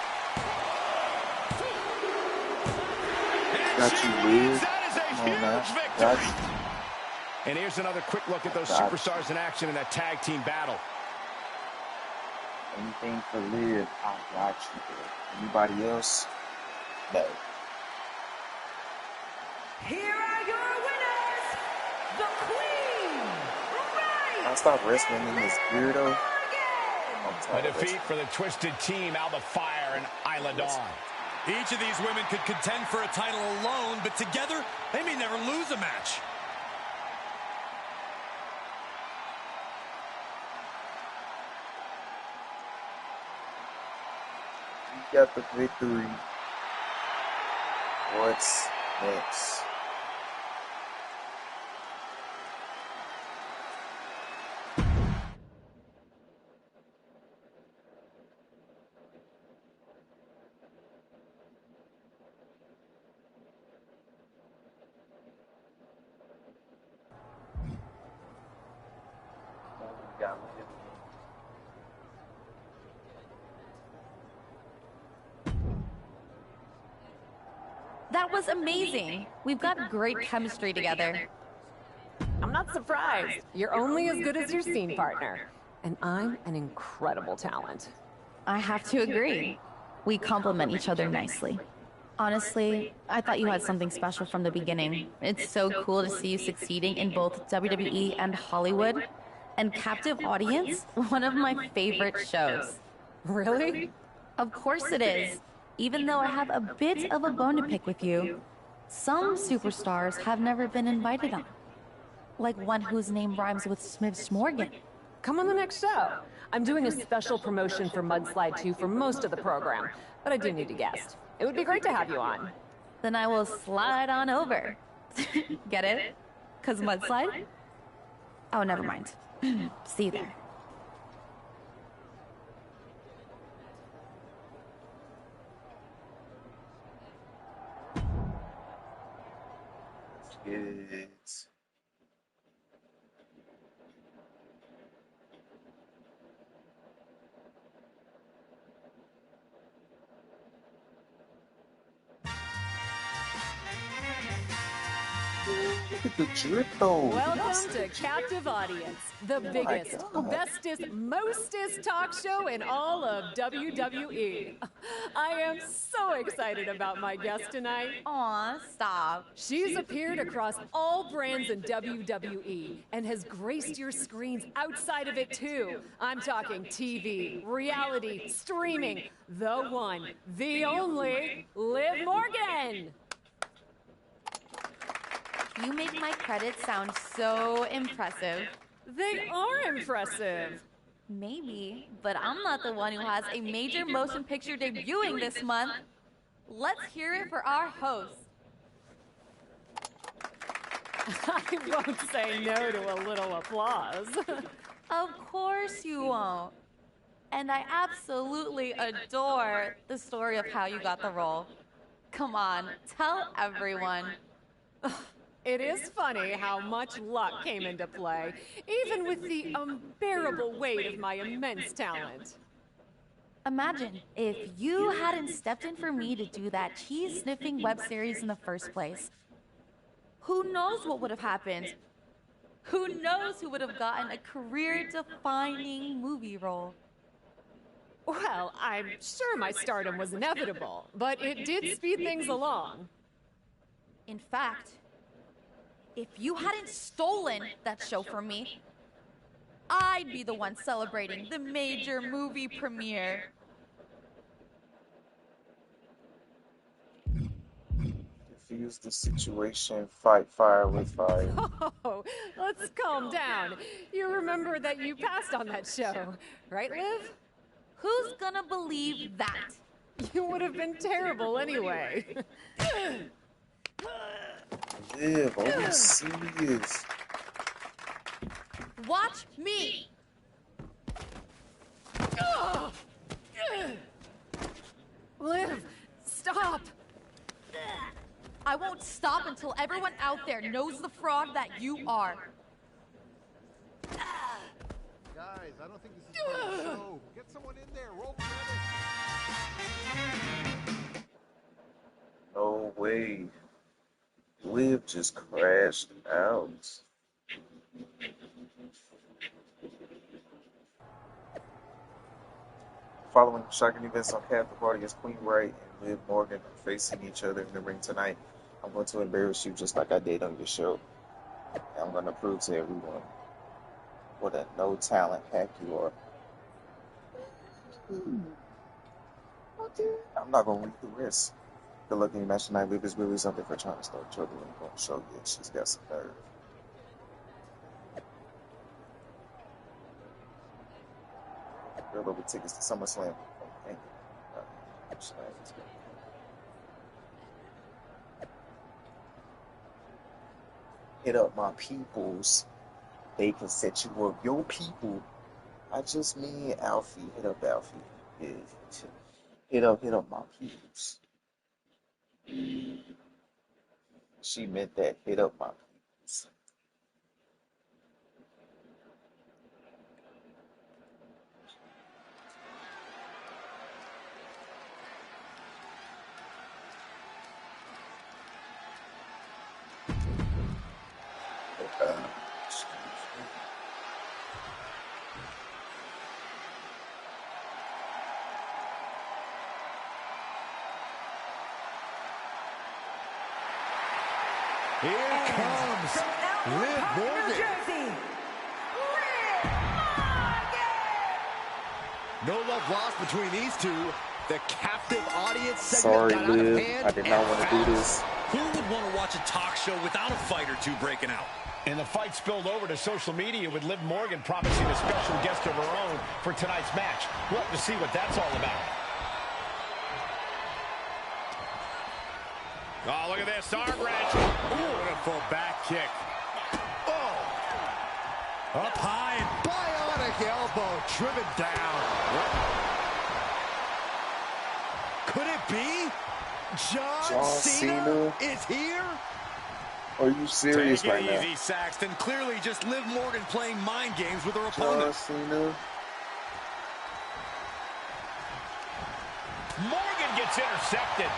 Got you, Liv. Come on now. Got you. And here's another quick look at those superstars in action in that tag team battle. Anything for Liv, I got you, bro. Anybody else? No. Here are your winners, the Queen. I stop wrestling in this weirdo. A defeat for the Twisted Team, Alba Fire and Isla Dawn. Each of these women could contend for a title alone, but together, they may never lose a match. You got the victory. What's next? That was amazing. We've got great chemistry together. I'm not surprised. You're only as good as your scene partner. And I'm an incredible talent. I have to agree. We complement each other nicely. Honestly, I thought you had something special from the beginning. It's so cool to see you succeeding in both WWE and Hollywood. And Captive Audience, one of my favorite shows. Really? Of course it is. Even though I have a bit of a bone to pick with you, some superstars have never been invited on. Like one whose name rhymes with Smith's Morgan. Come on the next show. I'm doing a special promotion for Mudslide 2 for most of the program, but I do need a guest. It would be great to have you on. Then I will slide on over. Get it? 'Cause Mudslide? Oh, never mind. See you there. Kids. Look at the drip though. Welcome to Captive Audience, the biggest, bestest, mostest talk show in all of WWE. I am so excited about my guest tonight. Aw, stop. She's appeared across all brands in WWE and has graced your screens outside of it too. I'm talking TV, reality, streaming, the one, the only, Liv Morgan. You make my credits sound so impressive. They are impressive. Maybe, but I'm not the one who has a major motion picture debuting this month. Let's hear it for our host. I won't say no to a little applause. Of course you won't. And I absolutely adore the story of how you got the role. Come on, tell everyone. It is funny how much luck came into play, even with the unbearable weight of my immense talent. Imagine if you hadn't stepped in for me to do that cheese-sniffing web series in the first place. Who knows what would have happened? Who knows who would have gotten a career-defining movie role? Well, I'm sure my stardom was inevitable, but it did speed things along. In fact, if you hadn't stolen that show from me, I'd be the one celebrating the major movie premiere. Defuse the situation, fight fire with fire. Oh, let's calm down. You remember that you passed on that show, right, Liv? Who's gonna believe that? You would have been terrible anyway. Liv, are you serious? Watch me! Liv, stop! I won't stop until everyone out there knows the fraud that you are. Guys, I don't think this is part of the show. Get someone in there. Roll credits. No way. Liv just crashed out. Following shocking events on Captive Audience, Queen Wright and Liv Morgan are facing each other in the ring tonight. I'm going to embarrass you just like I did on your show. And I'm going to prove to everyone what a no-talent hack you are. I'm not going to read the rest. Good luck in your match tonight. Liv is really something for trying to start trouble and going to show you she's got some nerve. Girl over tickets to SummerSlam. Thank you. Hit up my peoples. They can set you up. Your people. I just mean Alfie. Hit up Alfie. Yeah. Hit up my peoples. She meant that. Hit up my peoples. Here comes Liv Morgan. No love lost between these two. The captive audience segment Sorry, got out of Liv. hand. I did not want to do this. Who would want to watch a talk show without a fight or two breaking out? And the fight spilled over to social media with Liv Morgan promising a special guest of her own for tonight's match. We'll have to see what that's all about. Oh, look at this arm wrench. Beautiful back kick. Oh. Up high. Bionic elbow driven down. Could it be? John Cena is here? Are you serious right now? Take it easy, Saxton. Clearly just Liv Morgan playing mind games with her opponent. John Cena. Morgan gets intercepted.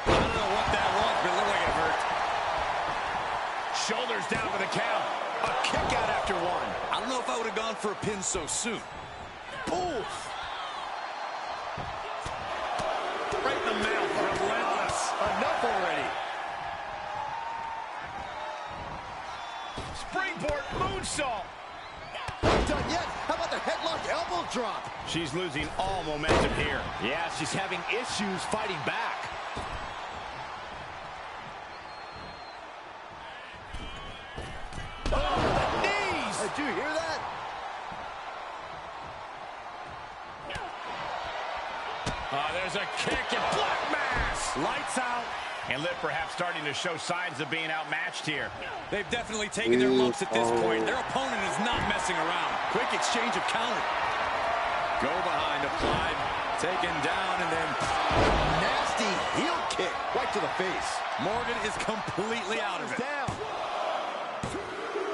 I don't know what that was, but it looked like it hurt. Shoulders down for the count. A kick out after one. I don't know if I would have gone for a pin so soon. Oof. Right in the mouth. Relentless. Enough already. Springboard moonsault. Not done yet. How about the headlock elbow drop? She's losing all momentum here. Yeah, she's having issues fighting back. Oh, the knees! Did you hear that? There's a kick and black mass. Lights out. And Liv perhaps starting to show signs of being outmatched here. They've definitely taken their lumps at this point. Their opponent is not messing around. Quick exchange of counter. Go behind, applied, taken down, and then nasty heel kick right to the face. Morgan is completely out of it. Down.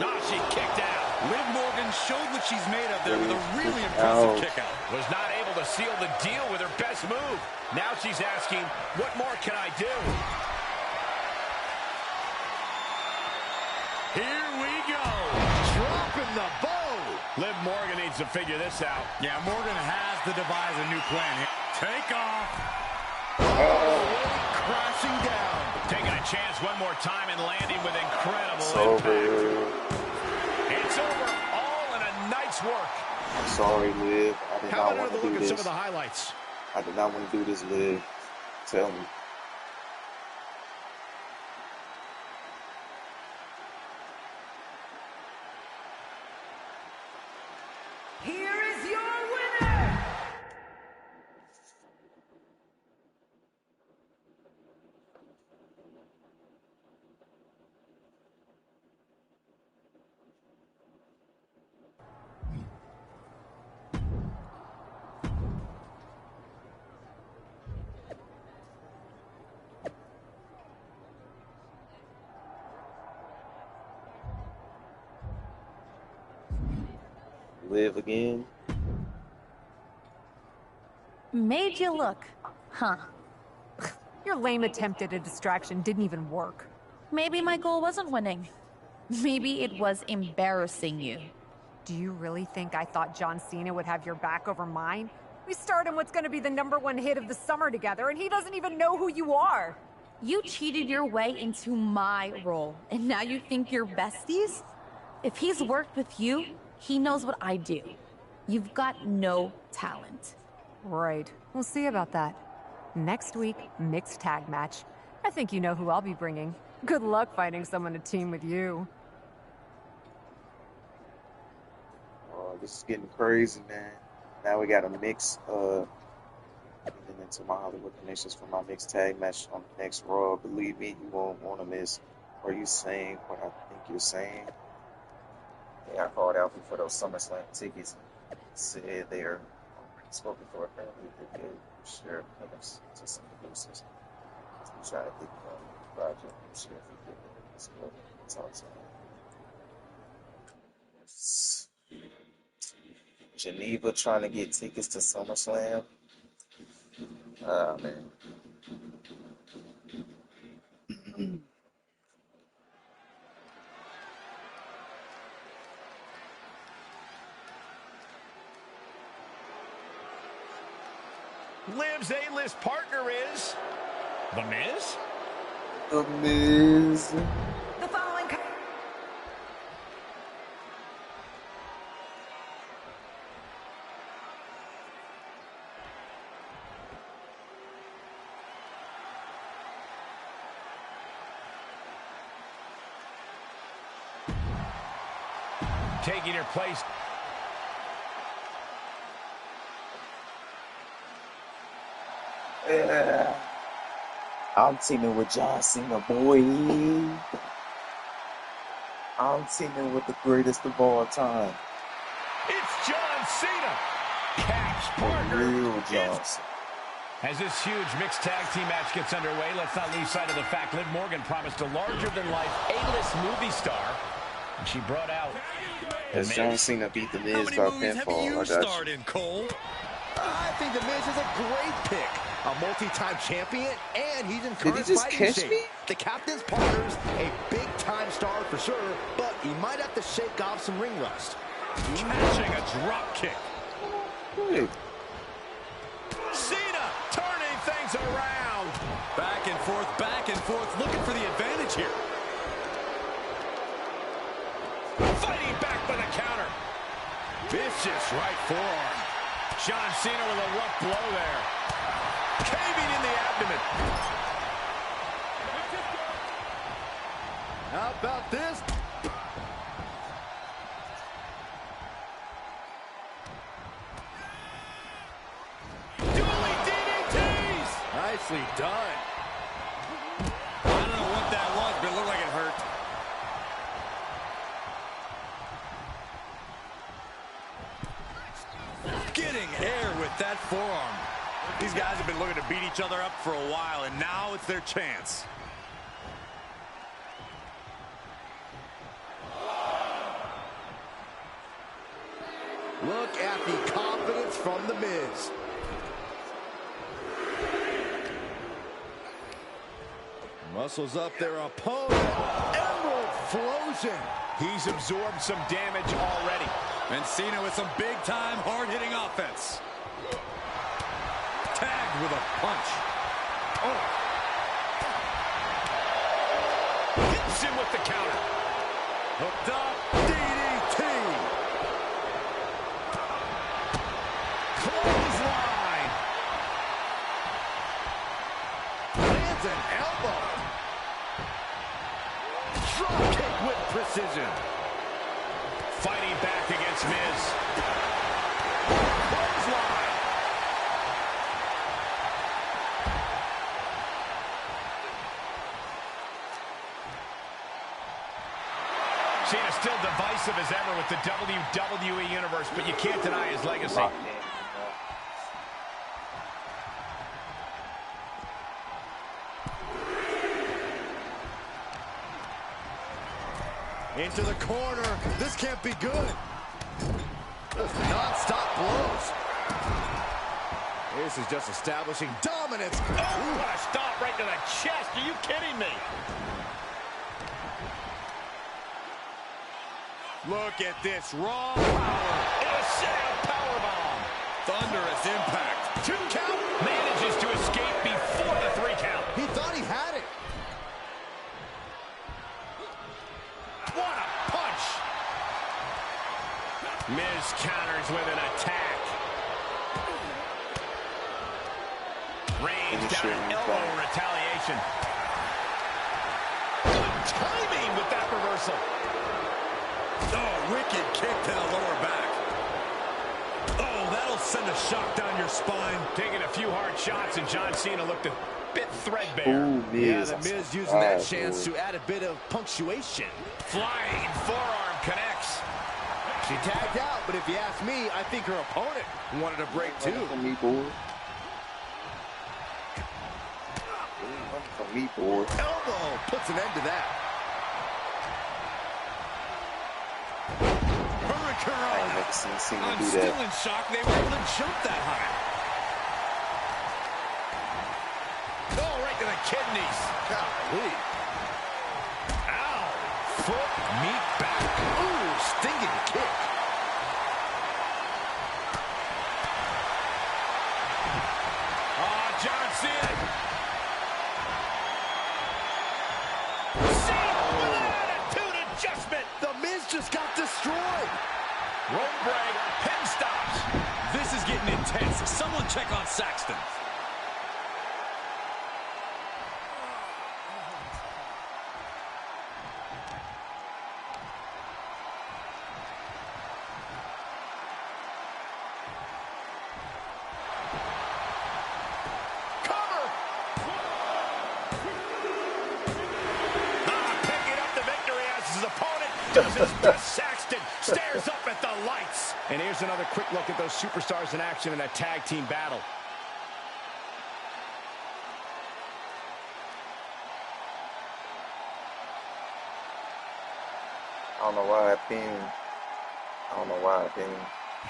Nah, she kicked out. Liv Morgan showed what she's made of there with a really impressive kick out. Was not able to seal the deal with her best move. Now she's asking, what more can I do? Here we go. Dropping the bow. Liv Morgan needs to figure this out. Yeah, Morgan has to devise a new plan. Take off. Crashing down. Taking a chance one more time and landing with incredible impact. It's over, all in a night's work. I'm sorry, Liv. I did not want to do this. Some of the highlights. I did not want to do this, Liv. Tell me. Here is your winner! Live again. Made you look, huh? Your lame attempt at a distraction didn't even work. Maybe my goal wasn't winning. Maybe it was embarrassing you. Do you really think I thought John Cena would have your back over mine? We starred in what's going to be the #1 hit of the summer together, and he doesn't even know who you are. You cheated your way into my role, and now you think you're besties? If he's worked with you, he knows what I do. You've got no talent. Right. We'll see about that. Next week, mixed tag match. I think you know who I'll be bringing. Good luck finding someone to team with you. Oh, this is getting crazy, man. Now we got a mix getting into my Hollywood connections for my mixed tag match on the next Raw. Believe me, you won't want to miss. Are you saying what I think you're saying? Yeah, I called Alfie for those SummerSlam tickets. Said they're spoken for. Apparently, they gave share payments to some producers. We try to think of project and share if we get this good. Talk to him. Geneva trying to get tickets to SummerSlam. Oh, man. Liv's A-list partner is The Miz. The Miz. The following. Taking her place. Yeah. I'm teaming with John Cena, boy. I'm teaming with the greatest of all time. It's John Cena. Cap's partner. Real John Cena. As this huge mixed tag team match gets underway, let's not lose sight of the fact Liv Morgan promised a larger-than-life A-list movie star. And she brought out As John Cena beat The Miz by pinfall, I got you. Cole? I think The Miz is a great pick. A multi-time champion, and he's in current fighting shape. The captain's partner's a big-time star for sure, but he might have to shake off some ring rust. Catching a drop kick. Hey. Cena turning things around. Back and forth, looking for the advantage here. Fighting back with a counter. Vicious right forearm. John Cena with a rough blow there. Caving in the abdomen. How about this? Dueling DDTs. Nicely done. I don't know what that was, but it looked like it hurt. Getting air with that forearm. These guys have been looking to beat each other up for a while, and now it's their chance. Look at the confidence from The Miz. Muscles up their opponent. Emerald Flosion. He's absorbed some damage already. And Cena with some big-time, hard-hitting offense. Tagged with a punch. Oh. Hits him with the counter. Hooked up. DDT. Clothesline. Lands an elbow. Drop kick with precision. Fighting back against Miz. Clothesline. Cena's still divisive as ever with the WWE Universe, but you can't deny his legacy. Into the corner. This can't be good. Non-stop blows. This is just establishing dominance. Oh, what a stop right to the chest. Are you kidding me? Look at this raw power. A sit-out powerbomb. Thunderous impact. 2 count. Manages to escape before the 3 count. He thought he had it. What a punch. Miz counters with an attack. Range down an elbow retaliation. Good timing with that reversal. Oh, wicked kick to the lower back. Oh, that'll send a shock down your spine. Taking a few hard shots, and John Cena looked a bit threadbare. Ooh, Yeah, the Miz using that chance to add a bit of punctuation. Flying forearm connects. She tagged out, but if you ask me, I think her opponent wanted a break too. For me, boy. For me, boy. Elbow puts an end to that. I ain't never seen Cena I'm do still that. in shock they were able to jump that high. Oh, right to the kidneys. Golly. Ow. Foot, meat back. Ooh, stinging kick. getting intense. Someone check on Saxton. Does his best. Saxton stares up at the lights. And here's another quick look at those superstars in action in a tag team battle. I don't know why I pinged.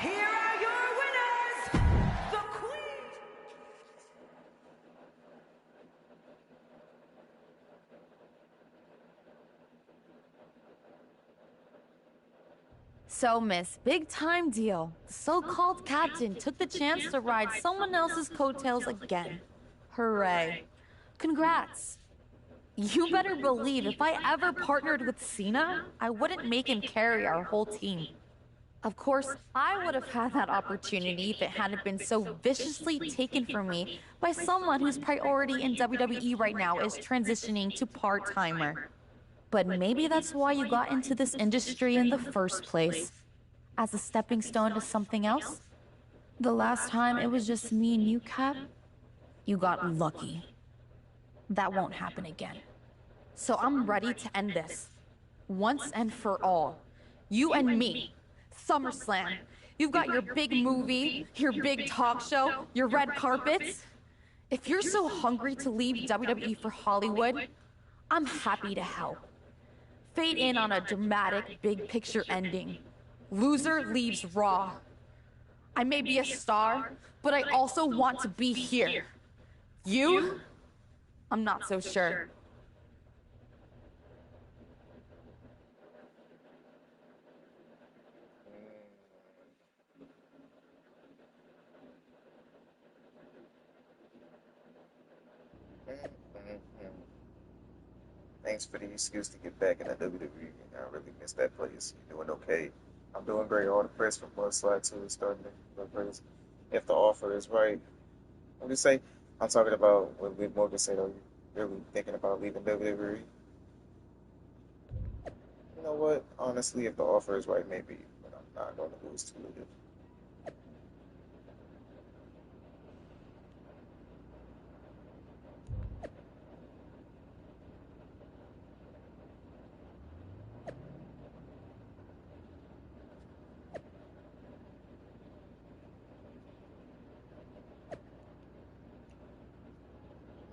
Here are your winners, the Queen. So, Miss, big time deal. The so-called captain took the chance to ride someone else's coattails again. Hooray. Congrats. You better believe if I ever partnered with Cena, I wouldn't make him carry our whole team. Of course, I would have had that opportunity if it hadn't been so viciously taken from me by someone whose priority in WWE right now is transitioning to part-timer. But maybe that's why you got into this industry in the first place. As a stepping stone to something else? The last time it was just me and you, Cap, you got lucky. That won't happen again. So I'm ready to end this. Once and for all. You and me. SummerSlam. You've got your big movie, your big talk show, your red carpets. If you're so hungry to leave WWE for Hollywood, I'm happy to help. Fade in on a dramatic big picture ending. Loser leaves Raw. I may be a star, but I also want to be here. You? I'm not so sure. Thanks for the excuse to get back in the WWE. I really miss that place. You're doing okay. I'm doing great. All the press from Mudslide 2 is starting to go crazy. If the offer is right, what do you say? I'm talking about what Liv Morgan said. Are you really thinking about leaving WWE? You know what? Honestly, if the offer is right, maybe, but I'm not going to lose to Liv.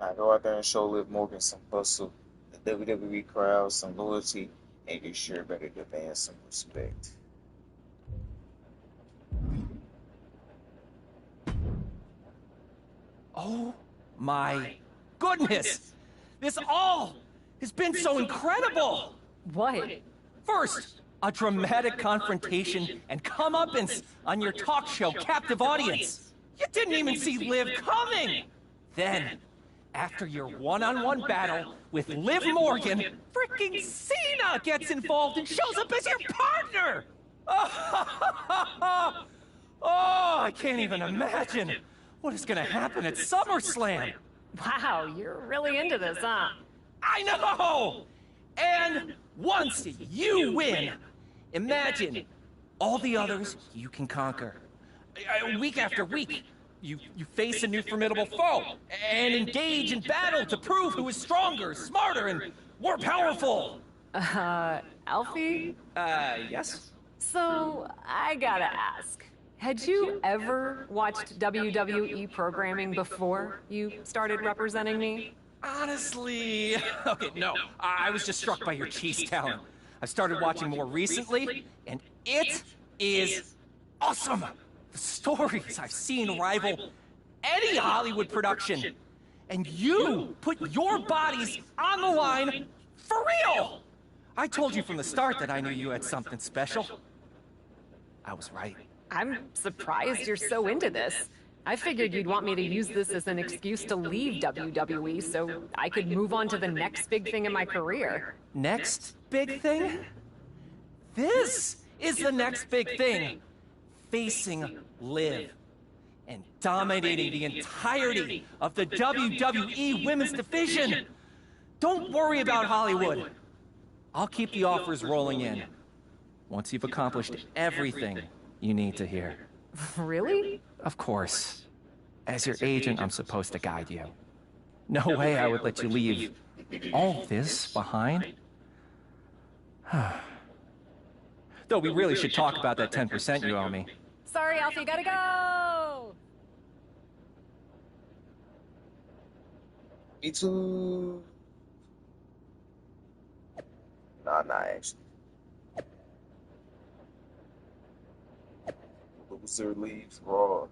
Now go out there and show Liv Morgan some hustle, the WWE crowd some loyalty, and you sure better demand some respect. Oh my goodness! This all has been so incredible! What? First, a dramatic confrontation and comeuppance on your talk show captive audience. You didn't even see Liv coming! Then, after your one-on-one battle with Liv Morgan, freaking Cena gets involved and shows up as your partner! Oh, I can't even imagine what is gonna happen at SummerSlam. Wow, you're really into this, huh? I know! And once you win, imagine all the others you can conquer. Week after week, you face a new formidable foe and engage in battle to prove who is stronger, smarter, and more powerful. Alfie? Yes? So, I gotta ask, had you ever watched WWE programming before you started representing me? Honestly, okay, no. I was just struck by your cheese talent. I started watching more recently, and it is awesome. The stories I've seen rival any Hollywood production. And you put your bodies on the line for real! I told you from the start that I knew you had something special. I was right. I'm surprised you're so into this. I figured you'd want me to use this as an excuse to leave WWE so I could move on to the next big thing in my career. Next big thing? This is the next big thing. Facing Liv. and dominating the entirety of the WWE Women's Division. Don't worry about Hollywood. I'll keep the offers rolling in once you've accomplished everything you need to hear. Really? Of course. As your agent, I'm supposed to guide you. No way I would let you leave all this behind. Though we really should talk about that 10% you owe me. Sorry, Alfie, gotta go! Me too. Nah, actually. Loser leaves Raw.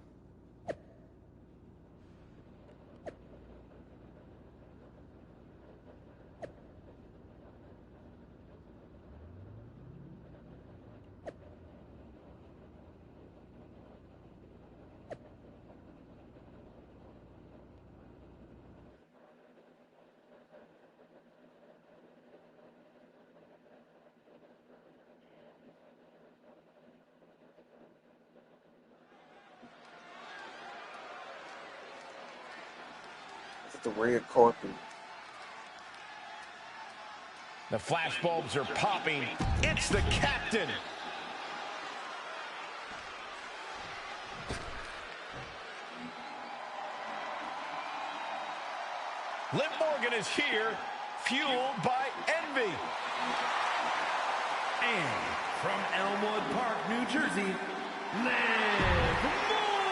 The red carpet. The flashbulbs are popping. It's the captain. Liv Morgan is here, fueled by envy. And from Elmwood Park, New Jersey, Liv Morgan.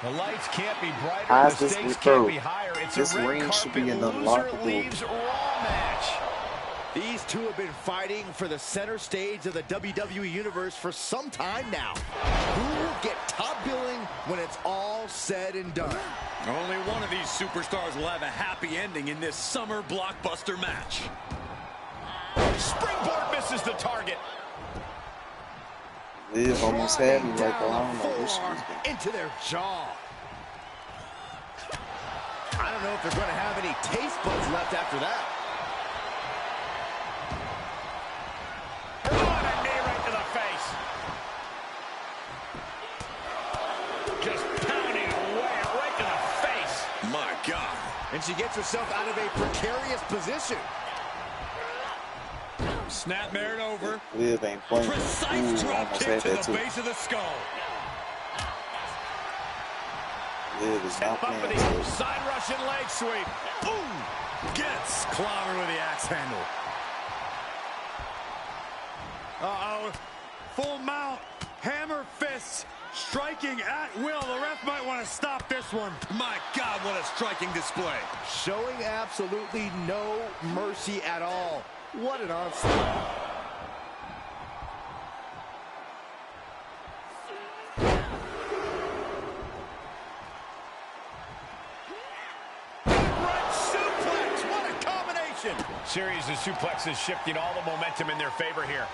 The lights can't be brighter, How's the this stakes bro? can't be higher. It's This a red ring should be carpet an loser unlockable. leaves Raw match. These two have been fighting for the center stage of the WWE Universe for some time now. Who will get top billing when it's all said and done? Only one of these superstars will have a happy ending in this summer blockbuster match. Springboard misses the target. Liv almost had me right there. I don't know what she was Forearm into their jaw. I don't know if they're going to have any taste buds left after that. Oh, and a knee right to the face. Just pounding away right to the face. My God. And she gets herself out of a precarious position. Snapmare it over. Liv ain't playing. Precise Ooh, drop almost kick had to that the too. base of the skull. Liv is not playing. Bumpity side Russian leg sweep. Boom! Gets clobbered with the axe handle. Uh-oh. Full mount. Hammer fists. Striking at will. The ref might want to stop this one. My God, what a striking display. Showing absolutely no mercy at all. What an onslaught. Right suplex. What a combination. Series of suplexes shifting all the momentum in their favor here.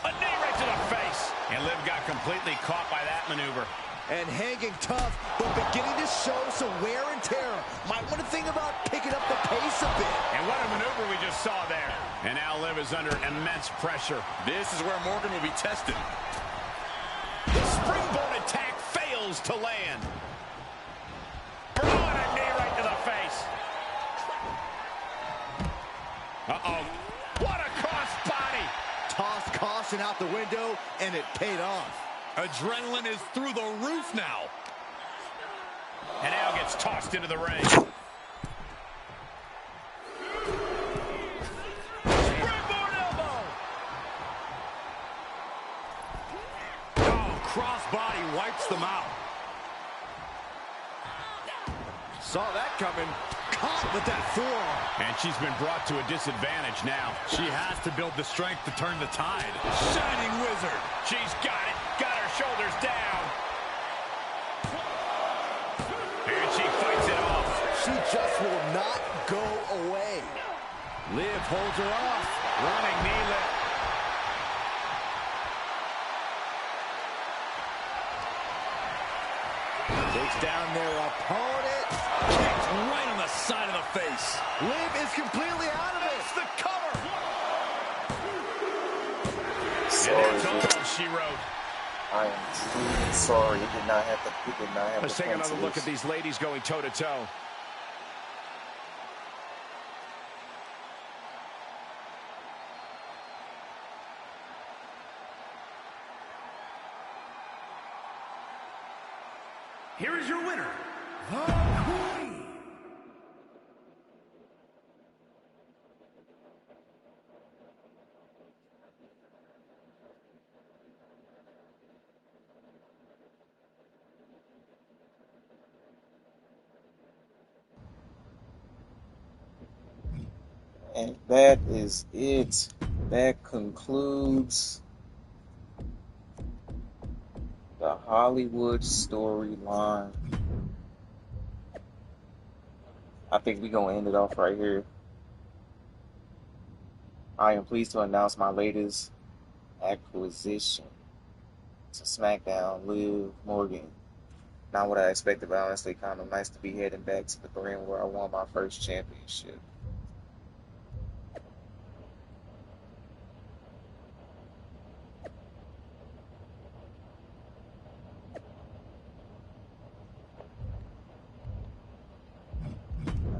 A knee right to the face. And Liv got completely caught by that maneuver. And hanging tough, but beginning to show some wear and tear. Might want to think about picking up the pace a bit. And what a maneuver we just saw there. And now Liv is under immense pressure. This is where Morgan will be tested. The springboard attack fails to land. Oh, and a knee right to the face. Uh-oh. What a crossbody. Tossed caution out the window, and it paid off. Adrenaline is through the roof now. And now gets tossed into the ring. Springboard elbow. Oh, crossbody wipes them out. Saw that coming. Caught with that forearm. And she's been brought to a disadvantage now. She has to build the strength to turn the tide. Shining Wizard. She's got it. Got her shoulders down. And she fights it off. She just will not go away. Liv holds her off. Running knee lift. Takes down their opponent. Kicked right on the side of the face. Liv is completely out of it. It's the cover. Sorry, and that's all she wrote. I am truly sorry. It did not have to. Let's take another look at these ladies going toe-to-toe. Here is your winner, the Queen. And that is it. That concludes the Hollywood storyline. I think we're going to end it off right here. I am pleased to announce my latest acquisition to SmackDown, Liv Morgan. Not what I expected, but honestly kind of nice to be heading back to the brand where I won my first championship.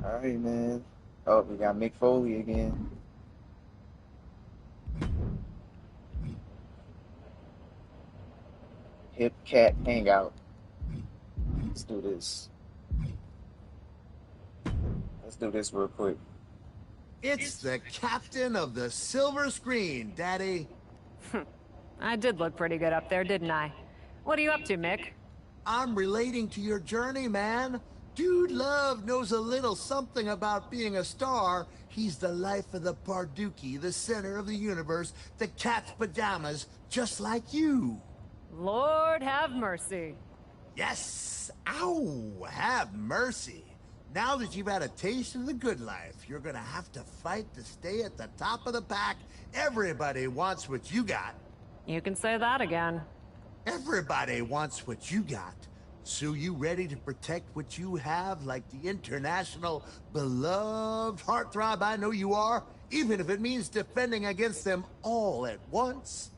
Alright, man. Oh, we got Mick Foley again. Hip Cat Hangout. Let's do this. Let's do this real quick. It's the captain of the silver screen, Daddy. I did look pretty good up there, didn't I? What are you up to, Mick? I'm relating to your journey, man. Dude Love knows a little something about being a star. He's the life of the Parduki, the center of the universe, the cat's pajamas, just like you. Lord have mercy. Yes. Ow, have mercy. Now that you've had a taste of the good life, you're gonna have to fight to stay at the top of the pack. Everybody wants what you got. You can say that again. Everybody wants what you got. So you ready to protect what you have like the international beloved heartthrob I know you are? Even if it means defending against them all at once?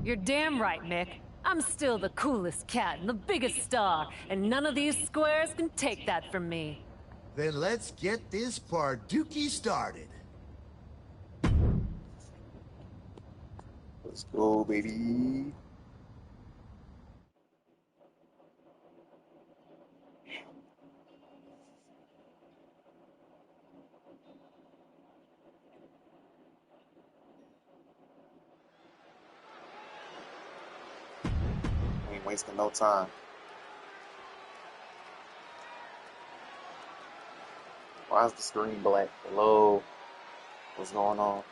You're damn right, Mick. I'm still the coolest cat and the biggest star, and none of these squares can take that from me. Then let's get this Parduki started. Let's go, baby. We ain't wasting no time. Why is the screen black? Hello? What's going on?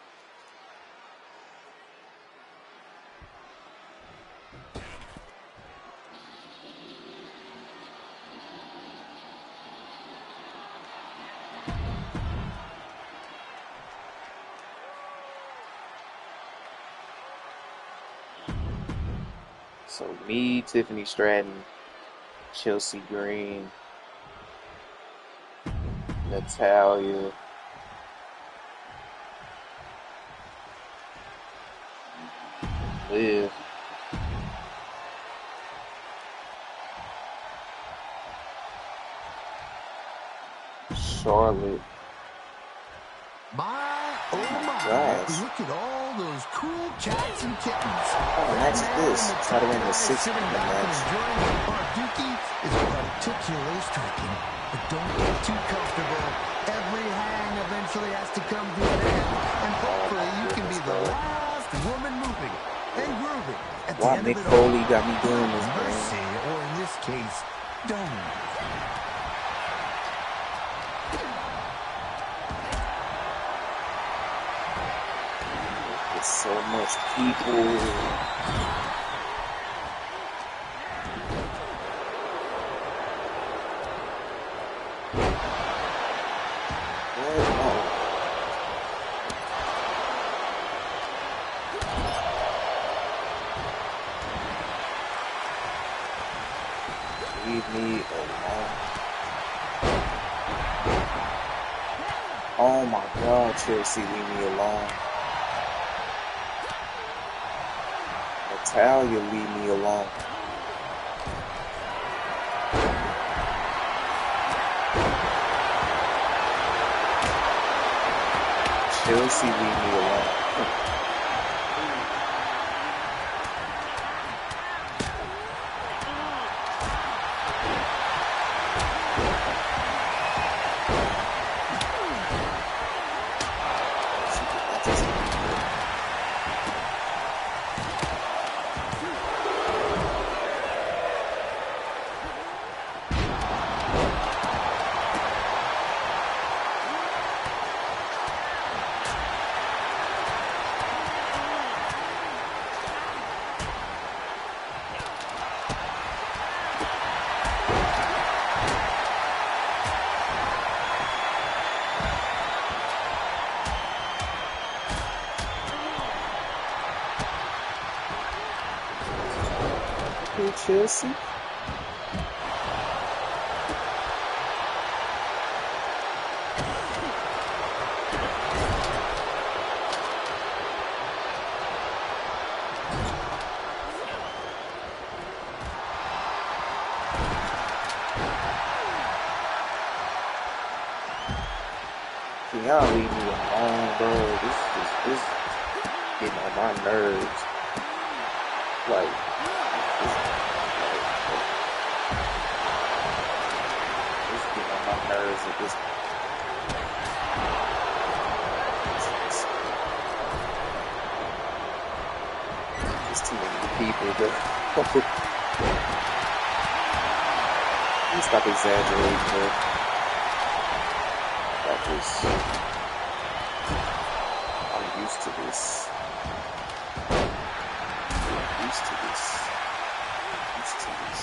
So me, Tiffany Stratton, Chelsea Green, Natalia, Liv, Charlotte. Oh my, look at all those cool cats and kittens. Oh, the match is this. Try to win the sixth in the match. Parduki is particularly striking, but don't get too comfortable. Every hang eventually has to come to an end, and hopefully you can be the last woman moving and grooving at the end of it all. Mick Foley got me doing this, Mercy, man. or in this case, don't. So much people. Leave me alone. Oh my God, Chelsea, leave me alone. Talia, leave me alone. Chelsea, leave me alone. Chelsea. Can y'all leave me alone, bro? This getting on my nerves. Like, it's getting on my nerves at this point. There's too many people, but you stop exaggerating, bro. About this. I'm used to this. Used to this. Used to this.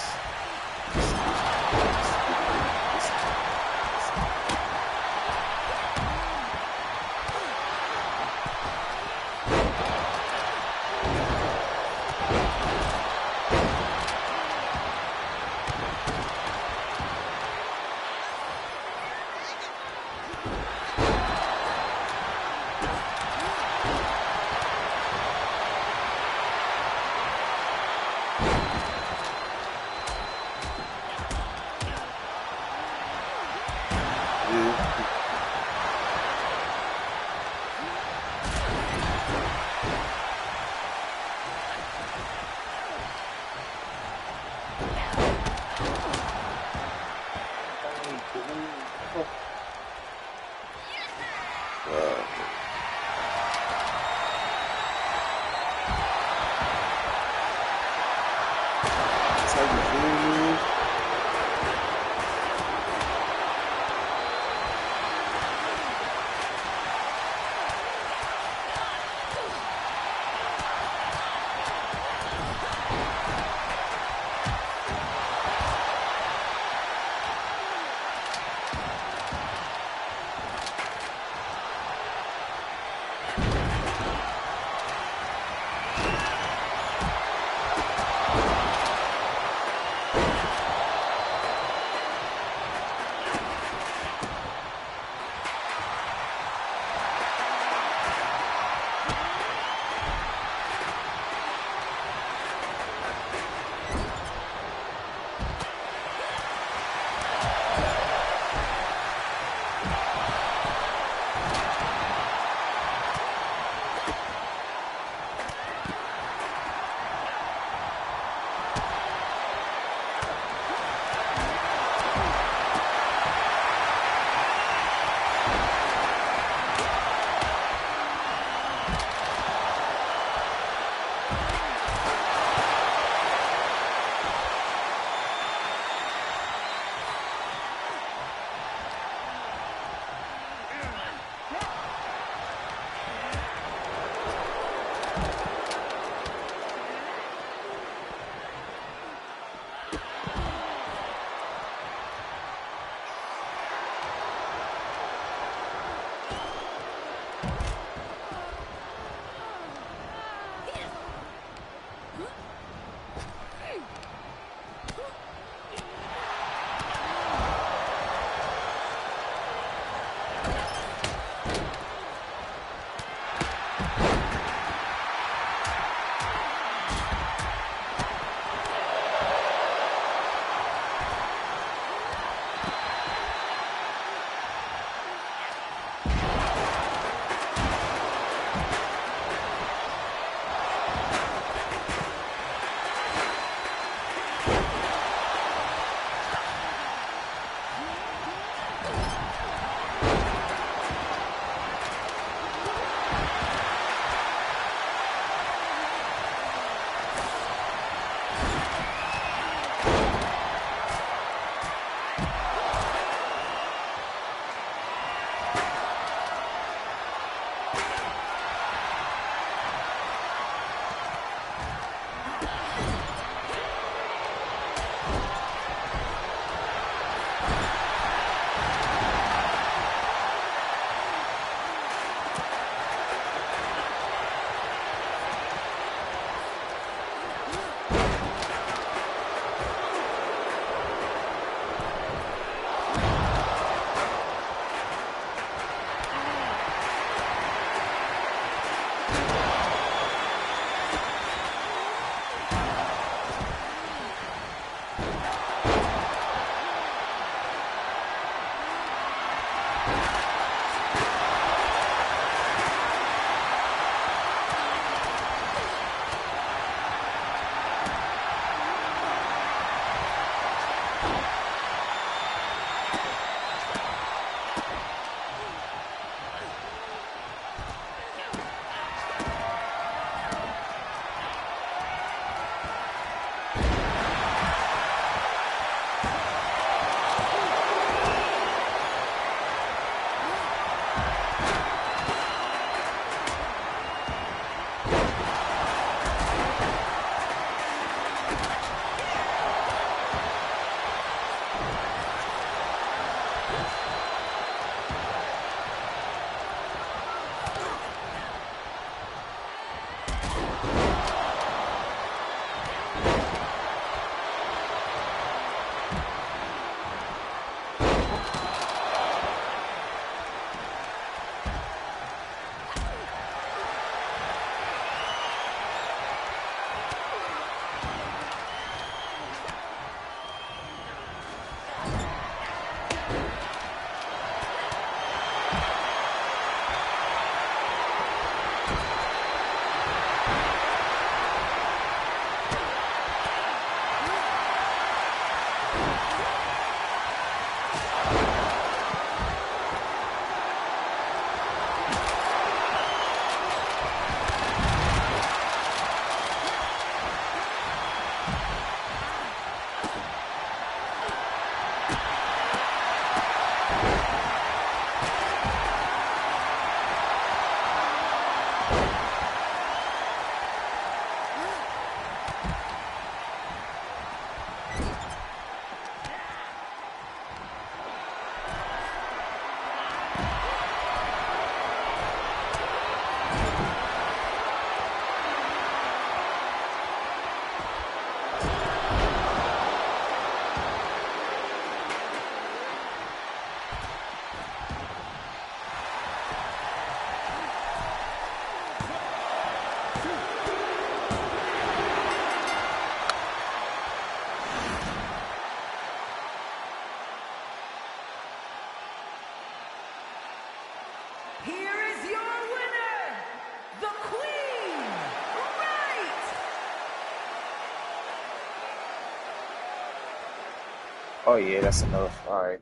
Oh yeah, that's enough. All right.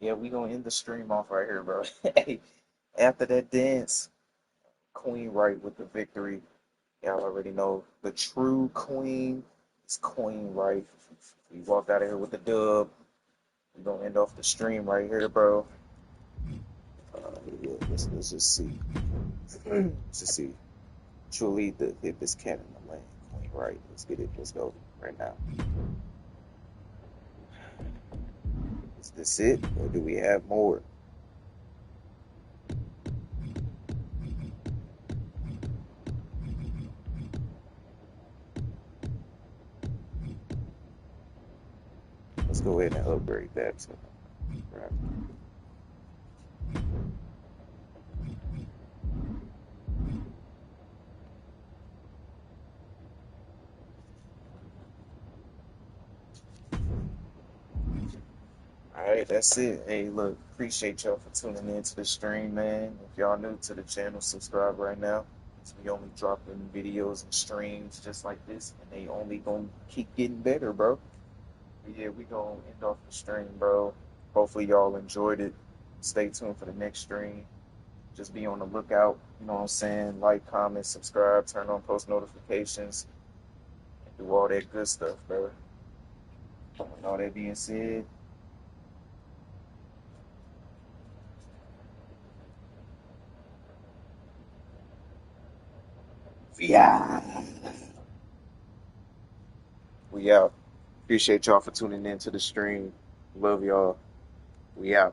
Yeah, we gonna end the stream off right here, bro. Hey, after that dance, Queen Right with the victory. Y'all already know the true queen is Queen Right. We walked out of here with the dub. We gonna end off the stream right here, bro. Yeah, let's just see. Let's just see. Truly, the hippest cat in the land, Queen Right. Let's get it. Let's go right now. Is this it, or do we have more? Let's go ahead and upgrade that to right. Alright, that's it. Hey, look, appreciate y'all for tuning in to the stream, man. If y'all new to the channel, subscribe right now. We only dropping videos and streams just like this, and they only gonna keep getting better, bro. But yeah, we gonna end off the stream, bro. Hopefully y'all enjoyed it. Stay tuned for the next stream. Just be on the lookout, you know what I'm saying? Like, comment, subscribe, turn on post notifications, and do all that good stuff, bro. With all that being said, yeah. We out. Appreciate y'all for tuning in to the stream. Love y'all. We out.